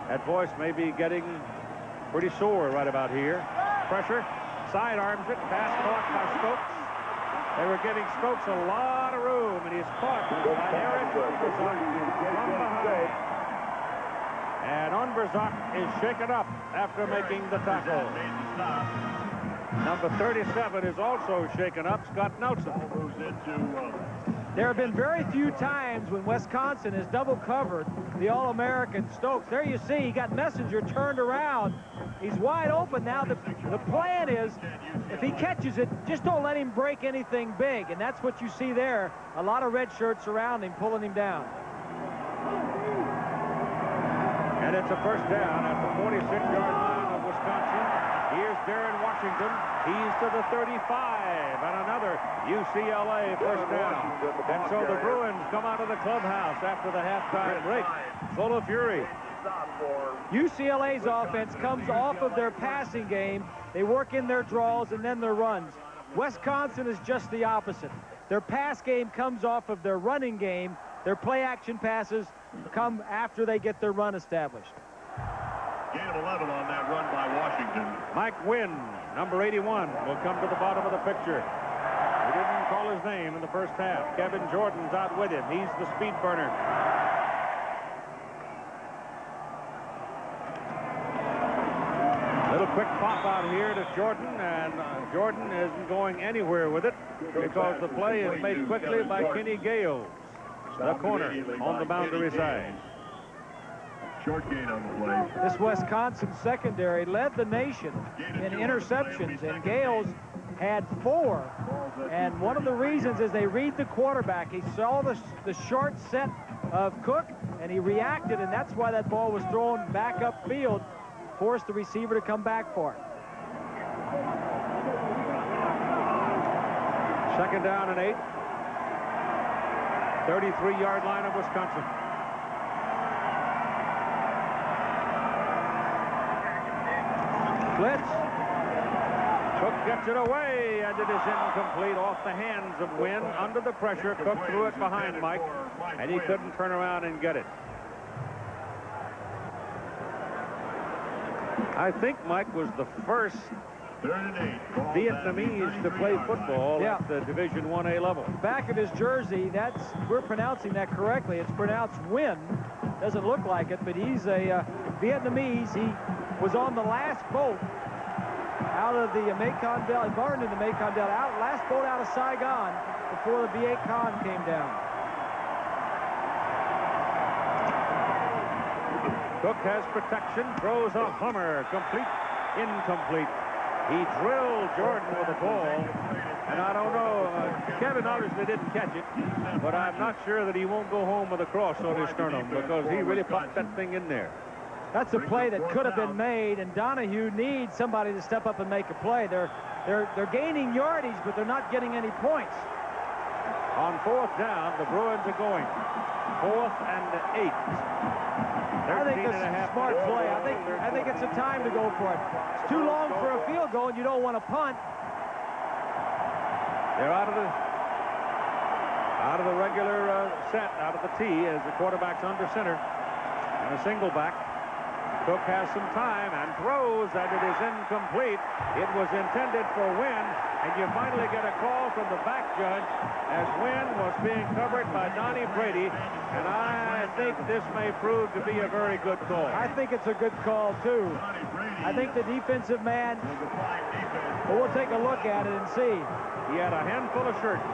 That voice may be getting pretty sore right about here. Pressure. Sidearms it. Pass caught by Stokes. They were giving Stokes a lot of room, and he's caught by Eric Unverzak from behind. And Unverzak is shaken up after making the tackle. Number 37 is also shaken up, Scott Nelson. There have been very few times when Wisconsin has double covered the All-American Stokes. There you see, he got Messenger turned around. He's wide open now. The plan is, if he catches it, just don't let him break anything big. And that's what you see there. A lot of red shirts around him, pulling him down. And it's a first down at the 46-yard line of Wisconsin. Here's Darren Washington. He's to the 35, and another UCLA first down. And so the Bruins come out of the clubhouse after the halftime break, full of fury. UCLA's offense comes off of their passing game. They work in their draws and then their runs. Wisconsin is just the opposite. Their pass game comes off of their running game, their play-action passes, come after they get their run established. Gain of 11 on that run by Washington. Mike Wynn, number 81, will come to the bottom of the picture. He didn't call his name in the first half. Kevin Jordan's out with him. He's the speed burner. Little quick pop out here to Jordan, and Jordan isn't going anywhere with it because the play is made quickly by Kenny Gales, the corner on the boundary side. Short gain on the play. This Wisconsin secondary led the nation in interceptions, and Gales had 4. And one of the reasons is they read the quarterback. He saw the short set of Cook, and he reacted, and that's why that ball was thrown back upfield, forced the receiver to come back for it. Second down and 8. 33-yard line of Wisconsin. Blitz. Cook gets it away, and it is incomplete off the hands of Wynn. Under the pressure, Cook threw it behind Mike, and he couldn't turn around and get it. I think Mike was the first Vietnamese to play football at the Division 1A level. Back of his jersey, we're pronouncing that correctly. It's pronounced Win. Doesn't look like it, but he's a Vietnamese. He was on the last boat out of the Mekong Delta, burned in the Mekong Delta, last boat out of Saigon before the V8 Con came down. Cook has protection, throws a hummer, complete, incomplete. He drilled Jordan with a ball, and I don't know, Kevin obviously didn't catch it, but I'm not sure that he won't go home with a cross on his sternum because he really popped that thing in there. That's a play that could have been made, and Donahue needs somebody to step up and make a play. They're gaining yardage, but they're not getting any points. On 4th down, the Bruins are going 4th and 8. I think it's a smart play. I think it's a time to go for it. It's too long for a field goal, and you don't want to punt. They're out of the regular set, out of the tee, as the quarterback's under center, and a single back. Cook has some time and throws, and it is incomplete. It was intended for Wynn, and you finally get a call from the back judge as Wynn was being covered by Donnie Brady, and I think this may prove to be a very good call. I think it's a good call, too. I think the defensive man, well, we'll take a look at it and see. He had a handful of shirts.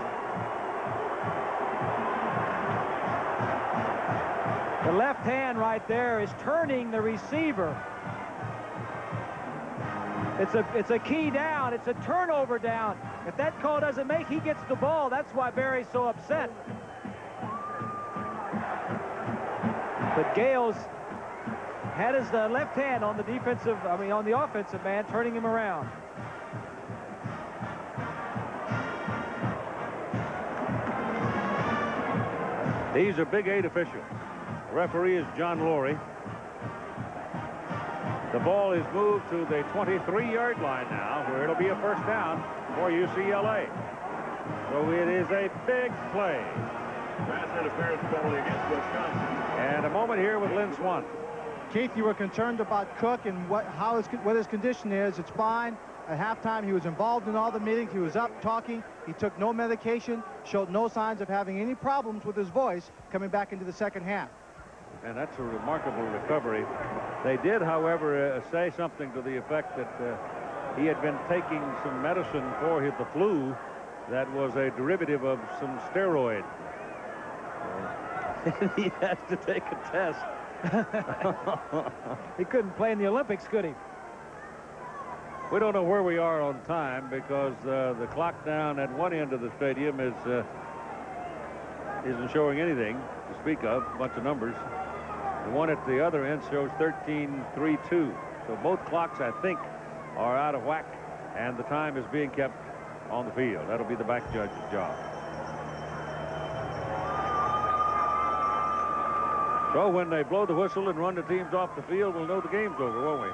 The left hand right there is turning the receiver. It's a key down. It's a turnover down. If that call doesn't make, he gets the ball. That's why Barry's so upset. But Gales had his left hand on the on the offensive man, turning him around. These are Big 8 officials. The referee is John Laurie. The ball is moved to the 23-yard line now, where it'll be a first down for UCLA. So it is a big play. Pass interference penalty against Wisconsin. And a moment here with Lynn Swan. Keith, you were concerned about Cook and what his condition is. It's fine. At halftime, he was involved in all the meetings. He was up talking. He took no medication, showed no signs of having any problems with his voice coming back into the second half. And that's a remarkable recovery. They did, however, say something to the effect that he had been taking some medicine for the flu that was a derivative of some steroid. He has to take a test. He couldn't play in the Olympics, could he? We don't know where we are on time because the clock down at one end of the stadium isn't showing anything to speak of, a bunch of numbers. The one at the other end shows 13:32. So both clocks, I think, are out of whack, and the time is being kept on the field. That'll be the back judge's job. So when they blow the whistle and run the teams off the field, we'll know the game's over, won't we?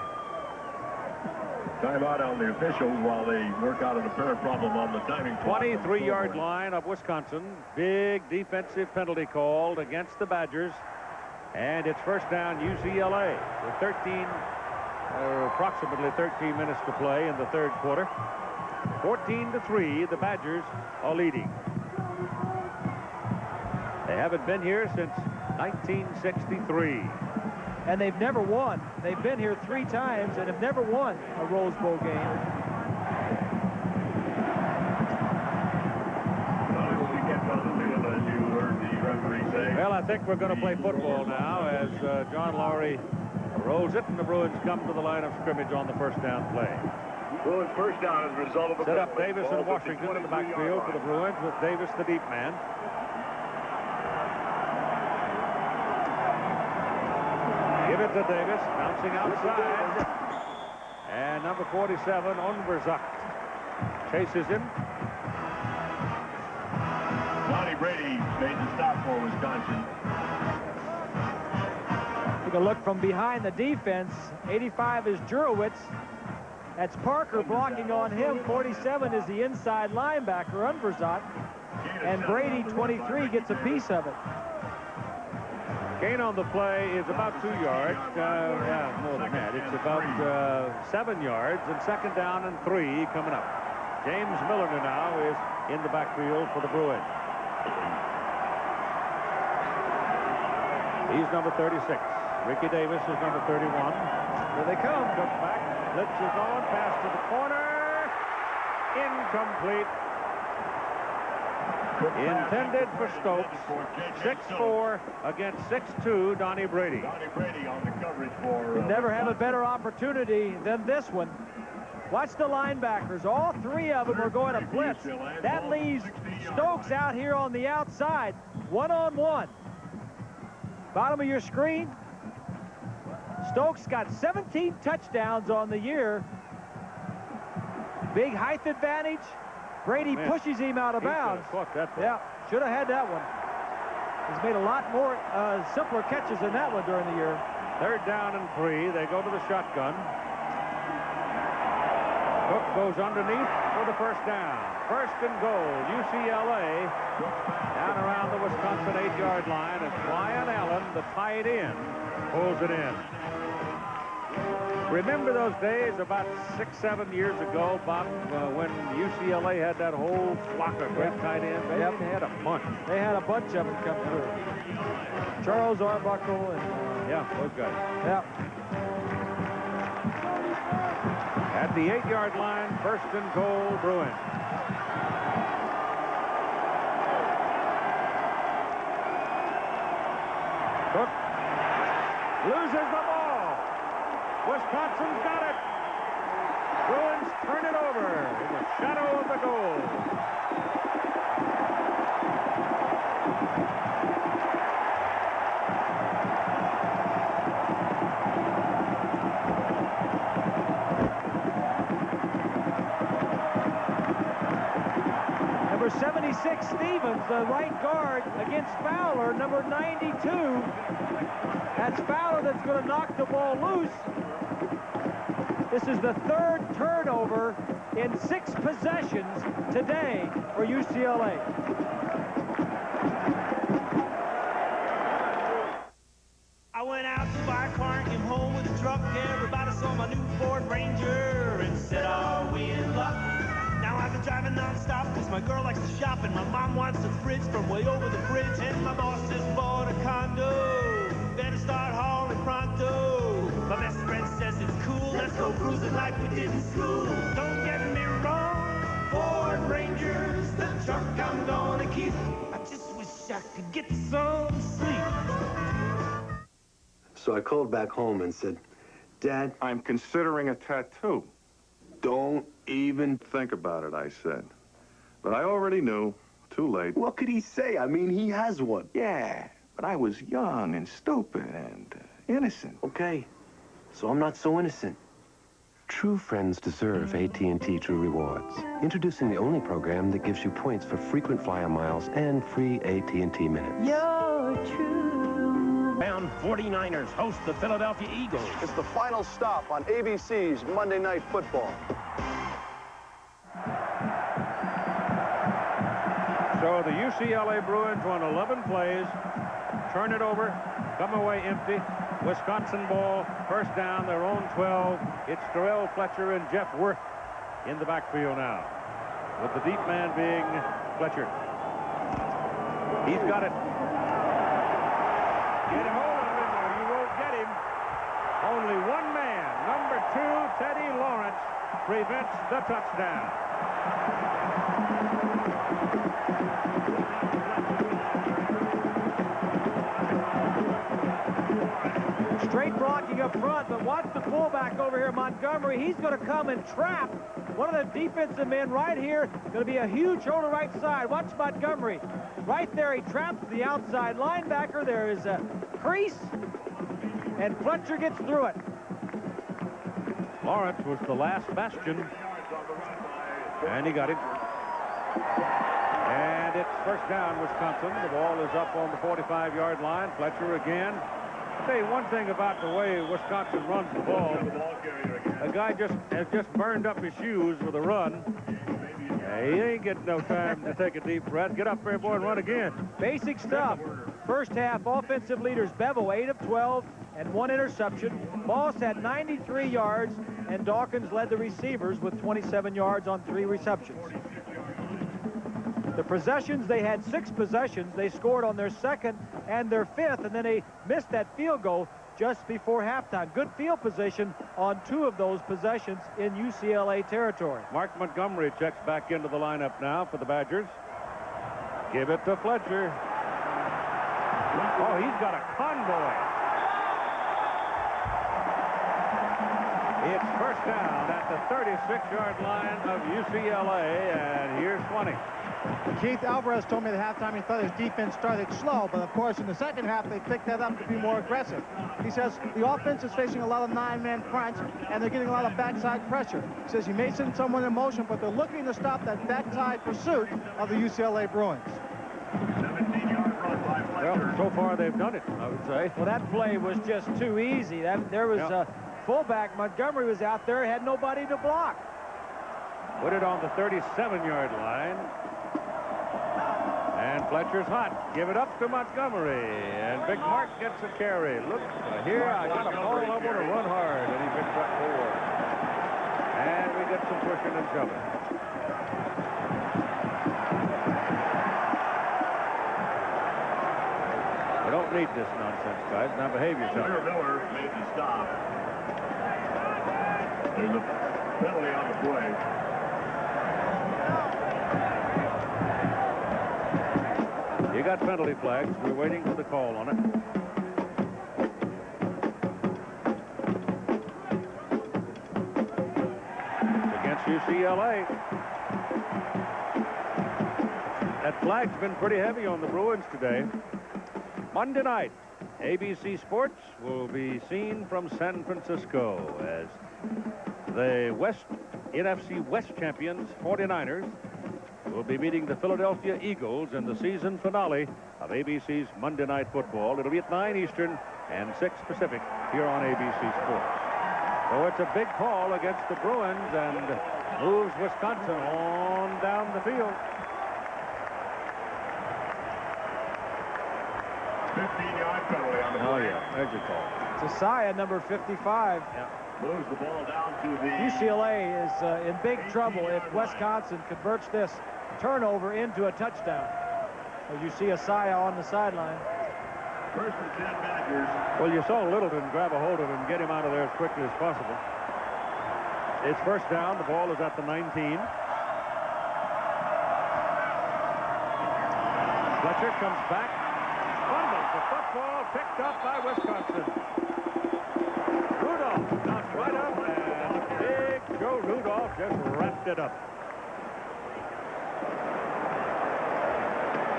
Timeout on the officials while they work out an apparent problem on the timing clock. 23-yard line of Wisconsin. Big defensive penalty called against the Badgers. And it's first down UCLA with approximately 13 minutes to play in the third quarter. 14-3, the Badgers are leading. They haven't been here since 1963. And they've never won. They've been here 3 times and have never won a Rose Bowl game. Well, I think we're going to play football now as John Lowry rolls it, and the Bruins come to the line of scrimmage on the first down play. Bruins first down as a result of a set up Davis and Washington in the backfield for the Bruins, with Davis the deep man. Give it to Davis, bouncing outside. And number 47, Onverzak, chases him. Donnie Brady made the stop for Wisconsin. Take a look from behind the defense. 85 is Jurowitz. That's Parker blocking on him. 47 is the inside linebacker, Unverzak. And Brady, 23, gets a piece of it. Gain on the play is about 2 yards. Yeah, more than that. It's about 7 yards, and second down and 3 coming up. James Milliner now is in the backfield for the Bruins. He's number 36. Ricky Davis is number 31. Here they come. Cook back. Blitz is on. Pass to the corner. Incomplete. Intended for Stokes. 6'4" against 6'2", Donnie Brady. Donnie Brady on the coverage for... Never have a better opportunity than this one. Watch the linebackers. All 3 of them are going to blitz. That leaves Stokes out here on the outside. One-on-one. Bottom of your screen. Stokes got 17 touchdowns on the year. Big height advantage. Brady pushes him out of bounds. Yeah, should have had that one. He's made a lot more simpler catches than that one during the year. Third down and 3. They go to the shotgun. Cook goes underneath for the first down. First and goal, UCLA, down around the Wisconsin 8-yard line, as Ryan Allen, the tight end, pulls it in. Remember those days about 6-7 years ago, Bob, when UCLA had that whole flock of great tight ends? They had a bunch. They had a bunch of them come through. Charles Arbuckle and... yeah, those guys. Yeah. At the 8-yard line, first and goal, Bruins. Cook loses the ball. Wisconsin's got it. Bruins turn it over in the shadow of the goal. Number 76, Stevens, the right guard, against Fowler, number 92. That's Fowler that's going to knock the ball loose. This is the 3rd turnover in 6 possessions today for UCLA. I went out to buy a car and came home with a truck. Everybody saw my new Ford Ranger and said, are we in luck? Now I've been driving non-stop because my girl likes to shop and my mom wants a fridge from way over the bridge, and my boss just bought a condo. Better start hauling pronto. My best friend says it's cool. Let's go cruising like we did in school. Don't get me wrong, Ford Ranger's the truck I'm gonna keep. I just wish I could get some sleep. So I called back home and said, Dad, I'm considering a tattoo. Don't even think about it, I said. But I already knew. Too late. What could he say? I mean, he has one. Yeah, but I was young and stupid and innocent. Okay, so I'm not so innocent. True friends deserve AT&T True Rewards. Introducing the only program that gives you points for frequent flyer miles and free AT&T minutes. You're true. Bound 49ers host the Philadelphia Eagles. It's the final stop on ABC's Monday Night Football. So the UCLA Bruins won 11 plays, turn it over, come away empty. Wisconsin ball, first down, their own 12. It's Darrell Fletcher and Jeff Worth in the backfield now, with the deep man being Fletcher. He's got it. Get him hold of him or you won't get him. Only one man, number 2, Teddy Lawrence, prevents the touchdown. Straight blocking up front, but watch the fullback over here, Montgomery. He's going to come and trap one of the defensive men right here. Going to be a huge hole to the right side. Watch Montgomery. Right there, he traps the outside linebacker. There is a crease, and Fletcher gets through it. Lawrence was the last bastion, and he got it. And it's first down, Wisconsin. The ball is up on the 45-yard line. Fletcher again. I'll tell you one thing about the way Wisconsin runs the ball. A guy has just burned up his shoes with a run. He ain't getting no time to take a deep breath. Get up there, boy, and run again. Basic stuff. First half, offensive leaders, Beville, 8 of 12, and 1 interception. Moss had 93 yards, and Dawkins led the receivers with 27 yards on 3 receptions. The possessions, they had 6 possessions. They scored on their 2nd and their 5th, and then they missed that field goal just before halftime. Good field position on 2 of those possessions in UCLA territory. Mark Montgomery checks back into the lineup now for the Badgers. Give it to Fletcher. Oh, he's got a convoy. It's first down at the 36-yard line of UCLA, and here's 20. Keith Alvarez told me at halftime he thought his defense started slow, but of course in the second half they picked that up to be more aggressive. He says the offense is facing a lot of 9-man fronts and they're getting a lot of backside pressure. He says he may send someone in motion, but they're looking to stop that backside pursuit of the UCLA Bruins. Well, so far they've done it, I would say. Well, that play was just too easy. There was a fullback. Montgomery was out there, had nobody to block. Put it on the 37-yard line. And Fletcher's hot. Give it up to Montgomery. And Big Mark gets a carry. Look, here, I got a ball. I want to run hard. And he picks up 4. And we get some pushing and shoving. We don't need this nonsense, guys. Now behave yourself. Miller made the stop. There's a penalty on the play. You got penalty flags. We're waiting for the call on it. It's against UCLA. That flag's been pretty heavy on the Bruins today. Monday night, ABC Sports will be seen from San Francisco as the NFC West champions, 49ers, will be meeting the Philadelphia Eagles in the season finale of ABC's Monday Night Football. It'll be at 9 Eastern and 6 Pacific here on ABC Sports. So it's a big call against the Bruins and moves Wisconsin on down the field. 15-yard penalty on the play. Oh, yeah, there's your call. Josiah, number 55. Yeah. Moves the ball down to the... UCLA is in big trouble if Wisconsin converts this turnover into a touchdown. As you see Asaya on the sideline. First and 10 Badgers. Well, you saw Littleton grab a hold of him and get him out of there as quickly as possible. It's first down. The ball is at the 19. Fletcher comes back. Fumbles the football, picked up by Wisconsin. Rudolph knocks right up, and big Joe Rudolph just wrapped it up.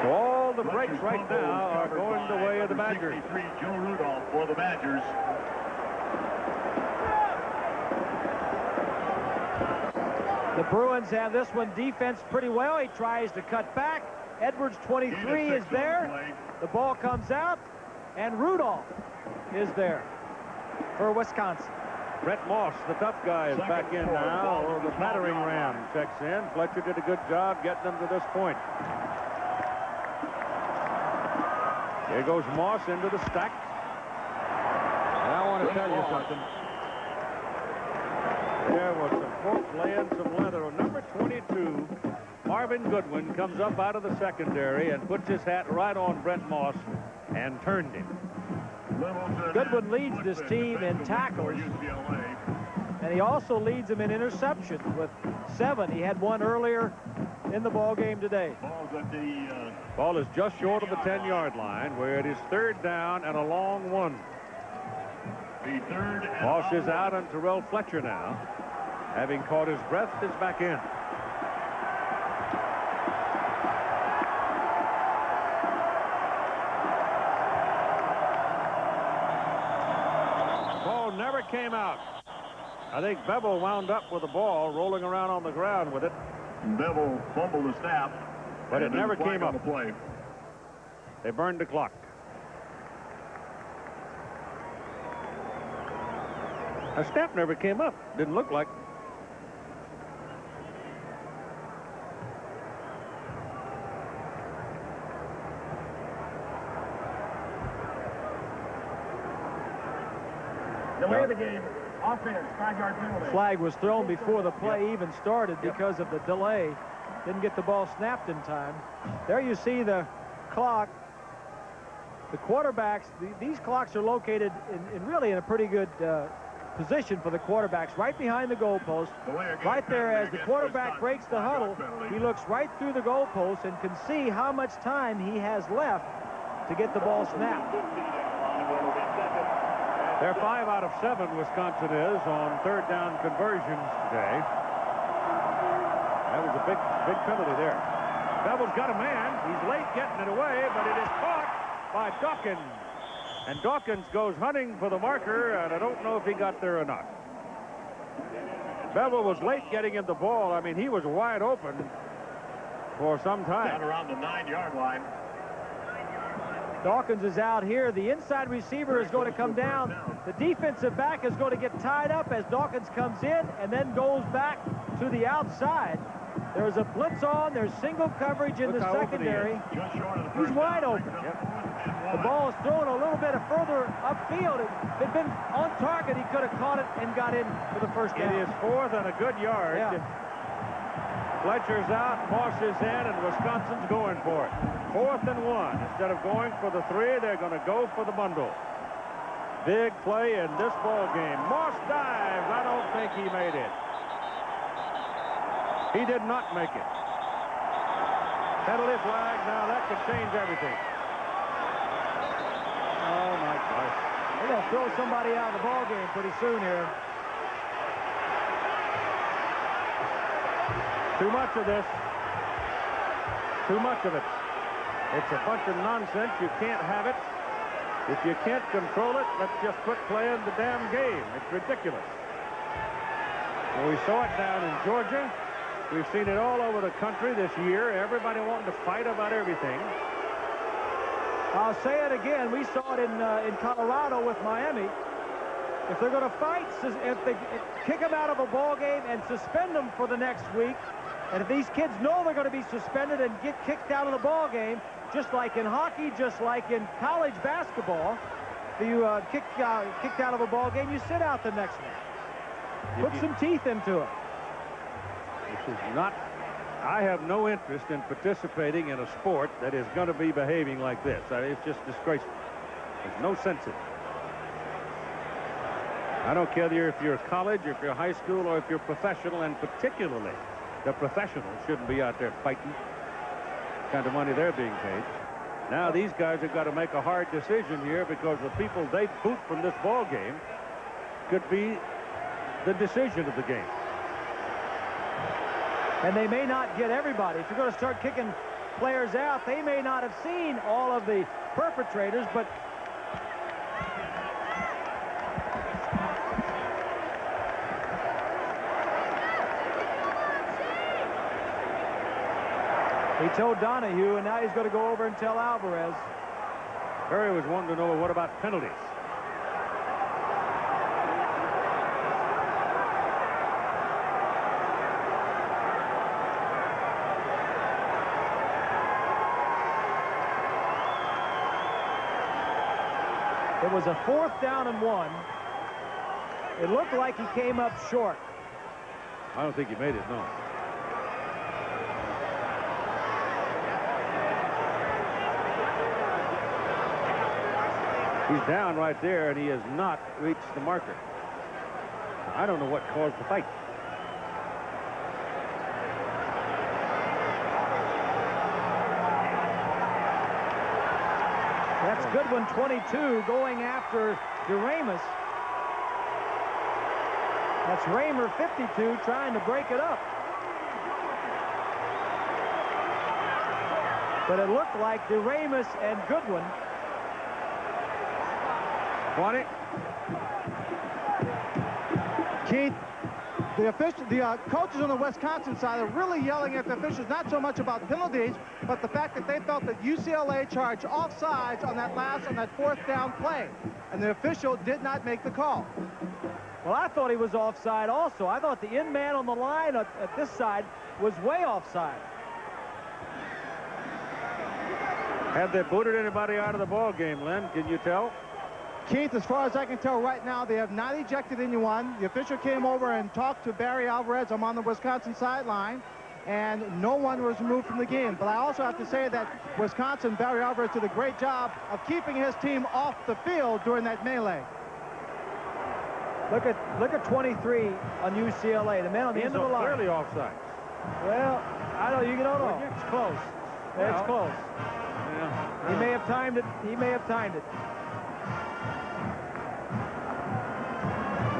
So all the breaks right now are going the way of the Badgers. 63, Joe Rudolph for the Badgers. The Bruins have this one defense pretty well. He tries to cut back. Edwards, 23, is there. The ball comes out, and Rudolph is there for Wisconsin. Brett Moss, the tough guy, is back in now. Or the battering ram checks in. Fletcher did a good job getting them to this point. Here goes Moss into the stack. And I want to tell you something. There was some folks laying some leather. Number 22, Marvin Goodwin, comes up out of the secondary and puts his hat right on Brent Moss and turned him. Goodwin leads this team in tackles, and he also leads them in interceptions with 7. He had 1 earlier in the ball game today. Ball is just short of the 10-yard line, where it is 3rd down and a long 1. Moss is out, and Terrell Fletcher now, having caught his breath, is back in. Ball never came out. I think Beville wound up with the ball, rolling around on the ground with it. Beville fumbled the snap, but it never came up. The play. They burned the clock. A snap never came up. Didn't look like. Delay the game. Offense, 5-yard penalty. Flag was thrown before the play even started because of the delay. Didn't get the ball snapped in time. There you see the clock. The quarterbacks, these clocks are located really in a pretty good position for the quarterbacks, right behind the goalpost. Right there, as the quarterback breaks the huddle, he looks right through the goalpost and can see how much time he has left to get the ball snapped. They're 5 out of 7, Wisconsin is, on 3rd down conversions today. That was a big penalty there. Beville's got a man. He's late getting it away, but it is caught by Dawkins. And Dawkins goes hunting for the marker, and I don't know if he got there or not. Beville was late getting in the ball. I mean, he was wide open for some time. Down around the 9-yard line. Dawkins is out here. The inside receiver is going to come down. The defensive back is going to get tied up as Dawkins comes in and then goes back to the outside. There's a blitz on. There's single coverage in the secondary. He's wide open. The ball is thrown a little bit further upfield. If it had been on target, he could have caught it and got in for the first down. It is 4th and a good yard. Yeah. Fletcher's out, Moss is in, and Wisconsin's going for it. 4th and 1. Instead of going for the 3, they're going to go for the bundle. Big play in this ball game. Moss dives. I don't think he made it. He did not make it. Penalty flag. Now that could change everything. Oh my gosh. They're going to throw somebody out of the ball game pretty soon here. Too much of this. Too much of it. It's a bunch of nonsense. You can't have it. If you can't control it, let's just quit playing the damn game. It's ridiculous. Well, we saw it down in Georgia. We've seen it all over the country this year. Everybody wanting to fight about everything. I'll say it again. We saw it in Colorado with Miami. If they're going to fight, if they kick them out of a ball game and suspend them for the next week, and if these kids know they're going to be suspended and get kicked out of the ball game, just like in hockey, just like in college basketball, if you kicked out of a ball game, you sit out the next one. Put some teeth into it. This is not. I have no interest in participating in a sport that is going to be behaving like this. I mean, it's just disgraceful. There's no sense in it. I don't care if you're college, or if you're high school, or if you're professional, and particularly the professionals shouldn't be out there fighting the kind of money they're being paid. Now these guys have got to make a hard decision here, because the people they boot from this ball game could be the decision of the game. And they may not get everybody. If you're going to start kicking players out, they may not have seen all of the perpetrators, but he told Donahue, and now he's going to go over and tell Alvarez. Perry was wanting to know, what about penalties? It was a 4th down and 1. It looked like he came up short. I don't think he made it, no. He's down right there, and he has not reached the marker. I don't know what caused the fight. That's Goodwin, 22, going after DeRamus. That's Raymer, 52, trying to break it up. But it looked like DeRamus and Goodwin. 20. Keith, the coaches on the Wisconsin side are really yelling at the officials, not so much about penalties, but the fact that they felt that UCLA charged offsides on that 4th down play, and the official did not make the call. Well, I thought he was offside also. I thought the in man on the line at this side was way offside. Have they booted anybody out of the ball game, Len? Can you tell? Keith, as far as I can tell right now, they have not ejected anyone. The official came over and talked to Barry Alvarez. I'm on the Wisconsin sideline, and no one was removed from the game. But I also have to say that Wisconsin, Barry Alvarez did a great job of keeping his team off the field during that melee. Look at 23 on UCLA, the man on the end of the line. Clearly offside. Well, I don't know. It's close. It's close. Yeah. He may have timed it. He may have timed it.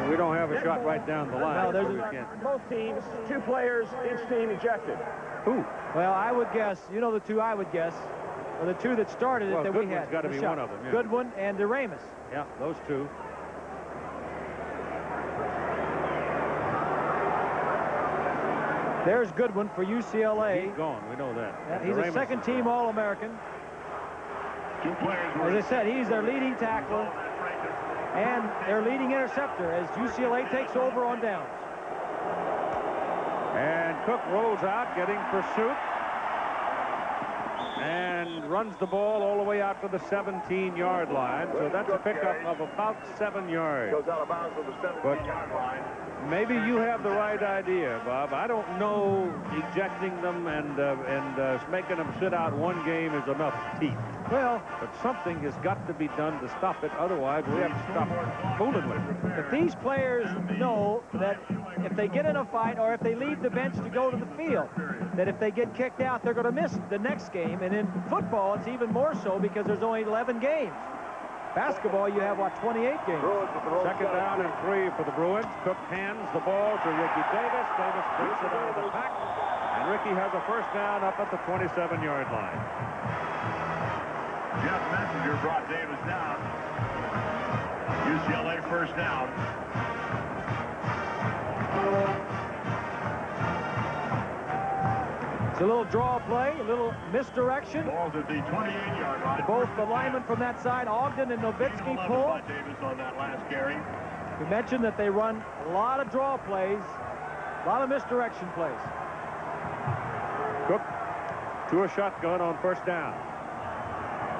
We don't have a shot right down the line. No, both teams, 2 players, each team ejected. Who? Well, I would guess, you know the 2 I would guess, or the 2 that started it that we had. Got to be one of them. Yeah. Goodwin and DeRamus. Yeah, those 2. There's Goodwin for UCLA. He's gone. We know that. Yeah, he's a second-team All-American. 2 players. As I said, he's their leading tackler and their leading interceptor as UCLA takes over on downs. And Cook rolls out, getting pursuit, and runs the ball all the way out to the 17-yard line. So that's a pickup of about 7 yards. Goes out of bounds on the 17-yard line. Maybe you have the right idea, Bob. I don't know ejecting them and making them sit out one game is enough teeth. Well, but something has got to be done to stop it. Otherwise, we have to stop fooling with it. But these players know that if they get in a fight or if they leave the bench to go to the field, that if they get kicked out, they're going to miss the next game. And in football, it's even more so because there's only 11 games. Basketball, you have, what, 28 games. Second down and 3 for the Bruins. Cook hands the ball to Ricky Davis. Davis brings it out of the pack. And Ricky has a first down up at the 27-yard line. Jeff Messenger brought Davis down. UCLA first down. It's a little draw play, a little misdirection. Ball's at the 28-yard line. Both the linemen from that side, Ogden and Novitsky, pull. Davis on that last carry. We mentioned that they run a lot of draw plays, a lot of misdirection plays. Cook to a shotgun on first down.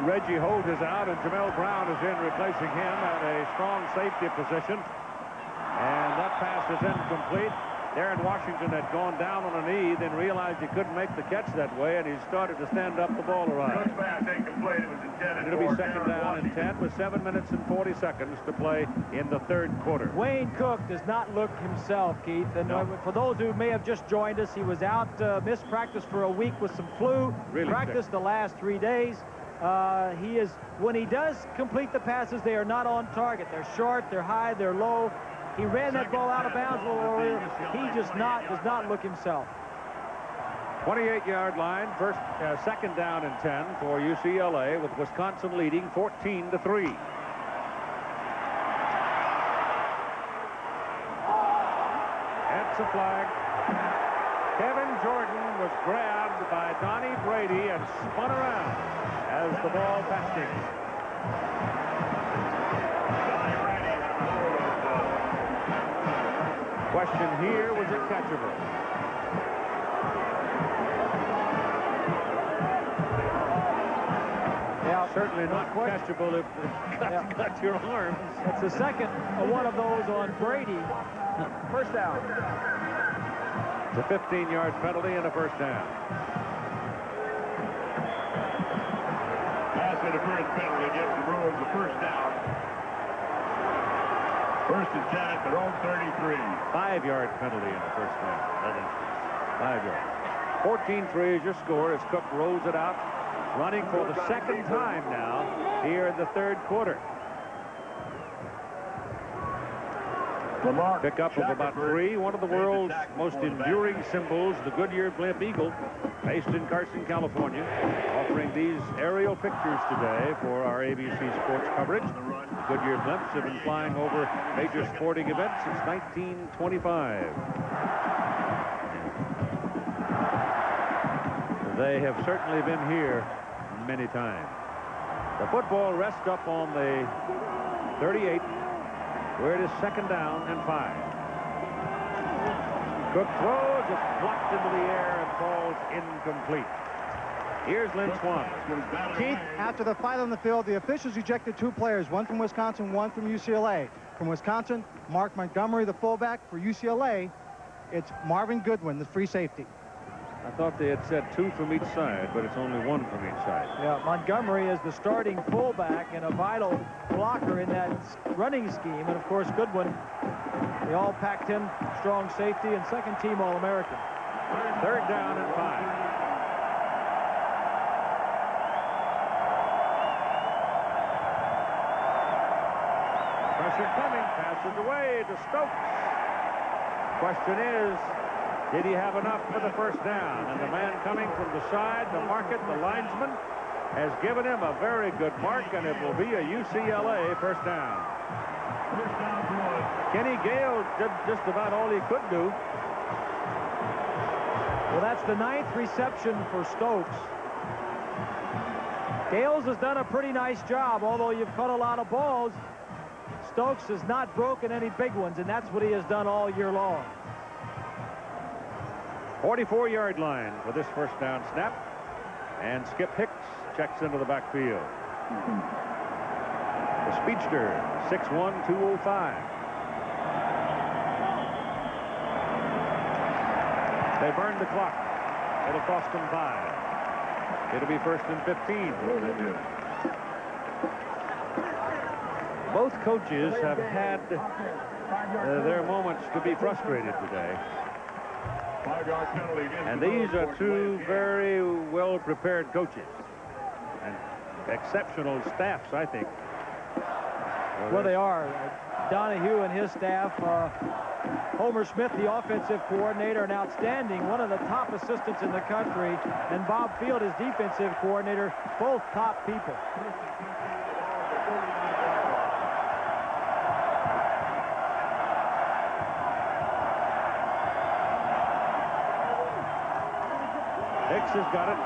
Reggie Holt is out, and Jamel Brown is in replacing him at a strong safety position. And that pass is incomplete. Darren Washington had gone down on a knee, then realized he couldn't make the catch that way, and he started to stand up the ball around. It'll be second down and 10 with 7 minutes and 40 seconds to play in the third quarter. Wayne Cook does not look himself, Keith. And for those who may have just joined us, he was out, missed practice for a week with some flu. Really practiced sick. the last 3 days. When he does complete the passes, they are not on target. They're short, they're high, they're low. He ran that ball out of bounds a little earlier. He does not look himself. 28-yard line, second down and 10 for UCLA, with Wisconsin leading 14-3. That's a flag. Kevin Jordan was grabbed by Donnie Brady and spun around as the ball passed him. Question here, was it catchable? certainly not catchable if the cut your arms. That's the second one of those on Brady. First down. It's a 15-yard penalty and a first down. Pass interference penalty gives the Bruins the first down. First and 10 at their own 33. 5-yard penalty in the first down. 5 yards. 14-3 is your score as Cook rolls it out, running for the second time now here in the third quarter. Pickup of about 3, one of the world's most enduring symbols, the Goodyear Blimp Eagle, based in Carson, California, offering these aerial pictures today for our ABC Sports coverage. The Goodyear Blimps have been flying over major sporting events since 1925. They have certainly been here many times. The football rests up on the 38, where it is second down and 5. Cook throws, it's blocked into the air and falls incomplete. Here's Lynn Swan. Keith, after the fight on the field, the officials ejected 2 players, one from Wisconsin, one from UCLA. From Wisconsin, Mark Montgomery, the fullback. For UCLA, it's Marvin Goodwin, the free safety. I thought they had said 2 from each side, but it's only 1 from each side. Yeah, Montgomery is the starting fullback and a vital blocker in that running scheme. And, of course, Goodwin, they all packed in, strong safety and second-team All-American. Third down and 5. Pressure coming, passes away to Stokes. Question is, did he have enough for the first down? And the man coming from the side to mark it, the linesman, has given him a very good mark, and it will be a UCLA first down. Kenny Gale did just about all he could do. Well, that's the 9th reception for Stokes. Gales has done a pretty nice job, although you've caught a lot of balls. Stokes has not broken any big ones, and that's what he has done all year long. 44-yard line for this first down snap. And Skip Hicks checks into the backfield. The speedster, 6'1", 205. They burned the clock. It'll cost them 5. It'll be first and 15. Both coaches have had their moments to be frustrated today. And these are 2 very well-prepared coaches and exceptional staffs, I think. Well, they are. Donahue and his staff, Homer Smith, the offensive coordinator, and outstanding, one of the top assistants in the country, and Bob Field, his defensive coordinator, both top people. Hicks has got it.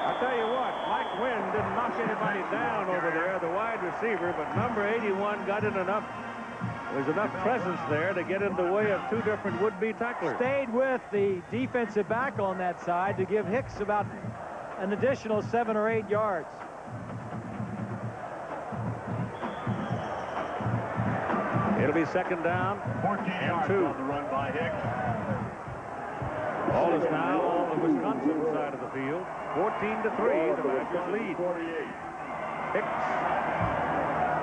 I'll tell you what, Mike Wynn didn't knock anybody down over there, the wide receiver, but number 81 got in enough. There's enough presence there to get in the way of 2 different would-be tacklers. Stayed with the defensive back on that side to give Hicks about an additional 7 or 8 yards. It'll be second down 14 yards 2. on the run by Hicks. Ball is now on the Wisconsin side of the field. 14-3, the Badgers lead. Hicks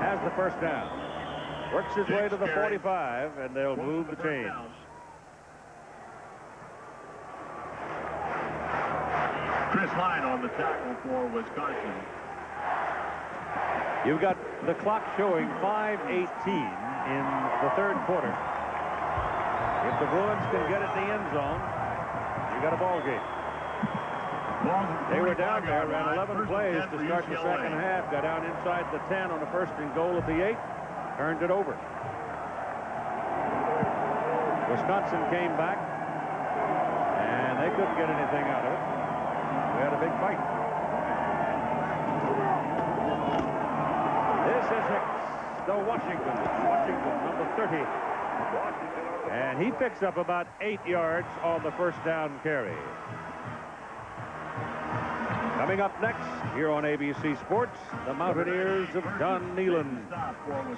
has the first down. Works his way to the 45, and they'll move the chains. Chris Hine on the tackle for Wisconsin. You've got the clock showing 5:18 in the third quarter. If the Bruins can get it in the end zone, you got a ball game. They were down there, ran 11 plays to start the second half, got down inside the 10 on the first and goal at the 8, turned it over. Wisconsin came back, and they couldn't get anything out of it. We had a big fight. This is Hicks, the Washington, number 30. And he picks up about 8 yards on the first down carry. Coming up next, here on ABC Sports, the Mountaineers of Don Neyland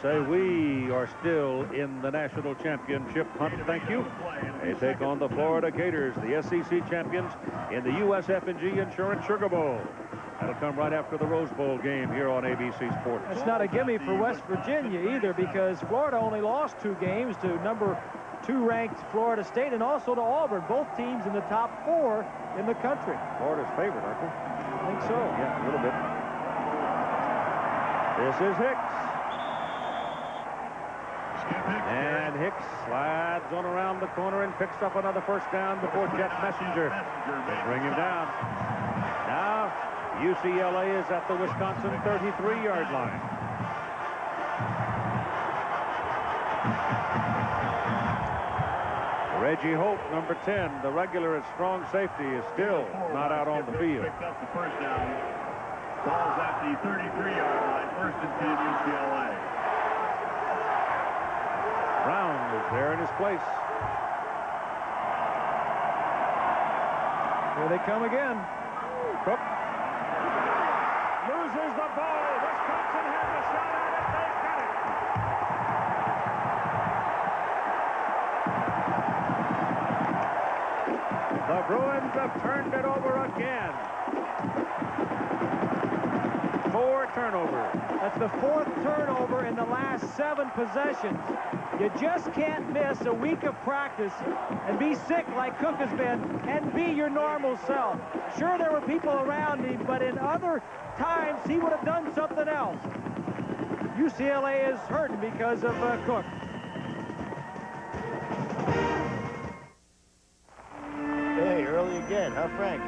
say we are still in the national championship hunt. Thank you. They take on the Florida Gators, the SEC champions, in the USF&G Insurance Sugar Bowl. That'll come right after the Rose Bowl game here on ABC Sports. That's not a gimme for West Virginia either, because Florida only lost 2 games to number 2 ranked Florida State and also to Auburn, both teams in the top 4 in the country. Florida's favorite, aren't they? I think so. Yeah, a little bit. This is Hicks. And Hicks slides on around the corner and picks up another first down before Jeff Messenger. They bring him down. Now, UCLA is at the Wisconsin 33-yard line. Reggie Holt, number 10, the regular at strong safety, is still not out on the field. Picked up the first down. Ball's at the 33-yard line. First and 10, UCLA. Brown is there in his place. Here they come again. Cook loses the ball. Wisconsin has a shot at it. They've got it. The Bruins have turned it over again. 4 turnovers. That's the 4th turnover in the last 7 possessions. You just can't miss a week of practice and be sick like Cook has been and be your normal self. Sure, there were people around him, but in other times he would have done something else. UCLA is hurting because of Cook. Hey, early again, huh, Frank?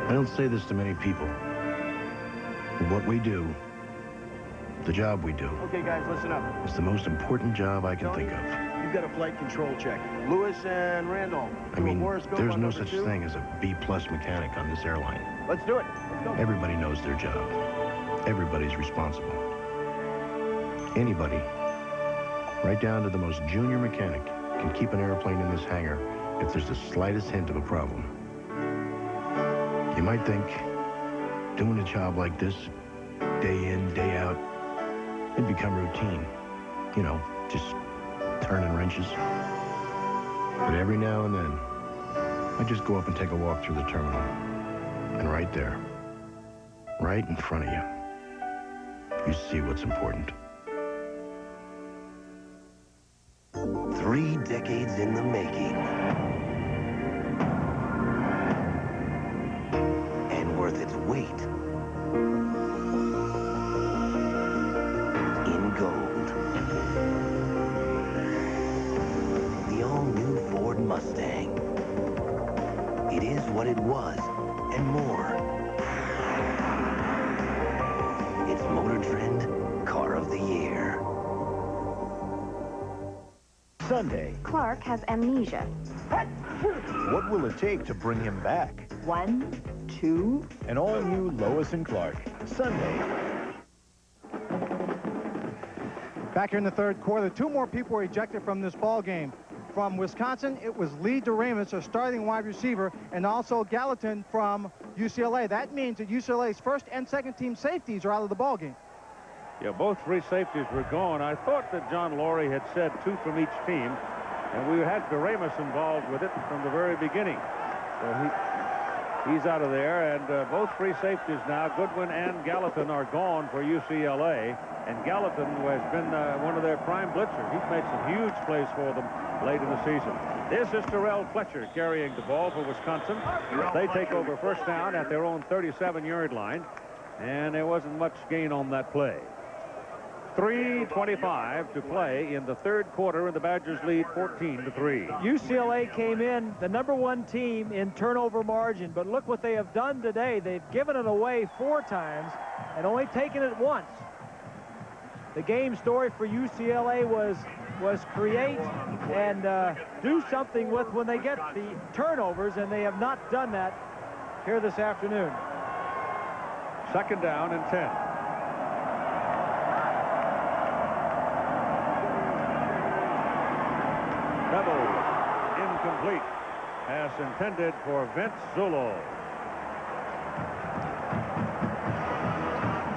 I don't say this to many people. But what we do, the job we do, Okay, guys, listen up. is the most important job I can think of. You've got a flight control check. Lewis and Randolph. I mean, Horoscope there's on no number such 2. thing as a B-plus mechanic on this airline. Let's do it. Let's go. Everybody knows their job. Everybody's responsible. Anybody, right down to the most junior mechanic, can keep an airplane in this hangar if there's the slightest hint of a problem. You might think, doing a job like this, day in, day out, it'd become routine. You know, just turning wrenches. But every now and then, I just go up and take a walk through the terminal. And right there, right in front of you, you see what's important. 3 decades in the making. And worth its weight in gold. The all-new Ford Mustang. It is what it was, and more. It's Motor Trend Car of the Year. Sunday. Clark has amnesia. What will it take to bring him back? 1, 2. An all-new Lois and Clark. Sunday. Back here in the 3rd quarter, 2 more people were ejected from this ball game. From Wisconsin, it was Lee DeRamus, a starting wide receiver, and also Gallatin from UCLA. That means that UCLA's first and second team safeties are out of the ball game. Yeah, both 3 safeties were gone. I thought that John Laurie had said 2 from each team, and we had DeRamus involved with it from the very beginning. So he's out of there, and both 3 safeties now, Goodwin and Gallatin, are gone for UCLA, and Gallatin has been one of their prime blitzers. He's made some huge plays for them late in the season. This is Terrell Fletcher carrying the ball for Wisconsin. They take over first down at their own 37-yard line, and there wasn't much gain on that play. 3:25 to play in the 3rd quarter, and the Badgers lead 14-3. UCLA came in the #1 team in turnover margin, but look what they have done today. They've given it away 4 times and only taken it once. The game story for UCLA was create and do something with when they get the turnovers, and they have not done that here this afternoon. 2nd down and 10. Beville. Incomplete. Pass intended for Vince Zullo.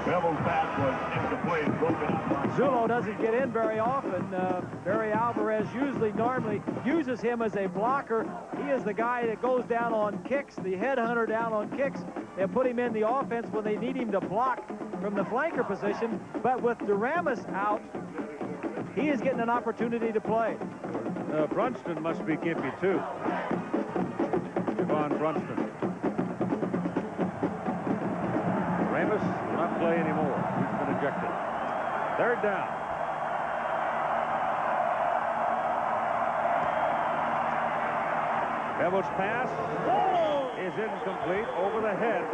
Beville's pass was incomplete. Broken up by Zullo doesn't get in very often. Barry Alvarez normally uses him as a blocker. He is the guy that goes down on kicks, the headhunter down on kicks. They put him in the offense when they need him to block from the flanker position. But with Duramus out, he is getting an opportunity to play. Brunston must be gimpy too. Javon Brunston. Ramus will not play anymore. He's been ejected. Third down. Beville's pass is incomplete over the head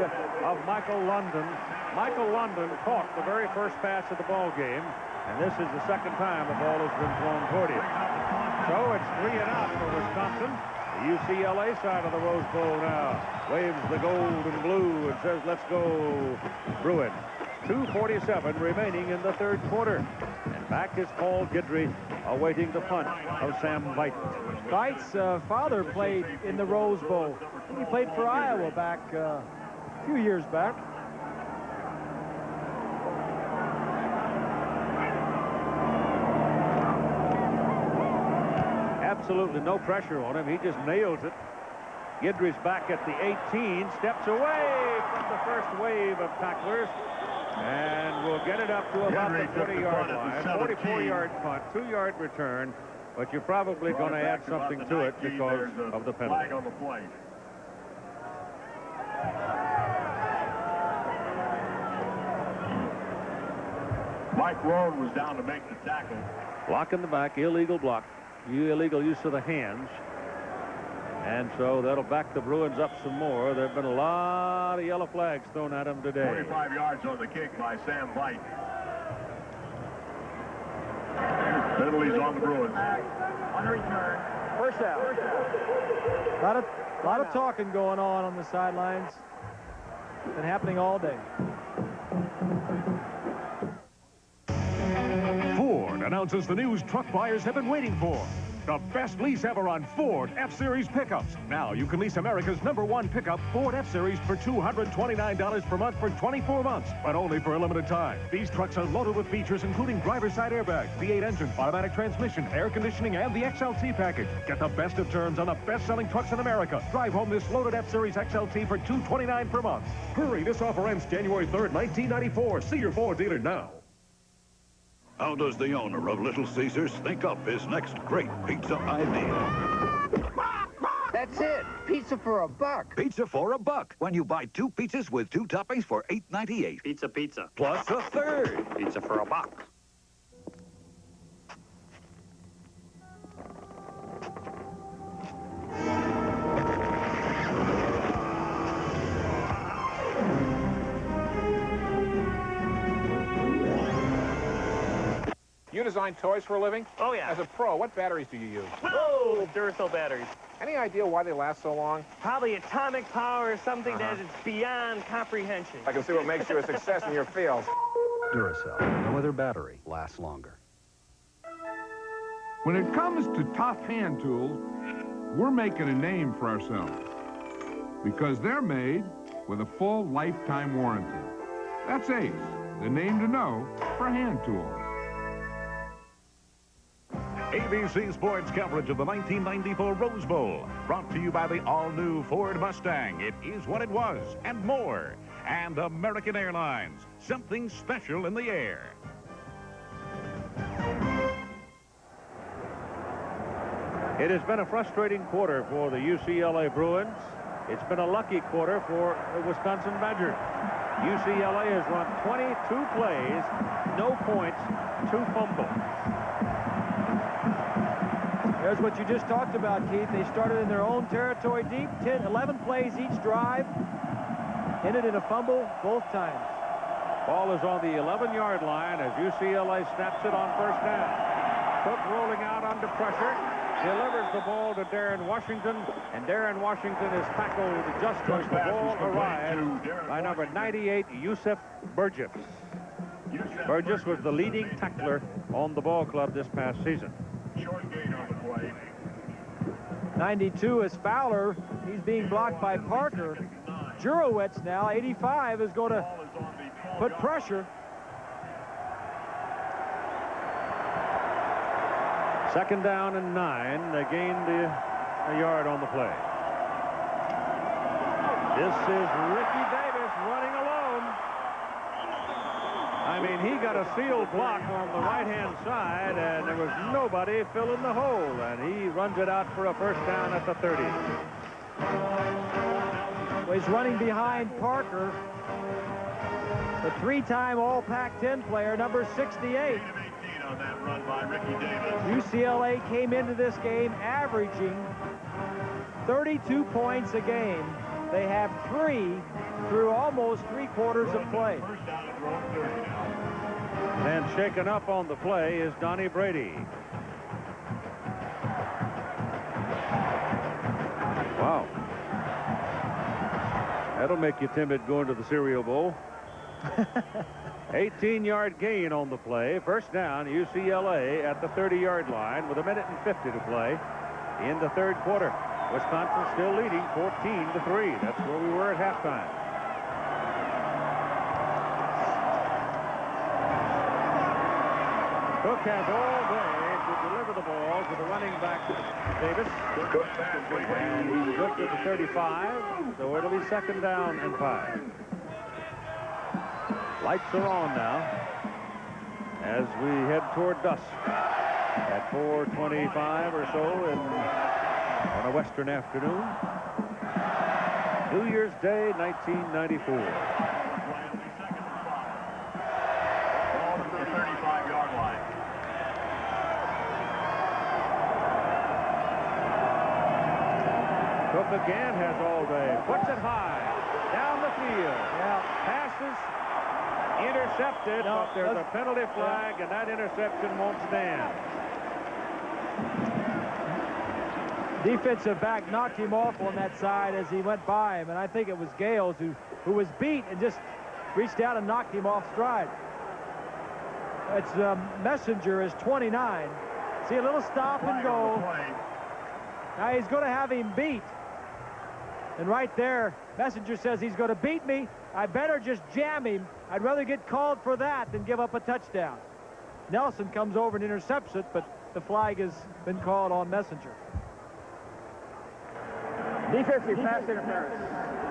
of Michael London. Michael London caught the very first pass of the ball game, and this is the second time the ball has been thrown toward him. So it's 3 and out for Wisconsin. The UCLA side of the Rose Bowl now waves the gold and blue and says, let's go, Bruins. 2:47 remaining in the third quarter. And back is Paul Guidry, awaiting the punt of Sam Veit. Veit's father played in the Rose Bowl. He played for Iowa back a few years back. Absolutely no pressure on him. He just nails it. Guidry's back at the 18, steps away from the first wave of tacklers, and will get it up to about the 40-yard line. 44-yard punt, 2-yard return, but you're probably going to add something to it because of the penalty. On the play. Mike Rohn was down to make the tackle. Block in the back, illegal block. Illegal use of the hands. And so that'll back the Bruins up some more. There have been a lot of yellow flags thrown at them today. 45 yards on the kick by Sam Veit. Penalties on the Bruins. On return. First out. A lot of talking going on the sidelines. Been happening all day. Ford announces the news truck buyers have been waiting for. The best lease ever on Ford F-Series pickups. Now you can lease America's #1 pickup, Ford F-Series, for $229 per month for 24 months, but only for a limited time. These trucks are loaded with features including driver's side airbag, V8 engine, automatic transmission, air conditioning, and the XLT package. Get the best of terms on the best-selling trucks in America. Drive home this loaded F-Series XLT for $229 per month. Hurry, this offer ends January 3rd, 1994. See your Ford dealer now. How does the owner of Little Caesars think up his next great pizza idea? That's it. Pizza for $1. Pizza for $1. When you buy 2 pizzas with 2 toppings for $8.98. Pizza. Plus a third. Pizza for $1. You design toys for a living? Oh, yeah. As a pro, what batteries do you use? Oh, Duracell batteries. Any idea why they last so long? Probably atomic power or something that is beyond comprehension. I can see what makes you a success in your field. Duracell. No other battery lasts longer. When it comes to tough hand tools, we're making a name for ourselves because they're made with a full lifetime warranty. That's Ace, the name to know for hand tools. ABC Sports coverage of the 1994 Rose Bowl, brought to you by the all-new Ford Mustang. It is what it was, and more. And American Airlines, something special in the air. It has been a frustrating quarter for the UCLA Bruins. It's been a lucky quarter for the Wisconsin Badgers. UCLA has run 22 plays, no points, 2 fumbles. There's what you just talked about, Keith. They started in their own territory deep, 11 plays each drive, ended in a fumble both times. Ball is on the 11-yard line as UCLA snaps it on first down. Cook rolling out under pressure, delivers the ball to Darren Washington, and Darren Washington is tackled just as the ball arrived by number 98, Yusuf Burgess. Burgess was the leading tackler on the ball club this past season. Short gain on the play. 92 is Fowler. He's being blocked by Parker. Jurowitz now, 85, is going to put pressure. Second down and 9. They gained a yard on the play. This is Ricky Davis running alone. I mean, he got a sealed block on the right-hand side, and there was nobody filling the hole, and he runs it out for a first down at the 30. Well, he's running behind Parker, the 3-time All-Pac-10 player, number 68. On that run by Ricky Davis. UCLA came into this game averaging 32 points a game. They have 3 through almost 3 quarters of play. And shaken up on the play is Donnie Brady. Wow. That'll make you timid going to the Cereal Bowl. 18-yard gain on the play. First down, UCLA at the 30-yard line with 1:50 to play in the third quarter. Wisconsin still leading 14-3. That's where we were at halftime. Cook has all day to deliver the ball to the running back, Davis. And he's good to the 35, so it'll be second down and 5. Lights are on now as we head toward dusk at 4:25 or so on a western afternoon. New Year's Day, 1994. Ball to the 35-yard line. Cook again has all day. Puts it high. Down the field. Passes. Intercepted, but there's a penalty flag, and that interception won't stand. Defensive back knocked him off on that side as he went by him, and I think it was Gales who was beat and just reached out and knocked him off stride. It's Messenger is 29. See a little stop and go. Now he's going to have him beat. And right there, Messenger says he's going to beat me. I better just jam him. I'd rather get called for that than give up a touchdown. Nelson comes over and intercepts it, but the flag has been called on Messenger. Defensive pass interference.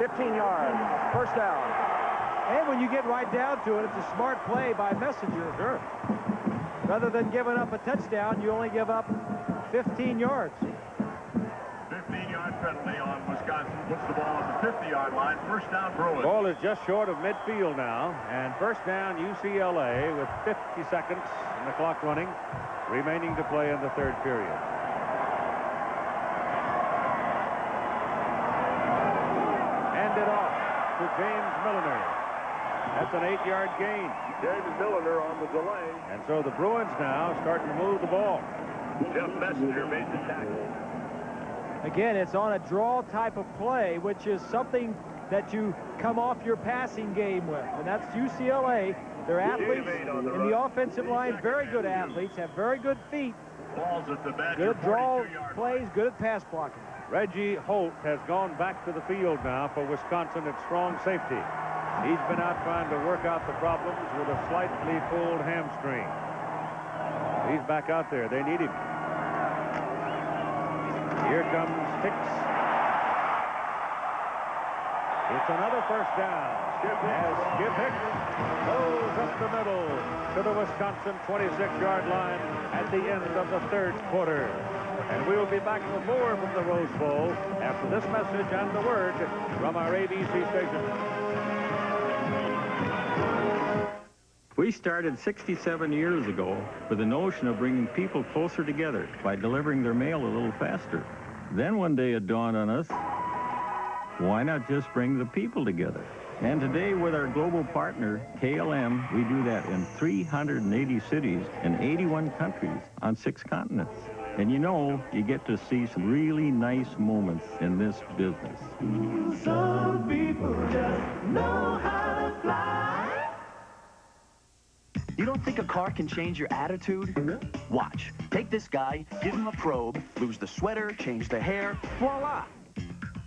15 yards. First down. And when you get right down to it, it's a smart play by Messenger. Sure. Rather than giving up a touchdown, you only give up 15 yards. 15-yard penalty on Wisconsin. Puts the ball at the 50-yard line. First down, Bruins. Ball is just short of midfield now, and first down UCLA with 50 seconds and the clock running, remaining to play in the third period. Hand it off to James Milliner. That's an 8-yard gain. James Milliner on the delay. And so the Bruins now starting to move the ball. Jeff Messenger made the tackle. Again, it's on a draw type of play, which is something that you come off your passing game with. And that's UCLA. Their athletes in the offensive line, very good athletes, have very good feet. Balls at the back. Good draw plays, good at pass blocking. Reggie Holt has gone back to the field now for Wisconsin at strong safety. He's been out trying to work out the problems with a slightly pulled hamstring. He's back out there. They need him. Here comes Hicks. It's another first down. As Skip Hicks goes up the middle to the Wisconsin 26-yard line at the end of the third quarter. And we will be back with more from the Rose Bowl after this message and the word from our ABC station. We started 67 years ago with the notion of bringing people closer together by delivering their mail a little faster. Then one day it dawned on us, why not just bring the people together? And today with our global partner, KLM, we do that in 380 cities in 81 countries on 6 continents. And you know, you get to see some really nice moments in this business. Some people just know how to fly. You don't don't think a car can change your attitude? Watch. Take this guy, give him a probe, lose the sweater, change the hair, voila.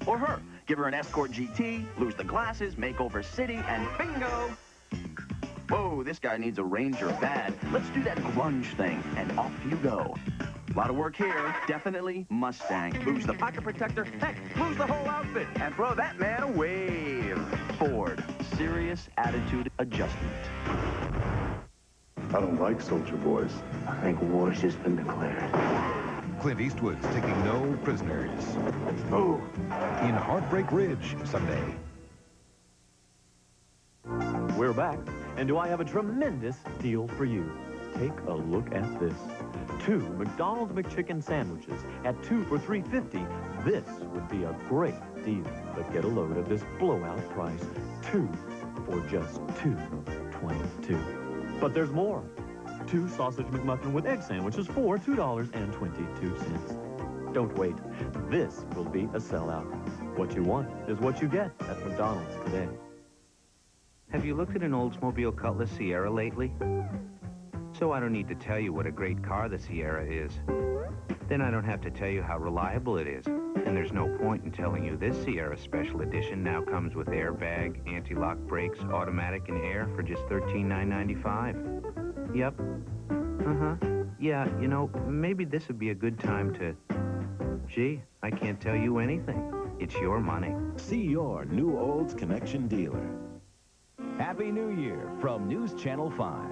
Or her. Give her an Escort GT, lose the glasses, make over city, and bingo! Whoa, this guy needs a Ranger bad. Let's do that grunge thing, and off you go. A lot of work here. Definitely Mustang. Lose the pocket protector. Heck, lose the whole outfit. And throw that man a wave. Ford. Serious attitude adjustment. I don't like soldier boys. I think war's just been declared. Clint Eastwood's taking no prisoners. Oh. In Heartbreak Ridge, Sunday. We're back, and do I have a tremendous deal for you? Take a look at this. 2 McDonald's McChicken sandwiches at 2 for $3.50. This would be a great deal. But get a load of this blowout price. 2 for just $2.22. But there's more. 2 sausage McMuffin with egg sandwiches for $2.22. Don't wait. This will be a sellout. What you want is what you get at McDonald's today. Have you looked at an Oldsmobile Cutlass Sierra lately? So I don't need to tell you what a great car the Sierra is. Then I don't have to tell you how reliable it is. And there's no point in telling you this Sierra Special Edition now comes with airbag, anti-lock brakes, automatic and air for just $13,995. Yep. Yeah, you know, maybe this would be a good time to... Gee, I can't tell you anything. It's your money. See your new Olds Connection dealer. Happy New Year from News Channel 5.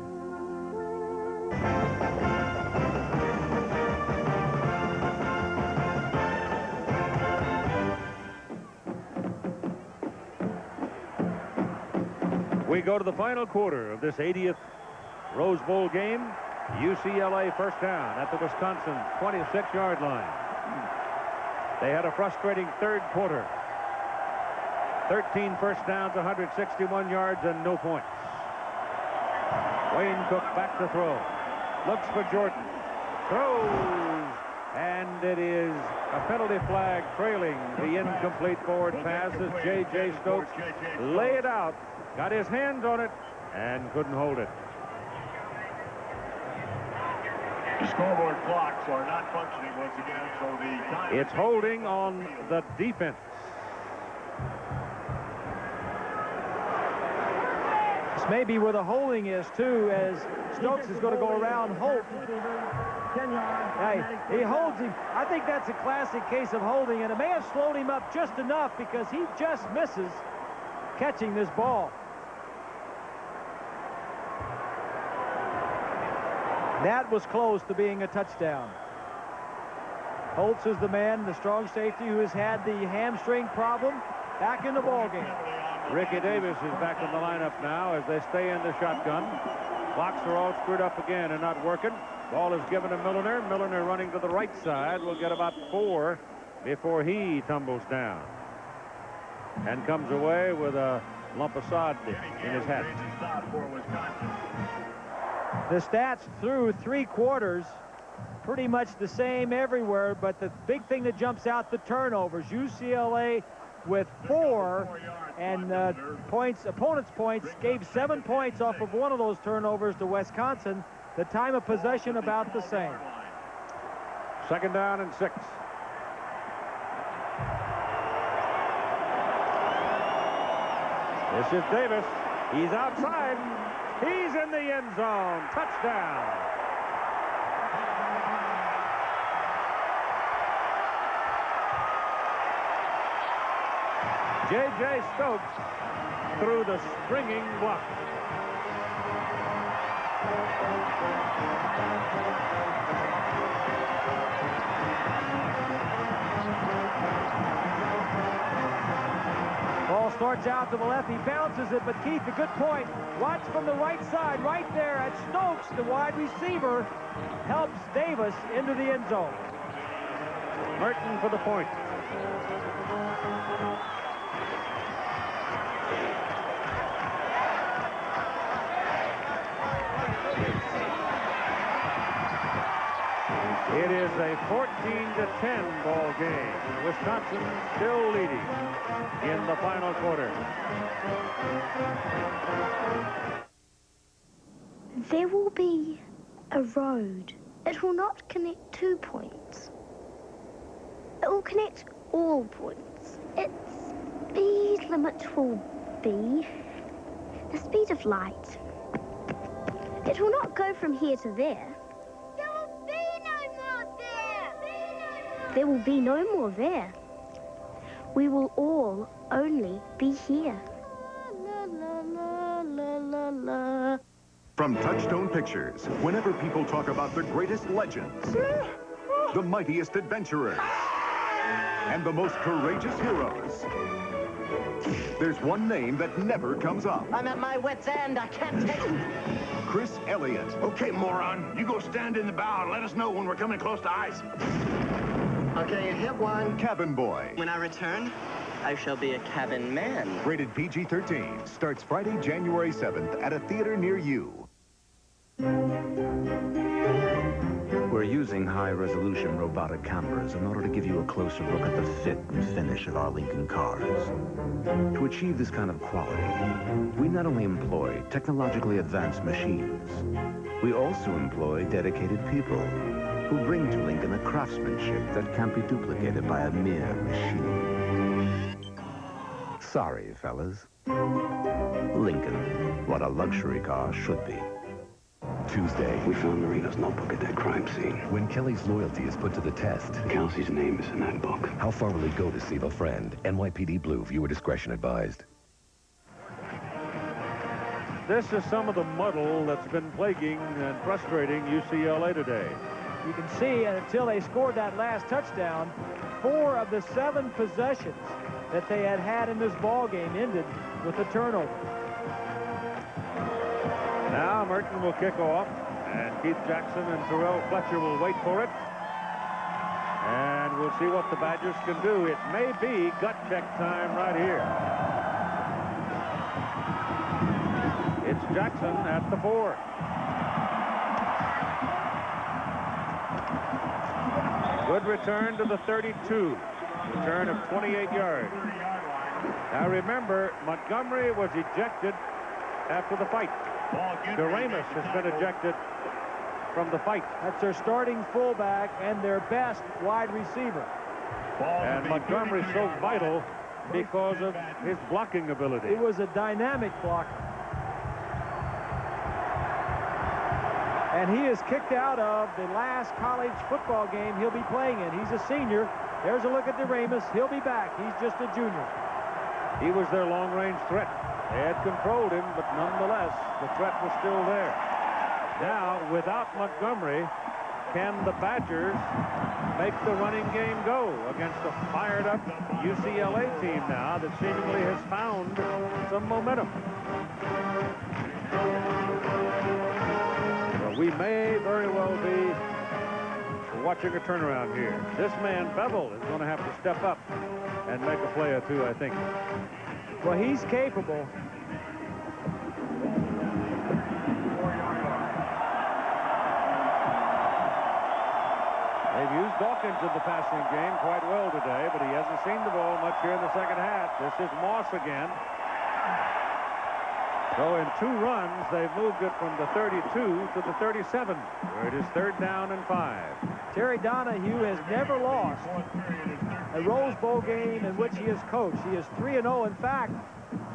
We go to the final quarter of this 80th Rose Bowl game. UCLA first down at the Wisconsin 26-yard line. They had a frustrating third quarter. 13 first downs, 161 yards, and no points. Wayne Cook back to throw. Looks for Jordan. Throws. And it is a penalty flag trailing the incomplete forward pass as J.J. Stokes lay it out, got his hands on it, and couldn't hold it. The scoreboard clocks are not functioning once again, so the time... It's holding on the defense. This may be where the holding is, too, as Stokes is going to go around Holt. Hey, he holds him. I think that's a classic case of holding, and it may have slowed him up just enough because he just misses catching this ball. That was close to being a touchdown. Holtz is the man, the strong safety, who has had the hamstring problem, back in the ballgame. Ricky Davis is back in the lineup now as they stay in the shotgun. Blocks are all screwed up again and not working. Ball is given to Milliner. Milliner running to the right side will get about 4 before he tumbles down and comes away with a lump of sod in his hat. The stats through 3 quarters, pretty much the same everywhere, but the big thing that jumps out, the turnovers. UCLA with 4, and opponent's points gave 7 points off of one of those turnovers to Wisconsin. The time of possession about the same. Second down and 6. This is Davis. He's outside. He's in the end zone. Touchdown. J.J. Stokes through the springing block. Ball starts out to the left. He bounces it, but Keith, a good point. Watch from the right side, right there at Stokes, the wide receiver, helps Davis into the end zone. Merton for the point. It is a 14-10 ball game. Wisconsin still leading in the final quarter. There will be a road. It will not connect 2 points. It will connect all points. Its speed limit will be the speed of light. It will not go from here to there. There will be no more there. There will be no more there. We will all only be here. La, la, la, la, la, la. From Touchstone Pictures, whenever people talk about the greatest legends, the mightiest adventurers, and the most courageous heroes, there's one name that never comes up. I'm at my wit's end. I can't take it. Chris Elliott. Okay, moron. You go stand in the bow and let us know when we're coming close to ice. Okay, you hit one. Cabin Boy. When I return, I shall be a cabin man. Rated PG-13. Starts Friday, January 7th at a theater near you. We're using high-resolution robotic cameras in order to give you a closer look at the fit and finish of our Lincoln cars. To achieve this kind of quality, we not only employ technologically advanced machines, we also employ dedicated people who bring to Lincoln a craftsmanship that can't be duplicated by a mere machine. Sorry, fellas. Lincoln, what a luxury car should be. Tuesday, we found Marina's notebook at that crime scene. When Kelly's loyalty is put to the test, Kelsey's name is in that book. how far will he go to save a friend? NYPD Blue, viewer discretion advised. This is some of the muddle that's been plaguing and frustrating UCLA today. You can see, and until they scored that last touchdown, 4 of the 7 possessions that they had had in this ball game ended with a turnover. Now Merton will kick off, and Keith Jackson and Terrell Fletcher will wait for it. And we'll see what the Badgers can do. It may be gut check time right here. It's Jackson at the 4. Good return to the 32. Return of 28 yards. Now remember, Montgomery was ejected after the fight. Doremus has been ejected from the fight. That's their starting fullback and their best wide receiver. And Montgomery's so vital because of his blocking ability. He was a dynamic blocker. And he is kicked out of the last college football game he'll be playing in. He's a senior. There's a look at Doremus. He'll be back. He's just a junior. He was their long-range threat. They had controlled him, but nonetheless, the threat was still there. Now, without Montgomery, can the Badgers make the running game go against a fired-up UCLA team now that seemingly has found some momentum? Well, we may very well be watching a turnaround here. This man, Beville, is going to have to step up and make a play or two, I think. Well, he's capable. They've used Dawkins in the passing game quite well today, but he hasn't seen the ball much here in the second half. This is Moss again. So in 2 runs, they've moved it from the 32 to the 37, where it is 3rd down and 5. Terry Donahue has never lost a Rose Bowl game in which he has coached. He is 3-0. In fact,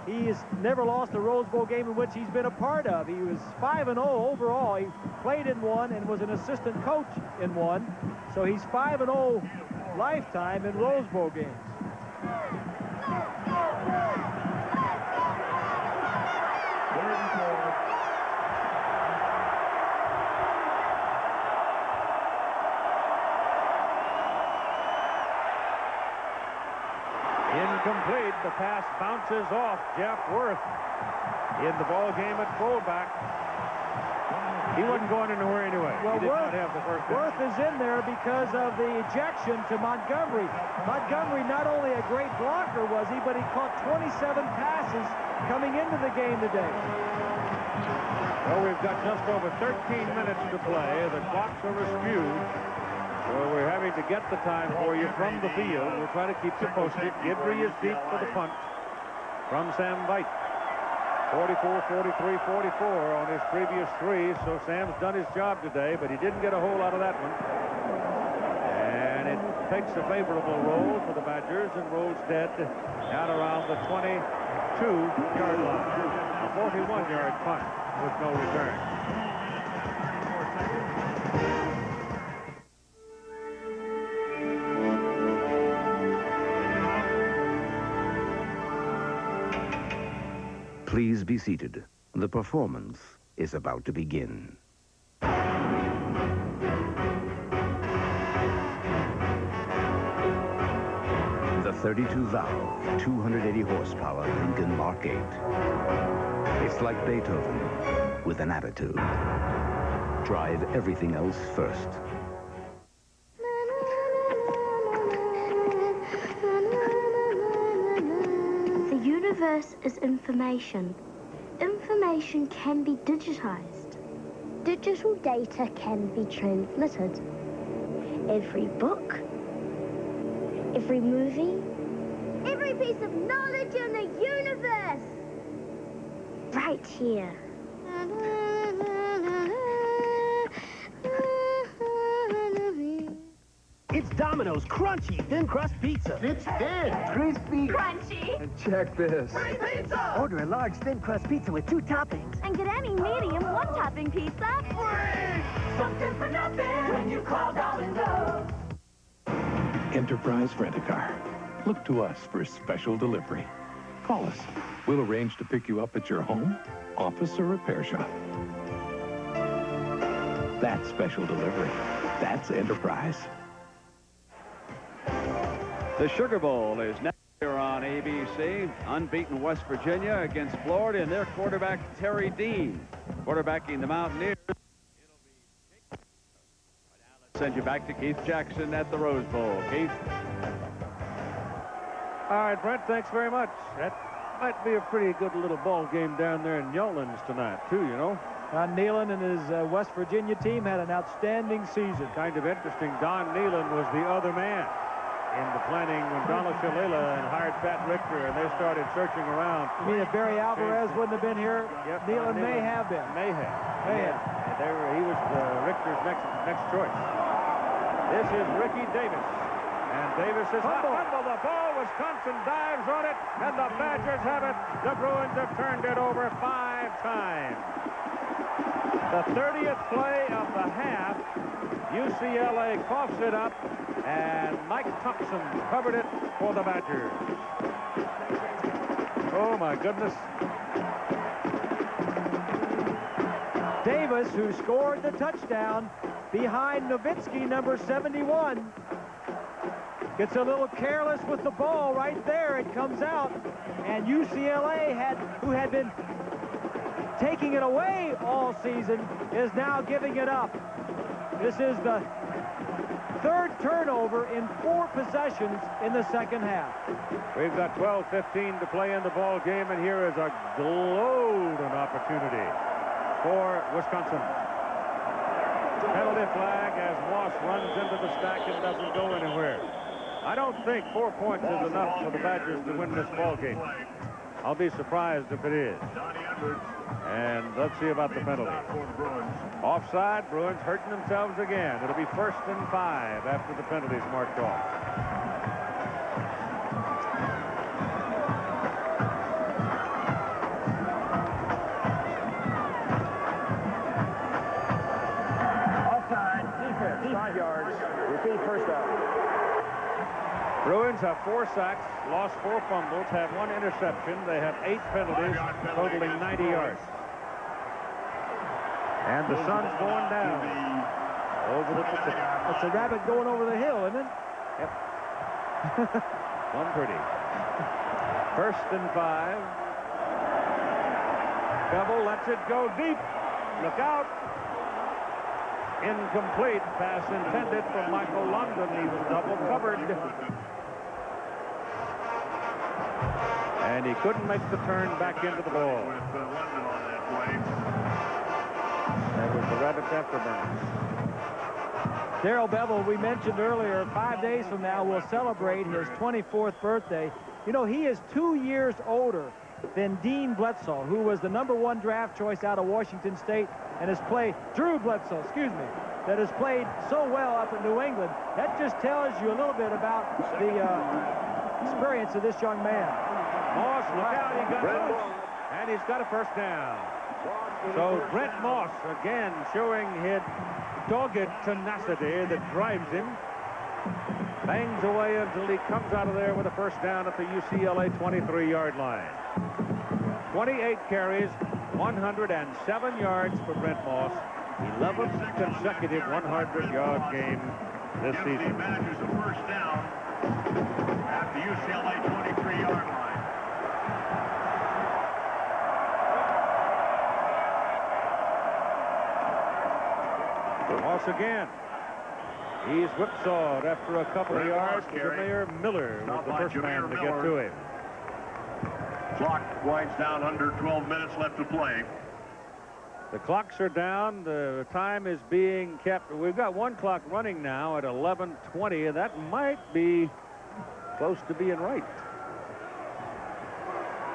he has never lost a Rose Bowl game in which he's been a part of. He was 5-0 overall. He played in one and was an assistant coach in one. So he's 5-0 lifetime in Rose Bowl games. Incomplete. The pass bounces off Jeff Worth in the ball game at fullback. He wasn't going anywhere anyway. Well, he did not have the first down. Worth is in there because of the ejection to Montgomery. Montgomery, not only a great blocker was he, but he caught 27 passes coming into the game today. Well, we've got just over 13 minutes to play. The clocks are askew. So we're having to get the time for you from the field. We'll try to keep you posted. Gidry is deep for the punt from Sam Veit. 44, 43, 44 on his previous 3. So Sam's done his job today, but he didn't get a hole out of that one. And it takes a favorable roll for the Badgers and rolls dead out around the 22-yard line. A 41-yard punt with no return. Please be seated. The performance is about to begin. The 32-valve, 280 horsepower Lincoln Mark 8. It's like Beethoven with an attitude. Drive everything else first. The universe is information. Information can be digitized. Digital data can be transmitted. Every book, every movie, Every piece of knowledge in the universe. right here. It's Domino's crunchy thin crust pizza. It's thin, crispy, Crunchy. and check this. Free pizza. Order a large thin crust pizza with 2 toppings. And get any medium one-topping pizza. Free. Something for nothing when you call Domino's. Enterprise Rent-A-Car. Look to us for special delivery. Call us. We'll arrange to pick you up at your home, office, or repair shop. That's special delivery. That's Enterprise. The Sugar Bowl is now here on ABC. Unbeaten West Virginia against Florida and their quarterback, Terry Dean. Quarterbacking the Mountaineers. Let's send you back to Keith Jackson at the Rose Bowl. Keith? All right, Brent, thanks very much. That might be a pretty good little ball game down there in Newlands tonight, too, you know. Don Nealon and his West Virginia team had an outstanding season. Kind of interesting. Don Nealon was the other man in the planning when Donald Shalala and hired Pat Richter, and they started searching around. You mean if Barry Alvarez wouldn't have been here, Yep, Nealon may have been. May have. Yeah. He was Richter's next choice. This is Ricky Davis. And Davis is fumble the ball. Wisconsin dives on it, and the Badgers have it. The Bruins have turned it over 5 times. The 30th play of the half, UCLA coughs it up, and Mike Thompson covered it for the Badgers. Oh, my goodness. Davis, who scored the touchdown behind Nowitzki, number 71, gets a little careless with the ball right there. It comes out, and UCLA, who had been taking it away all season, is now giving it up. This is the 3rd turnover in 4 possessions in the second half. We've got 12:15 to play in the ball game, and here is a golden opportunity for Wisconsin. Penalty flag as Moss runs into the stack and doesn't go anywhere. I don't think 4 points is enough for the Badgers to win this ball game. I'll be surprised if it is. And let's see about the penalty. Offside, Bruins hurting themselves again. It'll be 1st and 5 after the penalty's marked off. Offside. Defense. 5 yards. Repeat first down. Bruins have 4 sacks, lost 4 fumbles, have 1 interception. They have 8 penalties, totaling 90 yards. And the sun's going down over the Pacific. It's a rabbit going over the hill, isn't it? Yep. One pretty. 1st and 5. Beville lets it go deep. Look out. Incomplete. Pass intended for Michael London. He was double covered. And he couldn't make the turn back into the ball. That was the Rabbits afterburners. Darrell Beville, we mentioned earlier, 5 days from now, will celebrate his 24th birthday. You know, he is 2 years older than Dean Bledsoe, who was the #1 draft choice out of Washington State and has played, Drew Bledsoe, excuse me, that has played so well up in New England. That just tells you a little bit about the experience of this young man. Moss, look out, he got loose, and he's got a first down. So Brent Moss, again, showing his dogged tenacity that drives him. Bangs away until he comes out of there with a first down at the UCLA 23-yard line. 28 carries, 107 yards for Brent Moss. 11th consecutive 100-yard game this season. Manages a first down at the UCLA 23-yard line. Moss again. He's whipsawed after a couple of yards. Jameer Miller was the first man to get to him. Clock winds down, under 12 minutes left to play. The clocks are down. The time is being kept. We've got one clock running now at 11:20. That might be close to being right.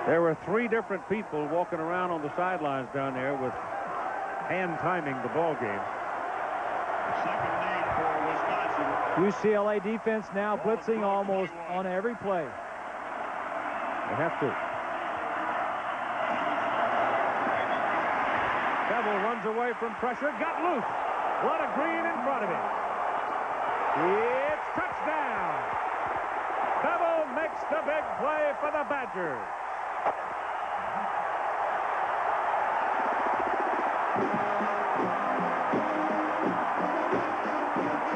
There were 3 different people walking around on the sidelines down there with hand timing the ball game. Second lead for Wisconsin. UCLA defense now blitzing almost on every play. They have to. Beville runs away from pressure, got loose. A lot of green in front of him. It's touchdown. Beville makes the big play for the Badgers.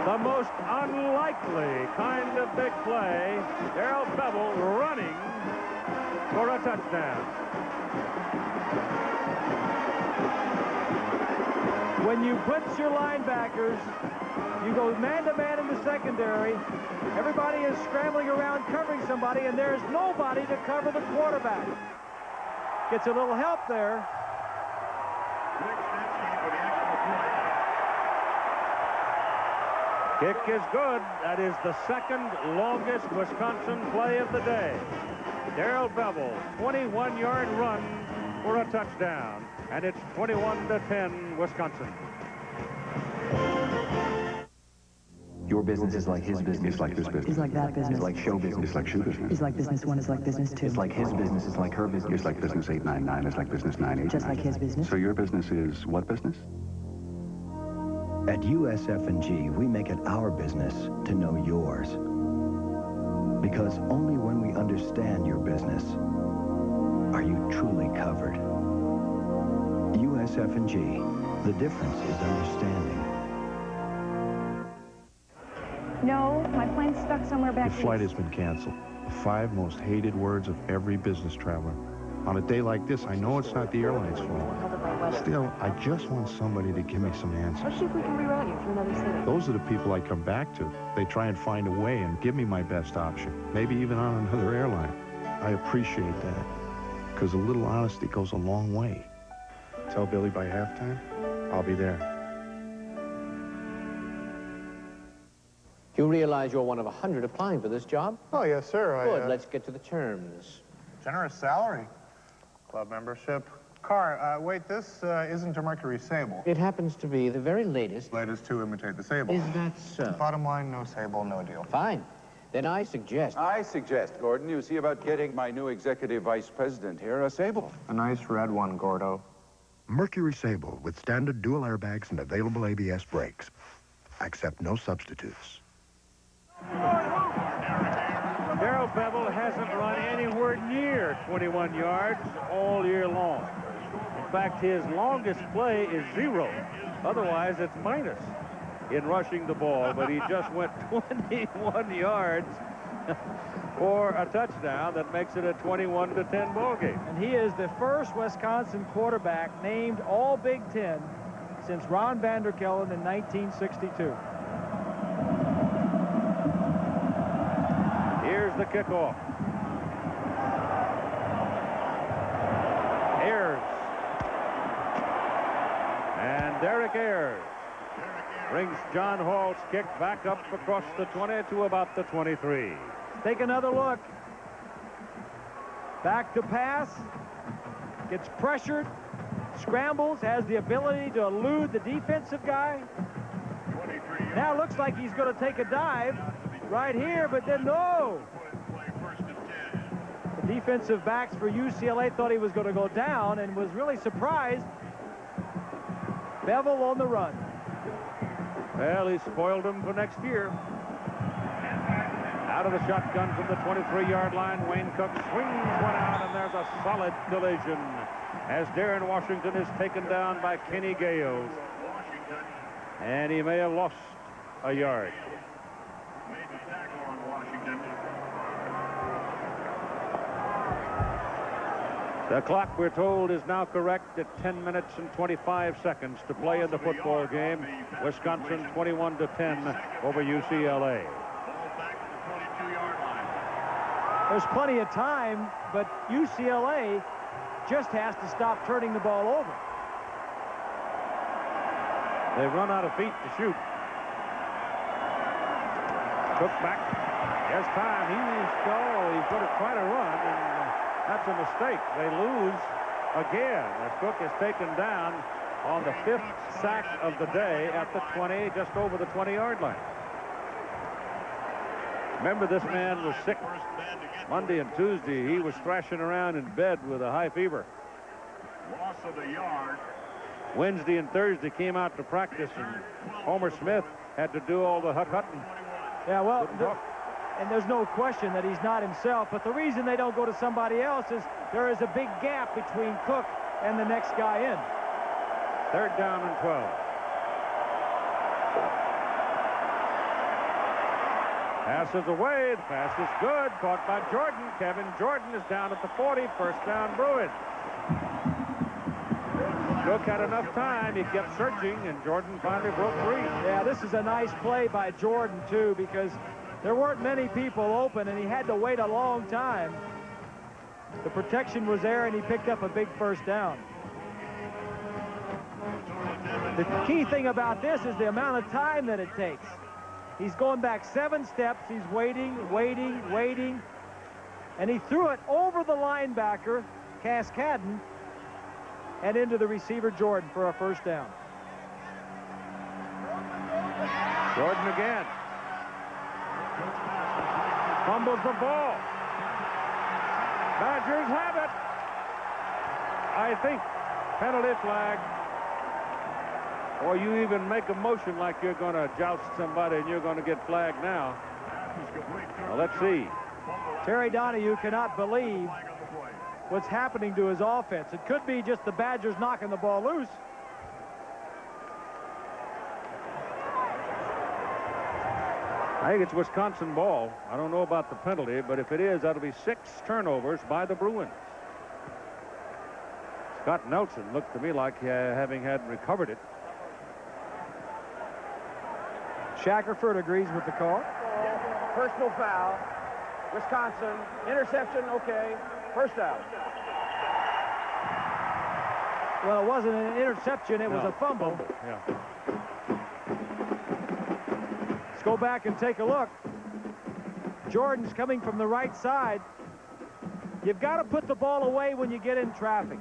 The most unlikely kind of big play. Darrell Beville running for a touchdown. When you blitz your linebackers, you go man-to-man in the secondary. Everybody is scrambling around covering somebody, and there's nobody to cover the quarterback. Gets a little help there. Kick is good. That is the second longest Wisconsin play of the day. Darrell Beville, 21-yard run for a touchdown. And it's 21-10 Wisconsin. Your business is like his business. It's like this business. It's like that business. It's like show business. It's like shoe business. It's like business 1 is like business 2. It's like his business. It's like her business. It's like business 899. It's like business 989. Just like his business. So your business is what business? At USF&G, we make it our business to know yours. Because only when we understand your business are you truly covered. USF&G, the difference is understanding. No, my plane's stuck somewhere back Your flight has been canceled. The 5 most hated words of every business traveler. On a day like this, I know it's not the airline's fault. Still, I just want somebody to give me some answers. Let's see if we can reroute you to another city. Those are the people I come back to. They try and find a way and give me my best option, maybe even on another airline. I appreciate that, because a little honesty goes a long way. Tell Billy by halftime, I'll be there. You realize you're one of 100 applying for this job? Oh, yes, sir. Good. Let's get to the terms. Generous salary. Club membership. Car, wait, this isn't a Mercury Sable. It happens to be the very latest. Latest to imitate the Sable. Is that so? Bottom line, no Sable, no deal. Fine. Then I suggest, Gordon, you see about getting my new executive vice president here a Sable. A nice red one, Gordo. Mercury Sable with standard dual airbags and available ABS brakes. Accept no substitutes. Darrell Beville hasn't run anywhere near 21 yards all year long. In fact, his longest play is 0. Otherwise, it's minus in rushing the ball, but he just went 21 yards for a touchdown that makes it a 21-10 ball game. And he is the first Wisconsin quarterback named All Big Ten since Ron Vanderkellen in 1962. Here's the kickoff. Ayers. And Derek Ayers brings John Hall's kick back up across the 20 to about the 23. Take another look. Back to pass. Gets pressured. Scrambles. Has the ability to elude the defensive guy. Now it looks like he's going to take a dive right here, but then no. The defensive backs for UCLA thought he was going to go down and was really surprised. Beville on the run. Well, he spoiled him for next year. Out of the shotgun from the 23-yard line, Wayne Cook swings one out, and there's a solid collision as Darren Washington is taken down by Kenny Gales. And he may have lost a yard. The clock, we're told, is now correct at 10 minutes and 25 seconds to play in the football game. Wisconsin 21-10 over UCLA. There's plenty of time, but UCLA just has to stop turning the ball over. They've run out of feet to shoot. Cook back. There's time. He's going to try to run, and that's a mistake. They lose again as Cook is taken down on the 5th sack of the day at the 20, just over the 20-yard line. Remember, this man was sick Monday and Tuesday. He was thrashing around in bed with a high fever. Loss of a yard. Wednesday and Thursday came out to practice, and Homer Smith had to do all the hut-hutting. Yeah, well, and there's no question that he's not himself, but the reason they don't go to somebody else is there is a big gap between Cook and the next guy in. 3rd down and 12. Pass is away. The pass is good. Caught by Jordan. Kevin Jordan is down at the 40. 1st down, Bruins. Cook had enough time. He kept searching, and Jordan finally broke free. Yeah, this is a nice play by Jordan, too, because there weren't many people open, and he had to wait a long time. The protection was there, and he picked up a big 1st down. The key thing about this is the amount of time that it takes. He's going back 7 steps. He's waiting, and he threw it over the linebacker, Cascadden, and into the receiver, Jordan, for a 1st down. Jordan again. Fumbles the ball. Badgers have it. I think penalty flag. Or you even make a motion like you're going to joust somebody and you're going to get flagged now. Well, let's see. Terry Donahue cannot believe what's happening to his offense. It could be just the Badgers knocking the ball loose. I think it's Wisconsin ball. I don't know about the penalty, but if it is, that'll be 6 turnovers by the Bruins. Scott Nelson looked to me like having had recovered it. Shackelford agrees with the call. Personal foul. Wisconsin. Interception, okay. 1st down. Well, it wasn't an interception. It was a fumble. Yeah. Let's go back and take a look. Jordan's coming from the right side. You've got to put the ball away when you get in traffic.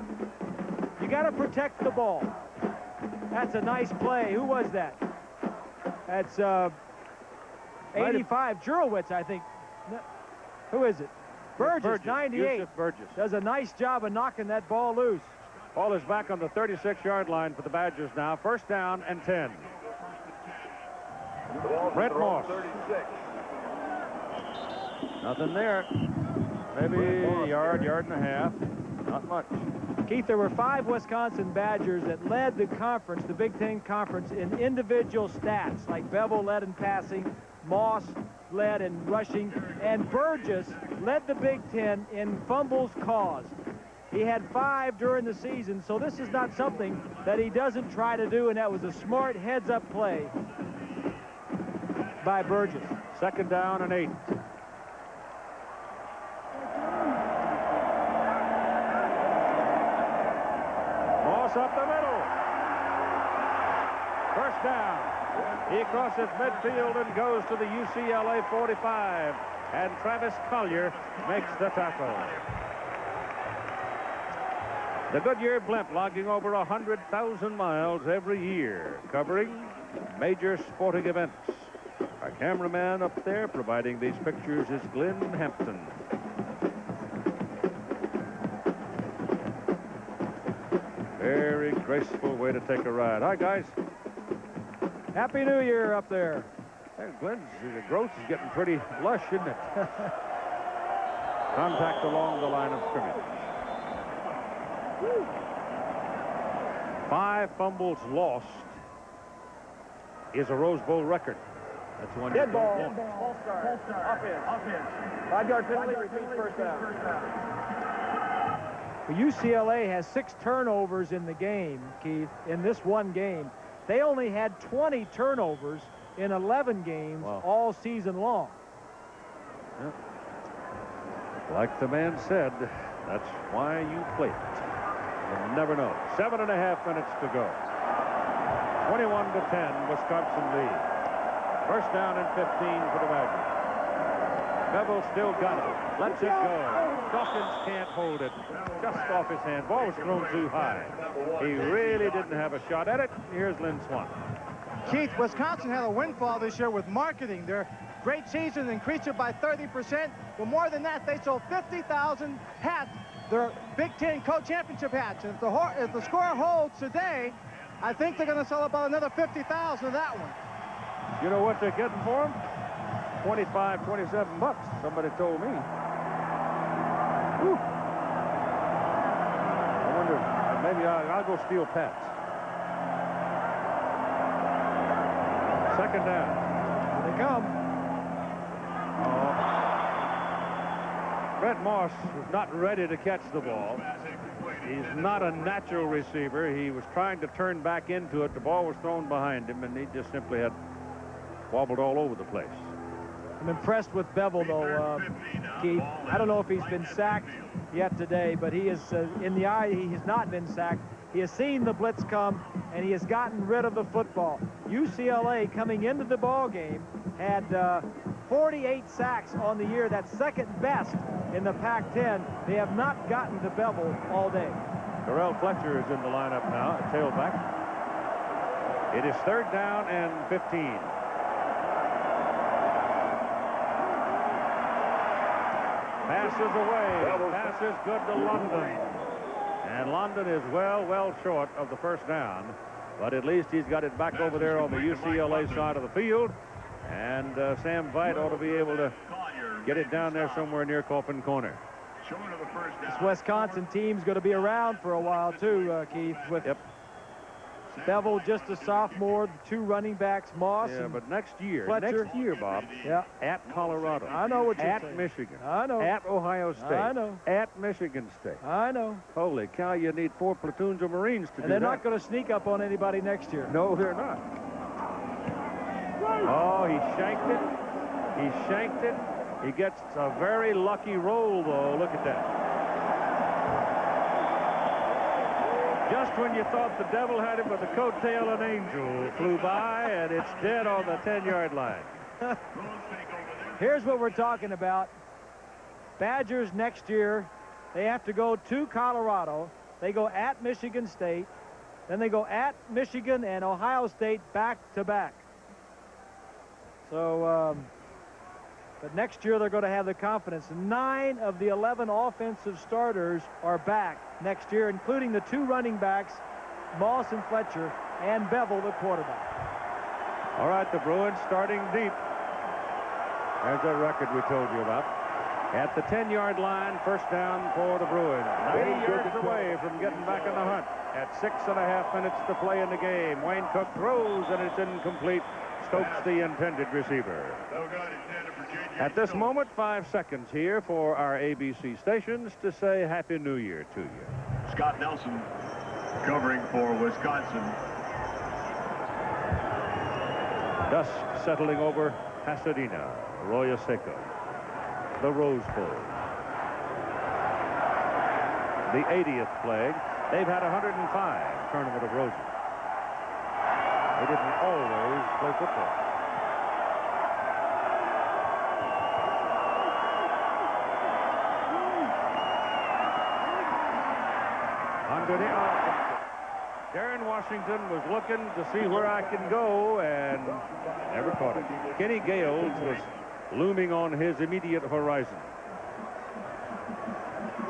You got to protect the ball. That's a nice play. Who was that? That's 85, Jurowitz, I think. No, who is it? Burgess, 98. Yusuf Burgess. Does a nice job of knocking that ball loose. Ball is back on the 36-yard line for the Badgers now. 1st down and 10. Brent Moss. Nothing there. Maybe a yard and a half. Not much. Keith, there were 5 Wisconsin Badgers that led the conference, the Big Ten Conference, in individual stats, like Beville led in passing, Moss led in rushing, and Burgess led the Big Ten in fumbles caused. He had 5 during the season, so this is not something that he doesn't try to do, and that was a smart heads-up play by Burgess. 2nd down and 8. Moss up the middle. 1st down. He crosses midfield and goes to the UCLA 45. And Travis Collier makes the tackle. The Goodyear blimp logging over 100,000 miles every year, covering major sporting events. Our cameraman up there providing these pictures is Glenn Hampton. Very graceful way to take a ride. Hi, guys. Happy New Year up there. Hey, Glenn, the growth is getting pretty lush, isn't it? Contact along the line of scrimmage. 5 fumbles lost is a Rose Bowl record. That's one. Dead ball. False start. Offense. 5-yard penalty. Repeat first down. Well, UCLA has 6 turnovers in the game, Keith, in this one game. They only had 20 turnovers in 11 games all season long. Yep. Like the man said, that's why you play it. You'll never know. 7.5 minutes to go. 21-10, Wisconsin lead. First down and 15 for the Badgers. Beville still got it. Lets it go. Dawkins can't hold it. Just off his hand. Ball was thrown too high. He really didn't have a shot at it. Here's Lynn Swann. Keith, Wisconsin had a windfall this year with marketing. Their great season increased it by 30%. But more than that, they sold 50,000 hats, their Big Ten co-championship hats. And if the score holds today, I think they're going to sell about another 50,000 of that one. You know what they're getting for them? 25, 27 bucks. Somebody told me. Whew. I wonder, maybe I'll go steal Pat's. Second down. Here they come. Brett Moss was not ready to catch the ball. He's not a natural receiver. He was trying to turn back into it. The ball was thrown behind him, and he just simply had wobbled all over the place. I'm impressed with Beville, though, Keith. I don't know if he's been sacked yet today, but he is, in the eye, he has not been sacked. He has seen the blitz come, and he has gotten rid of the football. UCLA, coming into the ball game, had 48 sacks on the year. That's second best in the Pac-10. They have not gotten to Beville all day. Darrell Fletcher is in the lineup now, tailback. It is third down and 15. Passes away. Passes good to London. And London is well short of the first down. But at least he's got it back over there on the UCLA side of the field. And Sam Veit ought to be able to get it down there somewhere near Coffin Corner. This Wisconsin team's going to be around for a while, too, Keith. With Beville, just a sophomore, the 2 running backs, Moss. Yeah, but next year, Fletcher. Bob. Yeah. At Colorado. I know what you're saying. At Michigan. I know. At Ohio State. I know. At Michigan State. I know. Holy cow, you need 4 platoons of Marines to do that. And they're not going to sneak up on anybody next year. No, they're not. Oh, he shanked it. He shanked it. He gets a very lucky roll, though. Look at that. Just when you thought the devil had him with the coattail, an angel flew by, and it's dead on the 10-yard line. Here's what we're talking about. Badgers next year, they have to go to Colorado. They go at Michigan State. Then they go at Michigan and Ohio State back-to-back. So, but next year they're going to have the confidence. 9 of the 11 offensive starters are back next year, including the 2 running backs, Moss and Fletcher, and Beville, the quarterback. All right, the Bruins starting deep. There's that record we told you about. At the 10-yard line, first down for the Bruins. 90 yards away from getting back in the hunt. At 6.5 minutes to play in the game. Wayne Cook throws, and it's incomplete. Stokes, the intended receiver. At this moment, 5 seconds here for our ABC stations to say Happy New Year to you. Scott Nelson covering for Wisconsin. Dusk settling over Pasadena, Arroyo Seco, the Rose Bowl. The 80th flag. They've had 105 Tournament of Roses. They didn't always play football. Aaron Washington was looking to see where I can go and never caught it. Kenny Gales was looming on his immediate horizon.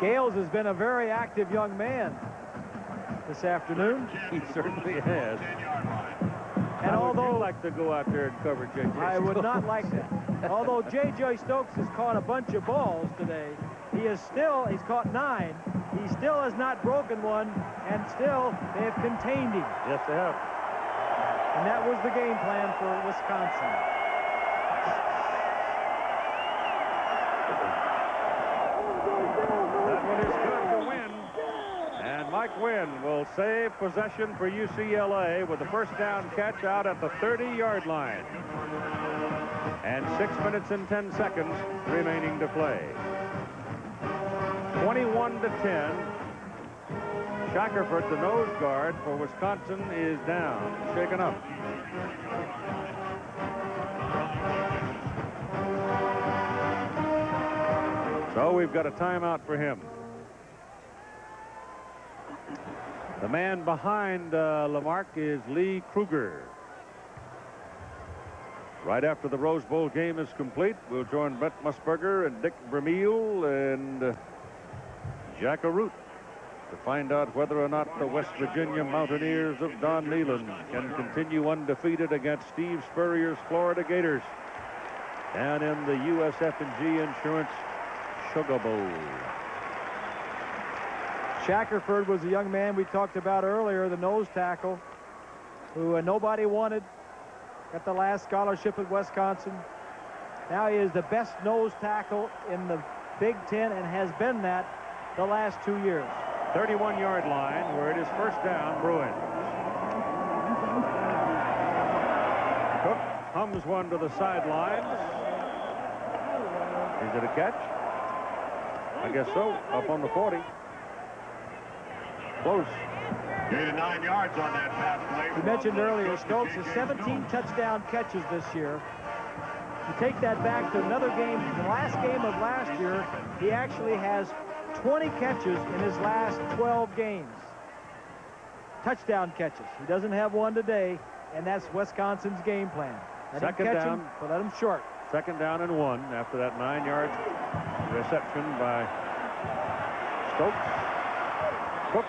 Gales has been a very active young man this afternoon. He certainly has. And although I'd like to go out there and cover J.J. I would not like that. Although J.J. Stokes has caught a bunch of balls today, he's caught 9. He still has not broken one, and still they have contained him. Yes, they have. And that was the game plan for Wisconsin. That one is good to win. And Mike Wynn will save possession for UCLA with the first down catch out at the 30-yard line. And 6 minutes and 10 seconds remaining to play. 21-10. Shackelford, the nose guard for Wisconsin, is down, shaken up. So we've got a timeout for him. The man behind Lamarck is Lee Kruger. Right after the Rose Bowl game is complete, we'll join Brett Musburger and Dick Vermeil and Jack Arute to find out whether or not the West Virginia Mountaineers of Don Nehlen can continue undefeated against Steve Spurrier's Florida Gators down in the USF&G Insurance Sugar Bowl. Shackelford was a young man we talked about earlier, the nose tackle, who nobody wanted. Got the last scholarship at Wisconsin. Now he is the best nose tackle in the Big Ten and has been that the last 2 years. 31-yard line where it is first down, Bruins. Cook hums one to the sidelines. Is it a catch? I guess so. Up on the 40. Close. Gained 9 yards on that pass play. We mentioned earlier, Stokes has 17 touchdown catches this year. You take that back to another game, the last game of last year, he actually has 20 catches in his last 12 games. Touchdown catches. He doesn't have one today, and that's Wisconsin's game plan. Let him catch him, but let him short. Second down and 1 after that 9-yard reception by Stokes. Cook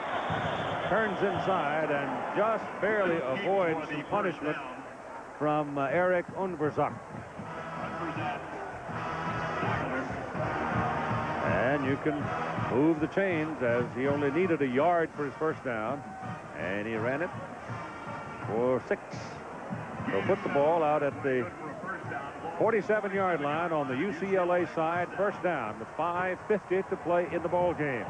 turns inside and just barely avoids some punishment from Eric Unverzak. And you can move the chains as he only needed a yard for his first down, and he ran it for 6. So put the ball out at the 47-yard line on the UCLA side, first down with 5:50 to play in the ball game.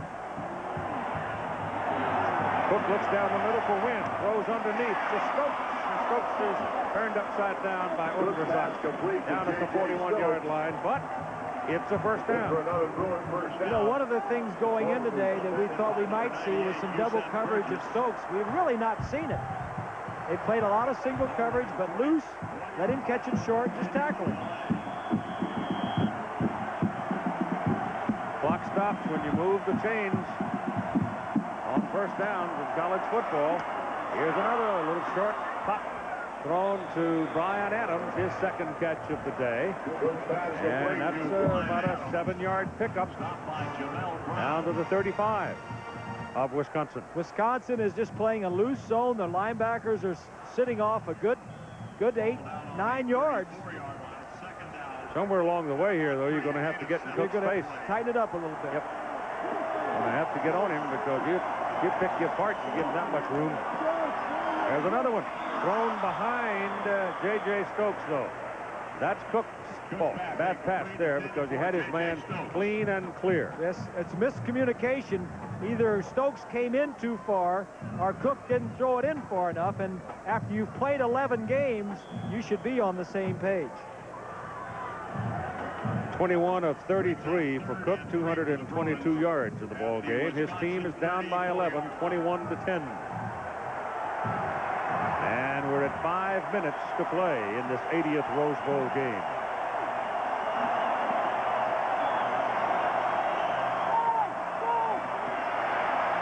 Cook looks down the middle for Wynn, throws underneath to Stokes, and Stokes is turned upside down by Unverzak down at the 41-yard line, but it's a first down. You know, one of the things going in today that we thought we might see was some double coverage of Stokes. We've really not seen it. They played a lot of single coverage, but loose, let him catch it short, just tackle him. Clock stops when you move the chains on first downs in college football. Here's another little short pop thrown to Brian Adams, his second catch of the day. And that's about a 7-yard pickup down to the 35 of Wisconsin. Wisconsin is just playing a loose zone. The linebackers are sitting off a good 8-9 yards. Somewhere along the way here, though, you're going to have to get in Cook's face. Tighten it up a little bit. Yep. Going to have to get on him because you pick you apart, you give him that much room. There's another one thrown behind J.J. Stokes, though. That's Cook's fault. Bad pass there because he had his man clean and clear. Yes, it's miscommunication. Either Stokes came in too far or Cook didn't throw it in far enough, and after you've played 11 games, you should be on the same page. 21 of 33 for Cook, 222 yards in the ball game. His team is down by 11, 21-10. And we're at 5 minutes to play in this 80th Rose Bowl game.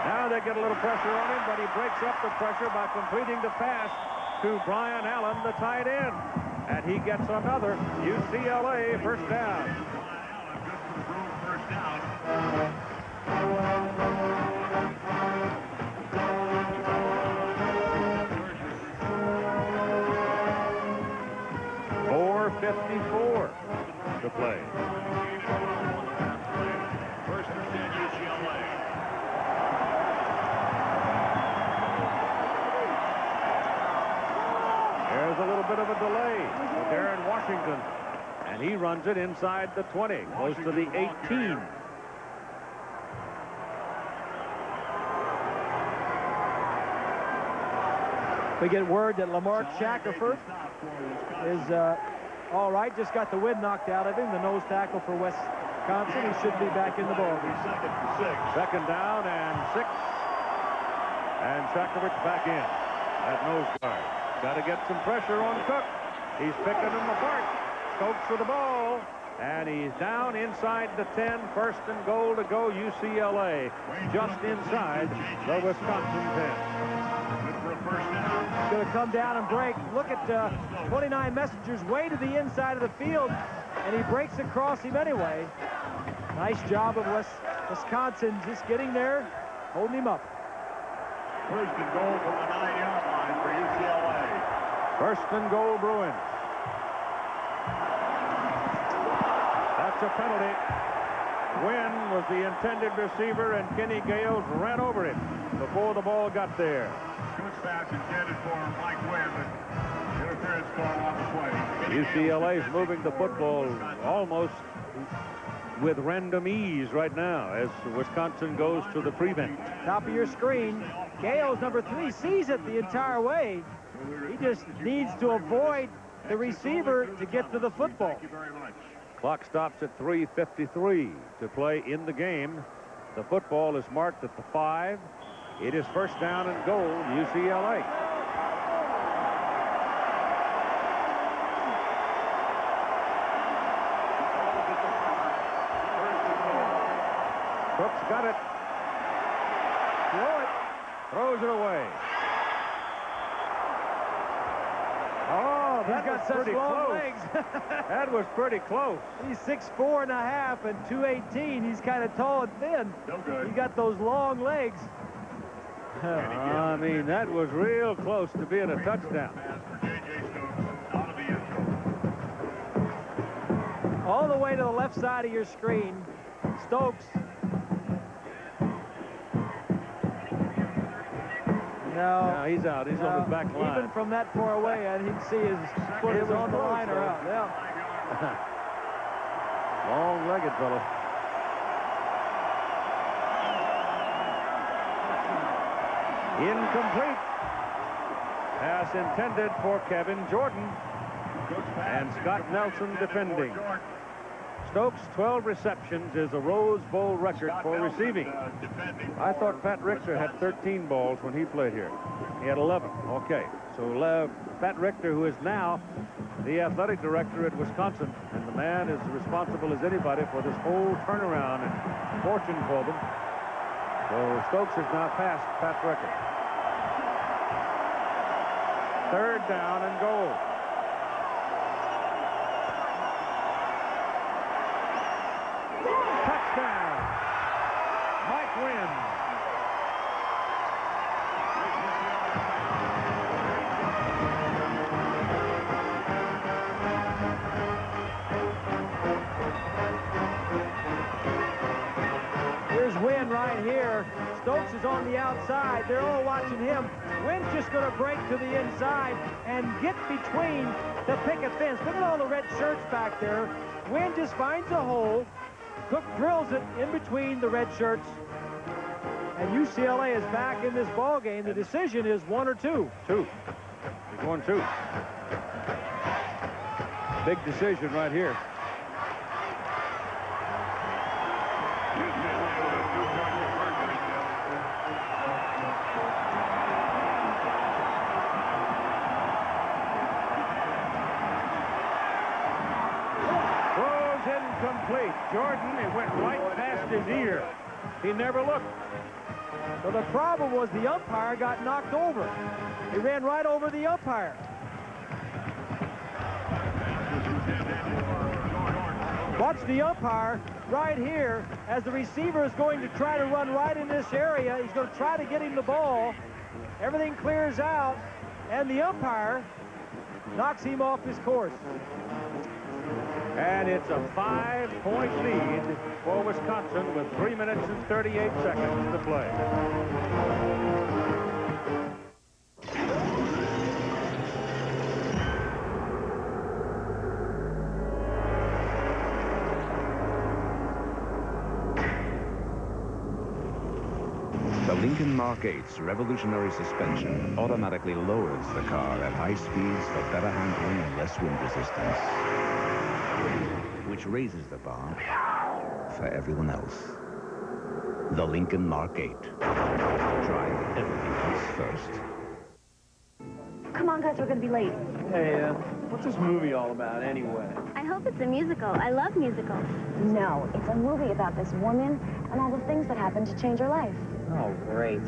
Now they're get a little pressure on him, but he breaks up the pressure by completing the pass to Brian Allen, the tight end. And he gets another UCLA first down. First down. 4:54 to play. First and 10 UCLA. There's a little bit of a delay with Aaron Washington, and he runs it inside the 20, close to the 18. We get word that Lamar Shackelford is all right. Just got the wind knocked out of him, the nose tackle for Wisconsin. He should be back in the ball game. Second down and 6. And Shackelford's back in at nose guard. Got to get some pressure on Cook. He's picking them apart. Stokes for the ball. And he's down inside the 10. First and goal to go UCLA. Just inside the Wisconsin 10. Going to come down and break. Look at 29 Messengers way to the inside of the field, and he breaks across him anyway. Nice job of Wisconsin just getting there, holding him up. First and goal from the 9-yard line for UCLA. First and goal, Bruins. That's a penalty. Wynn was the intended receiver, and Kenny Gales ran over him before the ball got there. Good pass intended for Mike Wynn, but interference call on the play. UCLA's moving the football almost with random ease right now as Wisconsin goes to the prevent. Top of your screen, Gales, number 3, sees it the entire way. He just needs to avoid the receiver to get to the football. Thank you very much. Clock stops at 3:53 to play in the game. The football is marked at the 5. It is first down and goal, UCLA. Cook's got it. Throw it. Throws it away. Oh, that got such long legs. That was pretty close. He's 6'4 and a half and 218. He's kind of tall and thin. No good. He got those long legs. I mean, that was real close to being a touchdown. All the way to the left side of your screen, Stokes. No, he's out. He's on his back line. Even from that far away, and he'd see his foot is on the line or out. Yeah. Long-legged fellow. Incomplete. Pass intended for Kevin Jordan. And Scott Nelson defending. Stokes' 12 receptions is a Rose Bowl record for receiving. I thought Pat Richter had 13 balls when he played here. He had 11. Okay. So Pat Richter, who is now the athletic director at Wisconsin, and the man is responsible as anybody for this whole turnaround and fortune for them. So Stokes has now passed Pat Richter. Third down and goal. Touchdown. Mike Wynn. Here's Wynn right here. Stokes is on the outside. They're all watching him. Wynn's just going to break to the inside and get between the picket fence. Look at all the red shirts back there. Wynn just finds a hole. Cook drills it in between the red shirts. And UCLA is back in this ball game. The decision is 1 or 2. 2. He's going 2. Big decision right here. Incomplete. Jordan, it went right past his ear. He never looked. So the problem was the umpire got knocked over. He ran right over the umpire. Watch the umpire right here as the receiver is going to try to run right in this area. He's going to try to get him the ball. Everything clears out, and the umpire knocks him off his course. And it's a 5-point lead for Wisconsin with 3 minutes and 38 seconds to play. The Lincoln Mark 8's revolutionary suspension automatically lowers the car at high speeds for better handling and less wind resistance, which raises the bar for everyone else. The Lincoln Mark 8. Try everything else first. Come on, guys, we're going to be late. Hey, what's this movie all about anyway? I hope it's a musical. I love musicals. No, it's a movie about this woman and all the things that happened to change her life. Oh, great.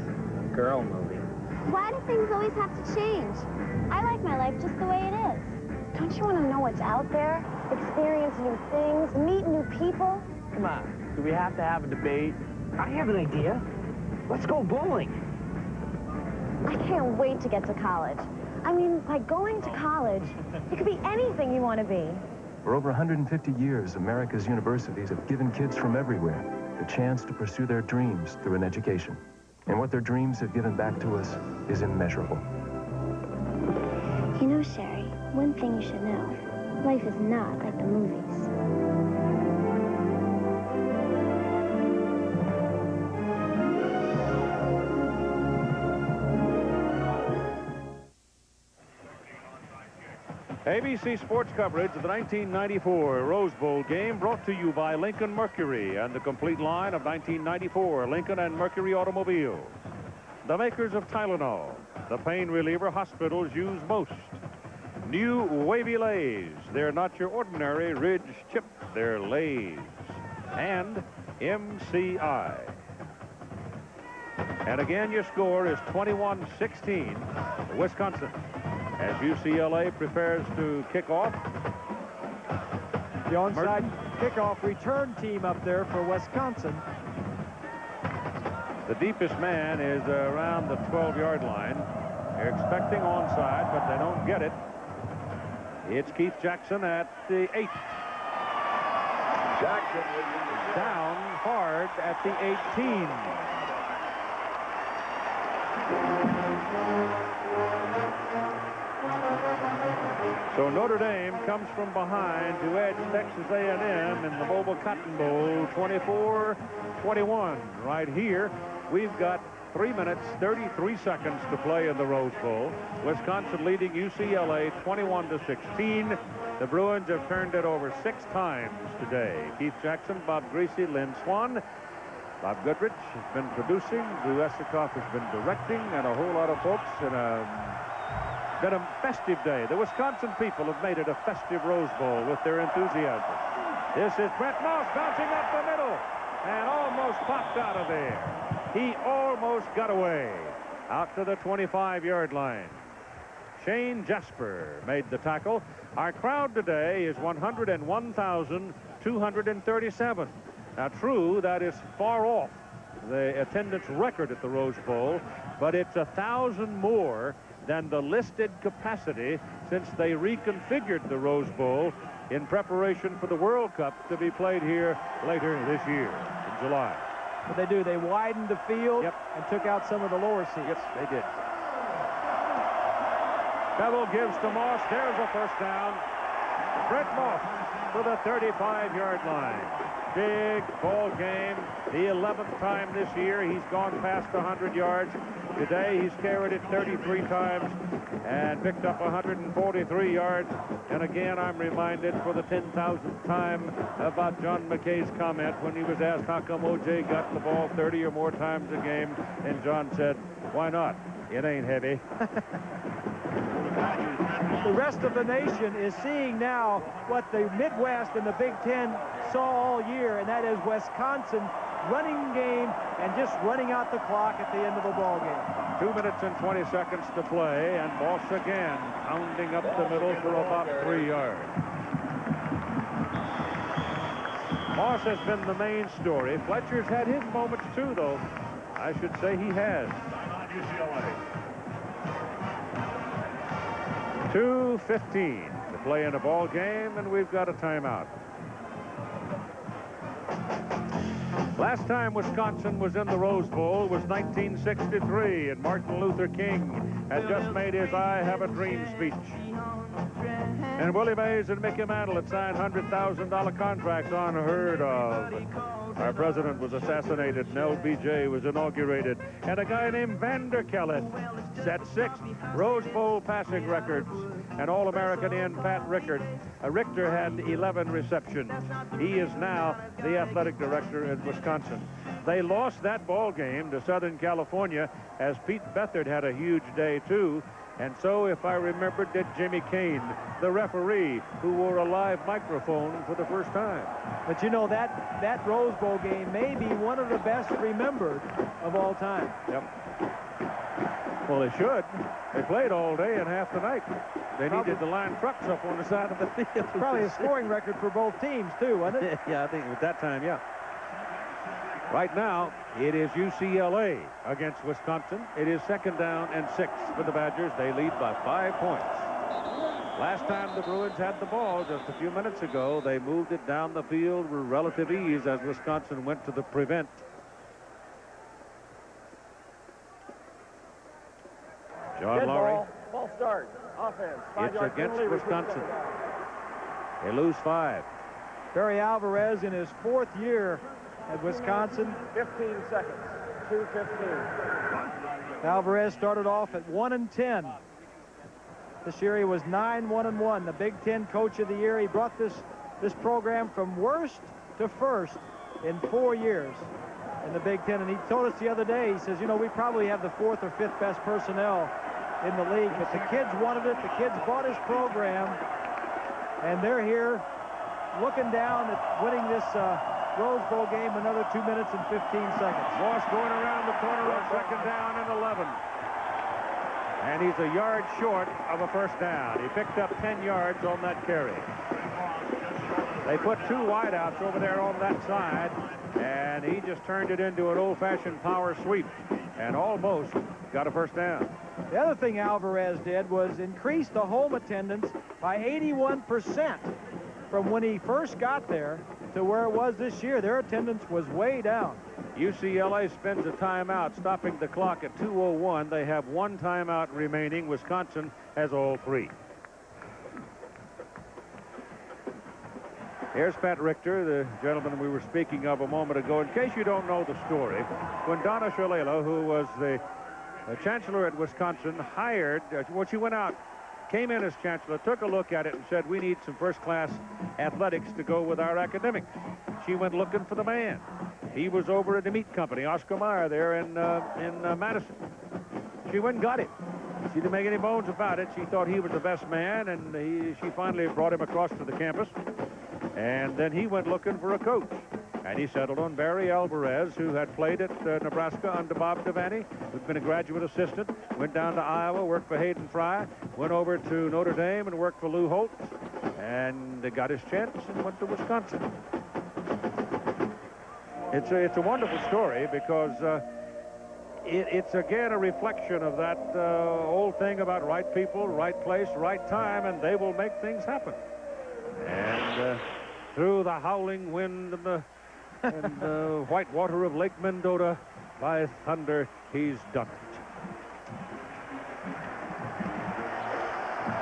Girl movie. Why do things always have to change? I like my life just the way it is. Don't you want to know what's out there? Experience new things, meet new people? Come on, do we have to have a debate? I have an idea. Let's go bowling. I can't wait to get to college. I mean, by going to college, you could be anything you want to be. For over 150 years, America's universities have given kids from everywhere the chance to pursue their dreams through an education. And what their dreams have given back to us is immeasurable. You know, Sherry, one thing you should know. Life is not like the movies. ABC Sports coverage of the 1994 Rose Bowl game brought to you by Lincoln Mercury and the complete line of 1994 Lincoln and Mercury automobiles. The makers of Tylenol, the pain reliever hospitals use most. New Wavy Lays. They're not your ordinary Ridge chip. They're Lays. And MCI. And again, your score is 21-16, Wisconsin. As UCLA prepares to kick off. The onside kickoff return team up there for Wisconsin. The deepest man is around the 12-yard line. They're expecting onside, but they don't get it. It's Keith Jackson at the 8. Jackson down hard at the 18. So Notre Dame comes from behind to edge Texas A&M in the Mobile Cotton Bowl 24-21. Right here, we've got 3 minutes, 33 seconds to play in the Rose Bowl. Wisconsin leading UCLA 21-16. The Bruins have turned it over 6 times today. Keith Jackson, Bob Greasy, Lynn Swan. Bob Goodrich has been producing. Lou Esikoff has been directing, and a whole lot of folks in been a festive day. The Wisconsin people have made it a festive Rose Bowl with their enthusiasm. This is Brett Moss bouncing up the middle and almost popped out of there. He almost got away out to the 25-yard line. Shane Jasper made the tackle. Our crowd today is 101,237. Now, true, that is far off the attendance record at the Rose Bowl, but it's 1,000 more than the listed capacity since they reconfigured the Rose Bowl in preparation for the World Cup to be played here later this year in July. What they do, they widened the field and took out some of the lower seats. Yep, they did. Beville gives to Moss. There's a first down. Brett Moss to the 35-yard line. Big ball game. The 11th time this year he's gone past 100 yards. Today he's carried it 33 times and picked up 143 yards. And again, I'm reminded for the 10,000th time about John McKay's comment when he was asked how come O.J. got the ball 30 or more times a game. And John said, why not? It ain't heavy. The rest of the nation is seeing now what the Midwest and the Big Ten saw all year, and that is Wisconsin running game and just running out the clock at the end of the ball game. 2 minutes and 20 seconds to play, and Moss again pounding up the middle for about 3 yards. Moss has been the main story. Fletcher's had his moments too, though. I should say he has. UCLA. 2:15 to play in a ball game, and we've got a timeout. Last time Wisconsin was in the Rose Bowl was 1963, and Martin Luther King had just made his I Have a Dream speech. And Willie Mays and Mickey Mantle had signed $100,000 contracts unheard of. Our president was assassinated, and LBJ was inaugurated, and a guy named Vander Kelly set 6 Rose Bowl passing records, and All-American end Pat Richter had 11 receptions. He is now the athletic director in Wisconsin. They lost that ball game to Southern California, as Pete Beathard had a huge day too. And so, if I remember, did Jimmy Kane, the referee, who wore a live microphone for the first time. But you know, that Rose Bowl game may be one of the best remembered of all time. Yep. Well, they should. They played all day and half the night. They needed to line trucks up on the side of the field. It's probably a scoring record for both teams, too, wasn't it? Yeah, I think at that time, yeah. Right now, it is UCLA against Wisconsin. It is 2nd down and 6 for the Badgers. They lead by 5 points. Last time the Bruins had the ball just a few minutes ago, they moved it down the field with relative ease as Wisconsin went to the prevent. John Lowry. Ball start. Offense. It's against Wisconsin. They lose 5. Barry Alvarez in his 4th year at Wisconsin. 15 seconds. 2:15. Alvarez started off at 1-10. This year he was 9-1-1, the Big Ten Coach of the Year. He brought this program from worst to first in 4 years in the Big Ten. And he told us the other day, he says, you know, we probably have the 4th or 5th best personnel in the league, but the kids wanted it. The kids bought his program, and they're here looking down at winning this Rose Bowl game, another 2 minutes and 15 seconds. Moss going around the corner on 2nd down and 11. And he's a yard short of a first down. He picked up 10 yards on that carry. They put 2 wideouts over there on that side, and he just turned it into an old-fashioned power sweep and almost got a first down. The other thing Alvarez did was increase the home attendance by 81% from when he first got there to where it was this year. Their attendance was way down. UCLA spends a timeout, stopping the clock at 2:01. They have 1 timeout remaining. Wisconsin has all 3. Here's Pat Richter, the gentleman we were speaking of a moment ago. In case you don't know the story, when Donna Shalala, who was the chancellor at Wisconsin, hired, she went out, came in as chancellor, took a look at it and said, we need some first-class athletics to go with our academics. She went looking for the man. He was over at the meat company, Oscar Mayer, there in Madison. She went and got him. She didn't make any bones about it. She thought he was the best man, and she finally brought him across to the campus. And then he went looking for a coach. And he settled on Barry Alvarez, who had played at Nebraska under Bob Devaney, who'd been a graduate assistant, went down to Iowa, worked for Hayden Fry, went over to Notre Dame and worked for Lou Holtz, and got his chance and went to Wisconsin. It's a wonderful story because it's again a reflection of that old thing about right people, right place, right time, and they will make things happen. And through the howling wind and the white water of Lake Mendota, by thunder, he's done it.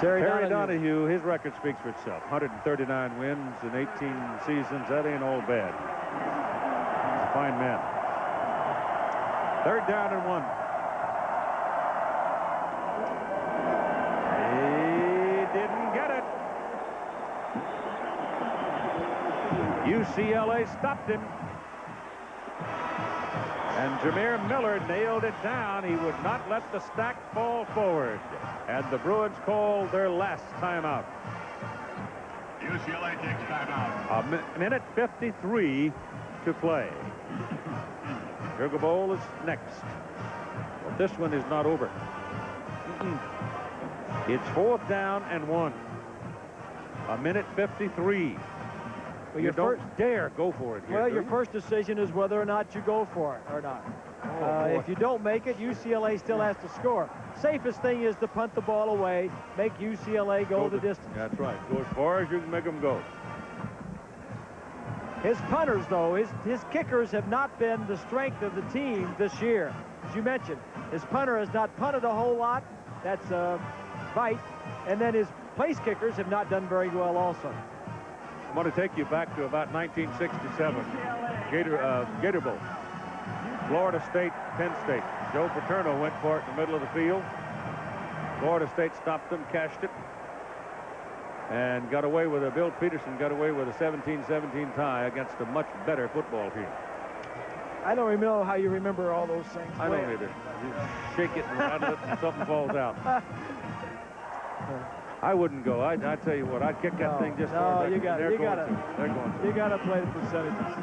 Terry Donahue, his record speaks for itself. 139 wins in 18 seasons. That ain't all bad. He's a fine man. 3rd down and 1. He didn't get it. UCLA stopped him. And Jameer Miller nailed it down. He would not let the stack fall forward. And the Bruins called their last timeout. UCLA takes timeout. A minute 53 to play. Sugar Bowl is next. But this one is not over. It's 4th down and 1. 1:53. Well, you don't dare go for it here. Well, your first decision is whether or not you go for it or not. If you don't make it, UCLA still has to score. Safest thing is to punt the ball away, make UCLA go the distance. That's right. Go as far as you can make them go. His punters, though, his kickers have not been the strength of the team this year. As you mentioned, his punter has not punted a whole lot. That's Veit. And then his place kickers have not done very well also. I'm going to take you back to about 1967. Gator Bowl. Florida State, Penn State. Joe Paterno went for it in the middle of the field. Florida State stopped them, cashed it, and got away with Bill Peterson got away with a 17-17 tie against a much better football team. I don't know how you remember all those things. I don't either. You shake it and rattle it and something falls out. I wouldn't go. I tell you what, I'd kick that thing just far. You got to play the percentages.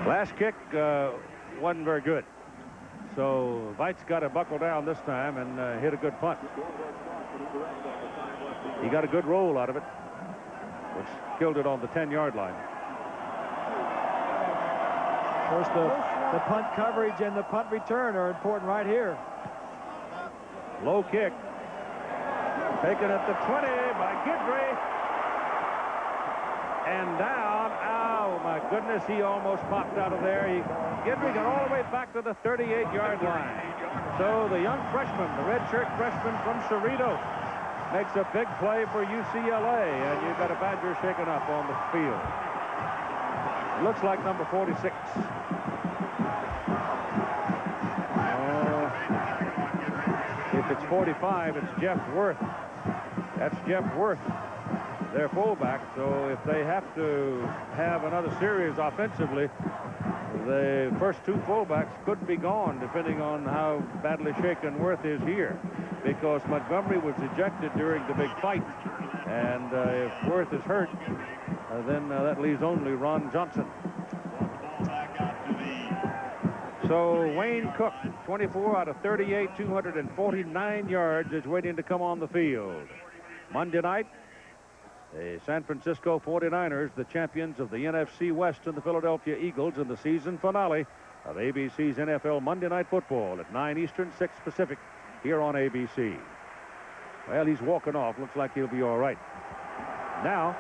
Last kick wasn't very good. So Veit's got to buckle down this time and hit a good punt. He got a good roll out of it, which killed it on the 10-yard line. Of course, the punt coverage and the punt return are important right here. Low kick. Taken at the 20 by Guidry. And down. Oh, my goodness, he almost popped out of there. Guidry got all the way back to the 38-yard line. So the young freshman, the redshirt freshman from Cerritos, makes a big play for UCLA, and you've got a Badger shaken up on the field. It looks like number 46. If it's 45, it's Jeff Worth. That's Jeff Worth, their fullback. So if they have to have another series offensively, the first two fullbacks could be gone, depending on how badly shaken Worth is here, because Montgomery was ejected during the big fight, and if Worth is hurt, then that leaves only Ron Johnson. So Wayne Cook, 24 out of 38, 249 yards, is waiting to come on the field. Monday night, the San Francisco 49ers, the champions of the NFC West, and the Philadelphia Eagles in the season finale of ABC's NFL Monday Night Football at 9 Eastern, 6 Pacific, here on ABC. Well, he's walking off. Looks like he'll be all right. Now,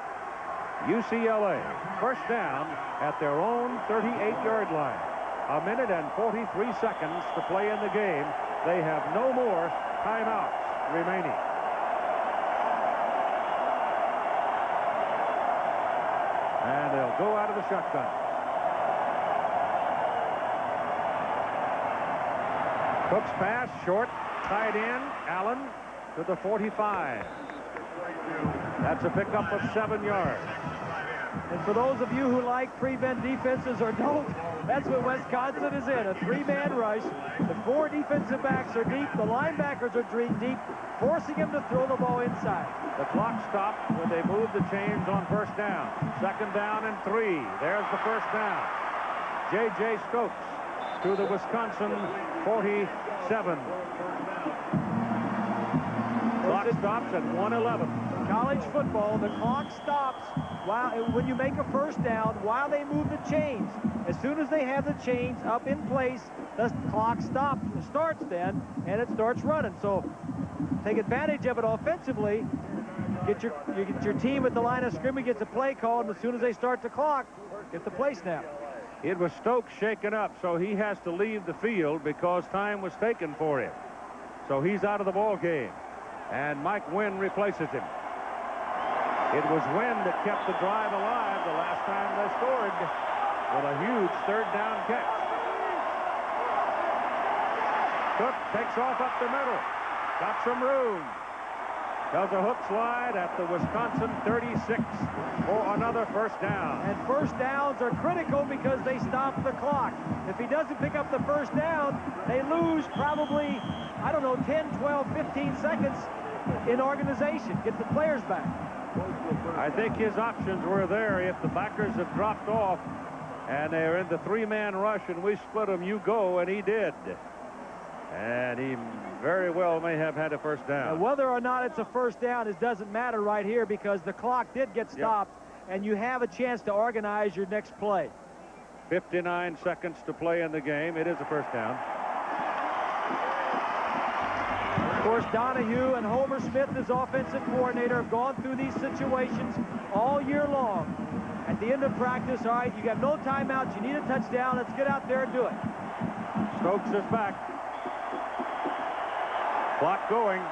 UCLA, first down at their own 38-yard line. 1 minute and 43 seconds to play in the game. They have no more timeouts remaining. And they'll go out of the shotgun. Cook's pass, short, tight end, Allen to the 45. That's a pickup of 7 yards. And for those of you who like prevent defenses or don't, that's what Wisconsin is in, a 3-man rush. The 4 defensive backs are deep, the linebackers are deep, forcing him to throw the ball inside. The clock stopped when they moved the chains on first down. 2nd down and 3. There's the first down. J.J. Stokes to the Wisconsin 47. Clock stops at 1:11. College football, the clock stops when you make a first down while they move the chains. As soon as they have the chains up in place, the clock starts then, and it starts running. So take advantage of it offensively. You get your team at the line of scrimmage, gets a play called, and as soon as they start the clock, get the play snap. It was Stokes shaken up, so he has to leave the field because time was taken for him. So he's out of the ball game, and Mike Wynn replaces him. It was Wynn that kept the drive alive the last time they scored with a huge 3rd down catch. Cook takes off up the middle. Got some room. Does a hook slide at the Wisconsin 36 for another first down. And first downs are critical because they stop the clock. If he doesn't pick up the first down, they lose probably, I don't know, 10, 12, 15 seconds in organization. Get the players back. I think his options were there. If the backers have dropped off and they're in the three-man rush and we split them, you go, and he did. And he very well may have had a first down. And whether or not it's a first down, it doesn't matter right here because the clock did get stopped, and you have a chance to organize your next play. 59 seconds to play in the game. It is a first down. Of course, Donahue and Homer Smith, as offensive coordinator, have gone through these situations all year long. At the end of practice, all right, you got no timeouts, you need a touchdown, let's get out there and do it. Stokes is back. Clock going.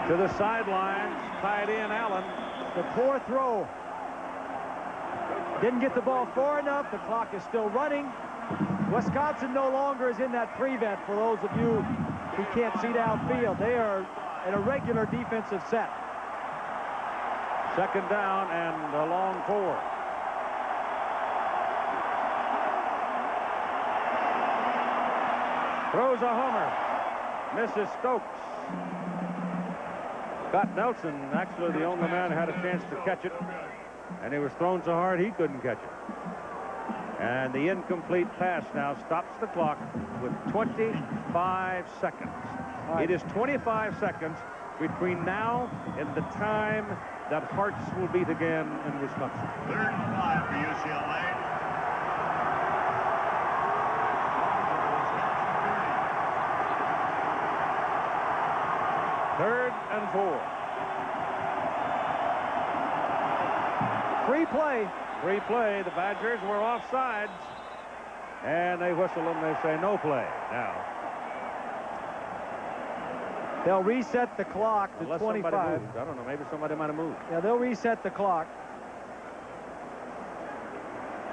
To the sidelines, tight end Allen. The poor throw. Didn't get the ball far enough. The clock is still running. Wisconsin no longer is in that prevent for those of you who can't see downfield. They are in a regular defensive set. Second down and a long 4. Throws a homer. Misses Stokes. Scott Nelson, actually the only man who had a chance to catch it, and he was thrown so hard he couldn't catch it. And the incomplete pass now stops the clock with 25 seconds. It is 25 seconds between now and the time that hearts will beat again in Wisconsin. 3rd and 5 for UCLA. Third and 4. Free play. Free play. The Badgers were offsides. And they whistle them. They say no play now. They'll reset the clock to Unless 25. somebody moved. I don't know. Maybe somebody might have moved. Yeah, they'll reset the clock.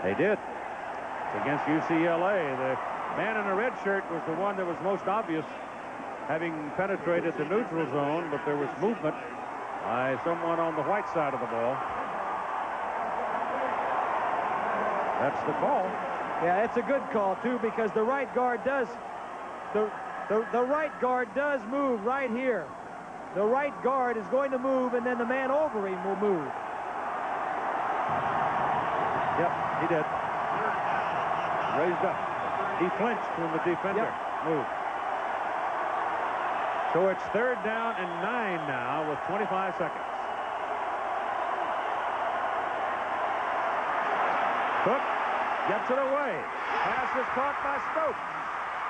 They did. It's against UCLA. The man in the red shirt was the one that was most obvious, having penetrated the neutral zone, but there was movement by someone on the white side of the ball. That's the call. Yeah, it's a good call, too, because the right guard does, the right guard does move right here. The right guard is going to move, and then the man over him will move. Yep, he did. Raised up. He flinched when the defender moved. So it's 3rd down and 9 now with 25 seconds. Cook gets it away. Pass is caught by Stokes.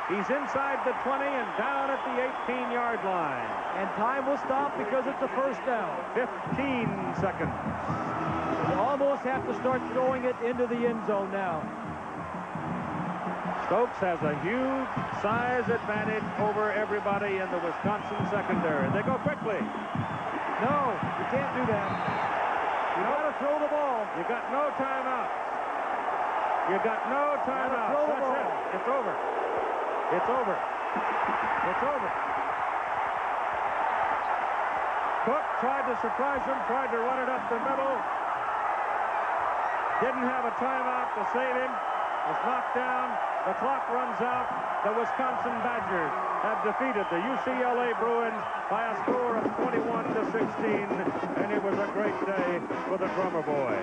He's inside the 20 and down at the 18-yard line. And time will stop because it's a first down. 15 seconds. You almost have to start throwing it into the end zone now. Stokes has a huge size advantage over everybody in the Wisconsin secondary. They go quickly. No, you can't do that. You got to throw the ball. You got no timeout. You got no timeout. That's it. It's over. It's over. It's over. Cook tried to surprise him, tried to run it up the middle. Didn't have a timeout to save him. Was knocked down. The clock runs out. The Wisconsin Badgers have defeated the UCLA Bruins by a score of 21-16, and it was a great day for the drummer boy.